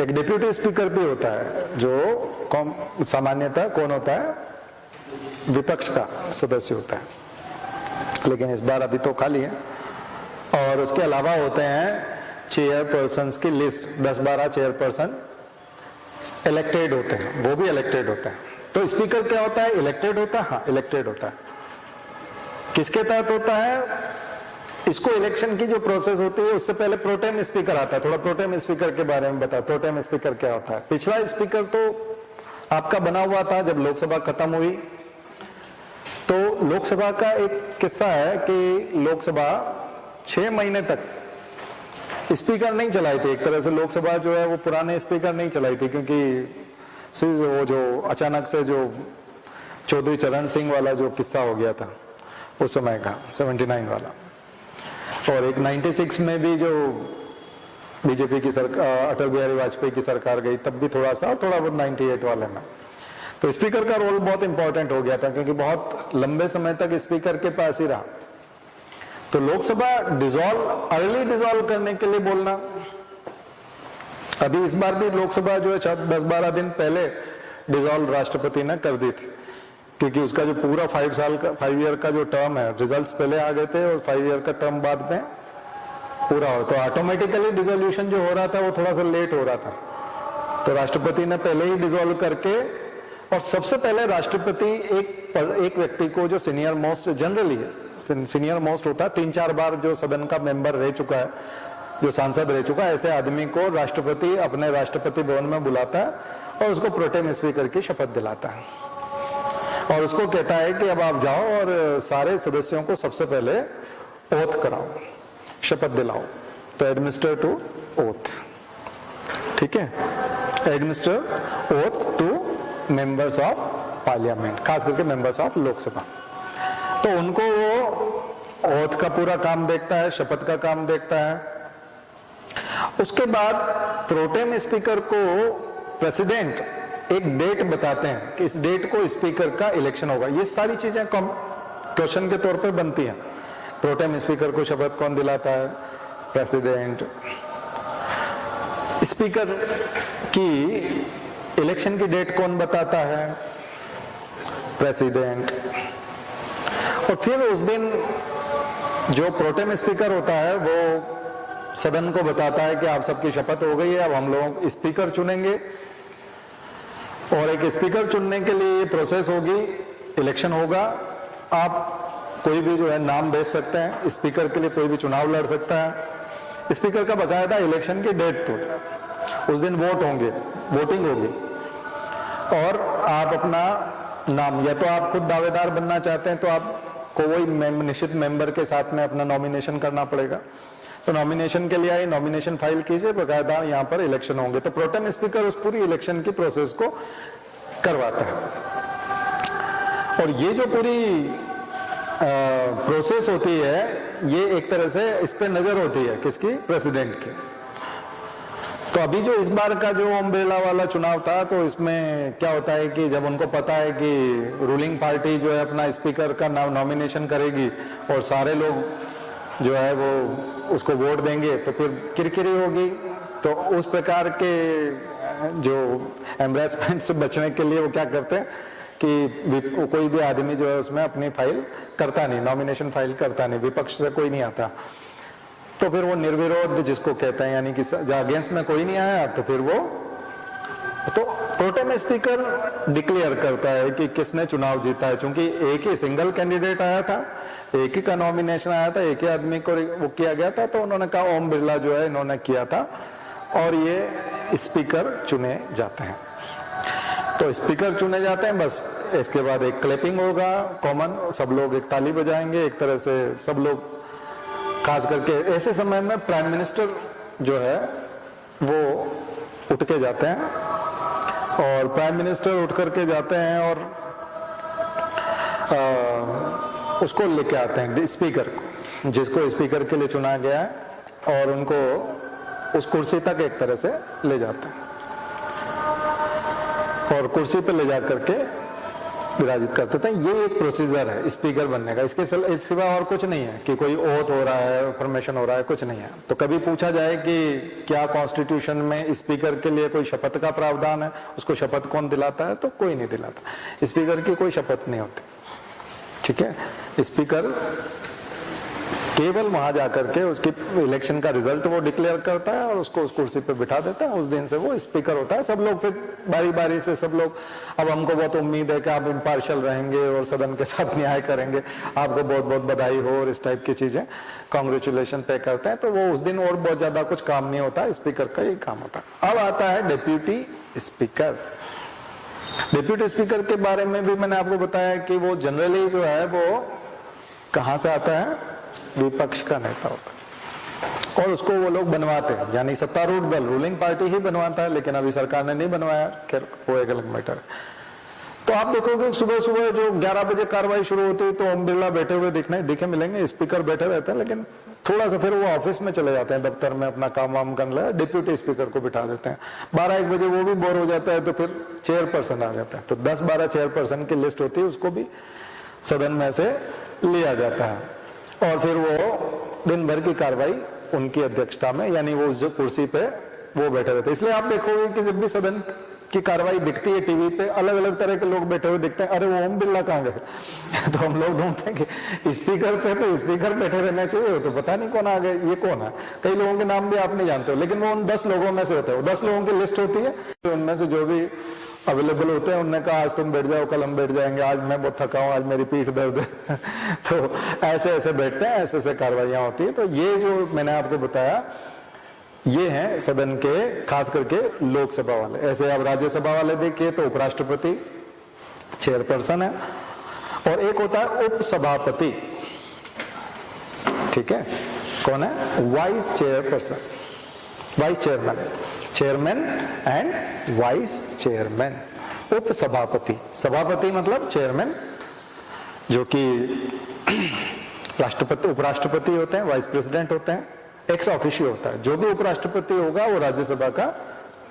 एक डिप्यूटी स्पीकर भी होता है जो सामान्यतः कौन होता है? विपक्ष का सदस्य होता है, लेकिन इस बार अभी तो खाली है। और उसके अलावा होते हैं चेयरपर्सन की लिस्ट, 10-12 चेयरपर्सन इलेक्टेड होते हैं, वो भी इलेक्टेड होता है। तो स्पीकर क्या होता है? इलेक्टेड होता है। हाँ, इलेक्टेड होता है। किसके तहत होता है? इसको इलेक्शन की जो प्रोसेस होती है उससे पहले प्रोटेम स्पीकर आता है। थोड़ा प्रोटेम स्पीकर के बारे में बताओ, प्रोटेम स्पीकर क्या होता है? पिछला स्पीकर तो आपका बना हुआ था जब लोकसभा खत्म हुई, तो लोकसभा का एक किस्सा है कि लोकसभा 6 महीने तक स्पीकर नहीं चलाई थी। एक तरह से लोकसभा जो है वो पुराने स्पीकर नहीं चलाई थी, क्योंकि वो जो अचानक से जो चौधरी चरण सिंह वाला जो किस्सा हो गया था उस समय का, 79 वाला, और एक 96 में भी जो बीजेपी की सरकार, अटल बिहारी वाजपेयी की सरकार गई, तब भी थोड़ा बहुत 98 वाले में। तो स्पीकर का रोल बहुत इंपॉर्टेंट हो गया था, क्योंकि बहुत लंबे समय तक स्पीकर के पास ही रहा। तो लोकसभा अर्ली डिसॉल्व करने के लिए बोलना। अभी इस बार भी लोकसभा जो है 10-12 दिन पहले डिसॉल्व राष्ट्रपति ने कर दी थी, क्योंकि उसका जो पूरा 5 ईयर का जो टर्म है, रिजल्ट्स पहले आ गए थे और 5 ईयर का टर्म बाद में पूरा हो, तो ऑटोमेटिकली डिसोल्यूशन जो हो रहा था वो थोड़ा सा लेट हो रहा था। तो राष्ट्रपति ने पहले ही डिसॉल्व करके, और सबसे पहले राष्ट्रपति एक व्यक्ति को जो senior most generally senior most होता है, 3-4 बार जो सदन का मेंबर रह चुका है, जो सांसद रह चुका है, ऐसे आदमी को राष्ट्रपति अपने राष्ट्रपति भवन में बुलाता है और उसको प्रोटेम स्पीकर की शपथ दिलाता है और उसको कहता है कि अब आप जाओ और सारे सदस्यों को सबसे पहले ओथ कराओ, शपथ दिलाओ। तो एडमिनिस्टर टू ओथ, ठीक है, administer oath to members of parliament, खास करके मेंबर्स ऑफ लोकसभा। तो उनको वो ओथ का पूरा काम देखता है, शपथ का काम देखता है। उसके बाद प्रोटेम स्पीकर को प्रेसिडेंट एक डेट बताते हैं कि इस डेट को स्पीकर का इलेक्शन होगा। ये सारी चीजें क्वेश्चन के तौर पे बनती हैं। प्रोटेम स्पीकर को शपथ कौन दिलाता है? प्रेसिडेंट। स्पीकर की इलेक्शन की डेट कौन बताता है? प्रेसिडेंट। और फिर उस दिन जो प्रोटेम स्पीकर होता है वो सदन को बताता है कि आप सबकी शपथ हो गई है, अब हम लोग स्पीकर चुनेंगे। और एक स्पीकर चुनने के लिए ये प्रोसेस होगी, इलेक्शन होगा। आप कोई भी जो है नाम भेज सकते हैं, स्पीकर के लिए कोई भी चुनाव लड़ सकता है। स्पीकर का बकायदा इलेक्शन की डेट तो उस दिन वोट होंगे, वोटिंग होगी और आप अपना नाम, या तो आप खुद दावेदार बनना चाहते हैं तो आपको वही निश्चित मेंबर के साथ में अपना नॉमिनेशन करना पड़ेगा। तो नॉमिनेशन के लिए आए, नॉमिनेशन फाइल कीजिए, बकायदा यहाँ पर इलेक्शन होंगे। तो प्रोटेम स्पीकर उस पूरी इलेक्शन की प्रोसेस को करवाता है। और ये जो पूरी प्रोसेस होती है, ये एक तरह से इस पे नजर होती है किसकी? प्रेसिडेंट की। तो अभी जो इस बार का जो ओम बिरला वाला चुनाव था, तो इसमें क्या होता है कि जब उनको पता है कि रूलिंग पार्टी जो है अपना स्पीकर का नॉमिनेशन करेगी और सारे लोग जो है वो उसको वोट देंगे, तो फिर किरकिरी होगी। तो उस प्रकार के जो एम्बेरसमेंट से बचने के लिए वो क्या करते हैं कि कोई भी आदमी जो है उसमें अपनी फाइल करता नहीं, नॉमिनेशन फाइल करता नहीं, विपक्ष से कोई नहीं आता। तो फिर वो निर्विरोध जिसको कहते हैं, यानी कि अगेंस्ट में कोई नहीं आया, तो फिर वो तो प्रोटेम स्पीकर डिक्लेयर करता है कि किसने चुनाव जीता है। चूंकि एक ही सिंगल कैंडिडेट आया था, एक ही का नॉमिनेशन आया था, एक ही आदमी को वो किया गया था, तो उन्होंने कहा ओम बिरला जो है इन्होंने किया था और ये स्पीकर चुने जाते हैं। तो स्पीकर चुने जाते हैं, बस इसके बाद एक क्लैपिंग होगा कॉमन, सब लोग एक ताली बजाएंगे, एक तरह से सब लोग, खास करके ऐसे समय में प्राइम मिनिस्टर जो है वो उठ के जाते हैं और प्राइम मिनिस्टर उठ करके जाते हैं और उसको लेके आते हैं स्पीकर को, जिसको स्पीकर के लिए चुना गया है, और उनको उस कुर्सी तक एक तरह से ले जाते हैं और कुर्सी पे ले जा करके विराजित करते थे। ये एक प्रोसीजर है स्पीकर बनने का। इसके सिवा और कुछ नहीं है कि कोई ओथ हो रहा है, फॉर्मेशन हो रहा है, कुछ नहीं है। तो कभी पूछा जाए कि क्या कॉन्स्टिट्यूशन में स्पीकर के लिए कोई शपथ का प्रावधान है, उसको शपथ कौन दिलाता है? तो कोई नहीं दिलाता। स्पीकर की कोई शपथ नहीं होती, ठीक है। स्पीकर केवल वहां जाकर के उसकी इलेक्शन का रिजल्ट वो डिक्लेयर करता है और उसको उस कुर्सी पे बिठा देता है। उस दिन से वो स्पीकर होता है। सब लोग फिर बारी बारी से सब लोग, अब हमको बहुत उम्मीद है कि आप इम्पार्शियल रहेंगे और सदन के साथ न्याय करेंगे, आपको बहुत बहुत बधाई हो, और इस टाइप की चीजें कांग्रेचुलेशन पे करते हैं। तो वो उस दिन और बहुत ज्यादा कुछ काम नहीं होता, स्पीकर का ही काम होता है। अब आता है डिप्यूटी स्पीकर। डिप्यूटी स्पीकर के बारे में भी मैंने आपको बताया कि वो जनरली जो है वो कहां से आता है? विपक्ष का नेता होता है और उसको वो लोग बनवाते हैं, यानी सत्तारूढ़ दल, रूलिंग पार्टी ही बनवाता है, लेकिन अभी सरकार ने नहीं बनवाया, खैर वो एक अलग मैटर है। तो आप देखोगे सुबह सुबह जो 11 बजे कार्रवाई शुरू होती है तो ओम बिरला बैठे हुए दिखे मिलेंगे, स्पीकर बैठे रहते हैं, लेकिन थोड़ा सा फिर वो ऑफिस में चले जाते हैं, दफ्तर में अपना काम वाम करने लगा, डिप्यूटी स्पीकर को बिठा देते हैं। 12-1 बजे वो भी बोर हो जाता है तो फिर चेयरपर्सन आ जाता है। तो 10-12 चेयरपर्सन की लिस्ट होती है, उसको भी सदन में से लिया जाता है और फिर वो दिन भर की कार्रवाई उनकी अध्यक्षता में, यानी वो उस जो कुर्सी पे वो बैठे रहते। इसलिए आप देखोगे कि जब भी सदन की कार्रवाई दिखती है टीवी पे, अलग अलग तरह के लोग बैठे हुए दिखते हैं। अरे वो ओम बिरला कहाँ गए? तो हम लोग ढूंढते हैं कि स्पीकर पे, तो स्पीकर बैठे रहना चाहिए, तो पता नहीं कौन आ गए, ये कौन है। कई लोगों के नाम भी आप नहीं जानते हो, लेकिन वो उन 10 लोगों में से होते हैं। 10 लोगों की लिस्ट होती है, तो उनमें से जो भी अवेलेबल होते हैं उनने कहा आज तुम बैठ जाओ, कल हम बैठ जाएंगे, आज मैं बहुत थका हूं, आज मेरी पीठ दर्द है। तो ऐसे ऐसे बैठते हैं, ऐसे ऐसे कार्रवाइयां होती है। तो ये जो मैंने आपको बताया, ये हैं सदन के खास करके लोकसभा वाले। ऐसे अब राज्यसभा वाले देखिए तो उपराष्ट्रपति चेयरपर्सन है, और एक होता है उपसभापति, ठीक है, कौन है? Vice chairperson, vice chairman, chairman and vice chairman. उपसभापति, सभापति मतलब चेयरमैन, जो कि राष्ट्रपति उपराष्ट्रपति होते हैं, वाइस प्रेसिडेंट होते हैं, एक्स ऑफिशियो होता है। जो भी उपराष्ट्रपति होगा वो राज्यसभा का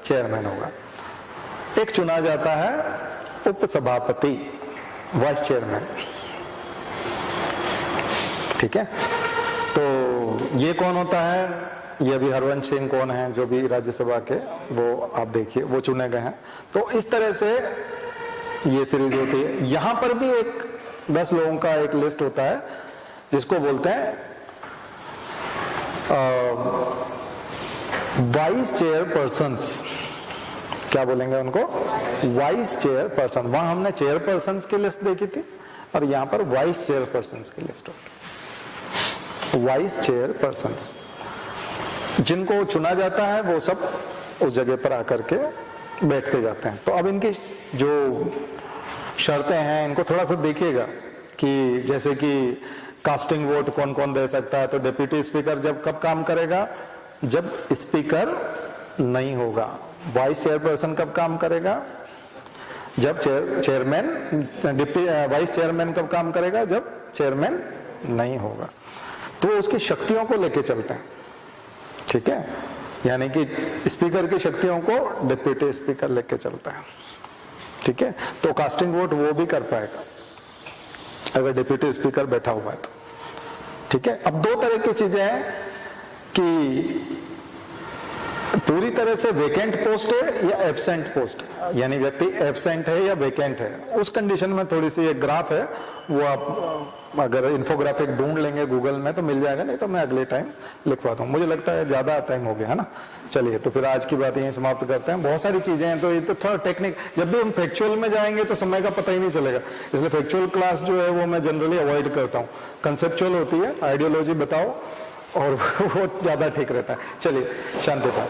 चेयरमैन होगा। एक चुना जाता है उपसभापति, वाइस चेयरमैन, ठीक है। तो ये कौन होता है? ये अभी हरवंश सिंह कौन है, जो भी राज्यसभा के, वो आप देखिए वो चुने गए हैं। तो इस तरह से ये सीरीज होती है। यहां पर भी एक 10 लोगों का एक लिस्ट होता है, जिसको बोलते हैं वाइस चेयरपर्सन्स। क्या बोलेंगे उनको? Vice chairperson. वहां हमने चेयरपर्सन्स की लिस्ट देखी थी, और यहां पर वाइस चेयरपर्सन्स की लिस्ट होगी। वाइस चेयरपर्सन्स, जिनको चुना जाता है वो सब उस जगह पर आकर के बैठते जाते हैं। तो अब इनकी जो शर्तें हैं इनको थोड़ा सा देखिएगा, कि जैसे कि कास्टिंग वोट कौन कौन दे सकता है। तो डिप्टी स्पीकर जब कब काम करेगा? जब स्पीकर नहीं होगा। वाइस चेयरपर्सन कब काम करेगा? जब चेयरमैन, वाइस चेयरमैन कब काम करेगा? जब चेयरमैन नहीं होगा। तो उसकी शक्तियों को लेके चलते हैं, ठीक है, यानी कि स्पीकर की शक्तियों को डिप्टी स्पीकर लेके चलता है, ठीक है। तो कास्टिंग वोट वो भी कर पाएगा अगर डिप्टी स्पीकर बैठा हुआ है तो, ठीक है। अब 2 तरह की चीजें हैं कि पूरी तरह से वेकेंट पोस्ट है या एब्सेंट पोस्ट, यानी व्यक्ति एब्सेंट है या वेकेंट है। उस कंडीशन में थोड़ी सी एक ग्राफ है, वो आप अगर इन्फोग्राफिक ढूंढ लेंगे गूगल में तो मिल जाएगा, नहीं तो मैं अगले टाइम लिखवा दूं। मुझे लगता है ज्यादा टाइम हो गया है ना। चलिए, तो फिर आज की बात यहीं समाप्त करते हैं। बहुत सारी चीजें हैं, तो ये तो थोड़ा टेक्निक, जब भी हम फैक्चुअल में जाएंगे तो समय का पता ही नहीं चलेगा, इसलिए फैक्चुअल क्लास जो है वो मैं जनरली अवॉइड करता हूँ। कंसेप्चुअल होती है, आइडियोलॉजी बताओ, और वो ज्यादा ठीक रहता है। चलिए, शांति पाठ।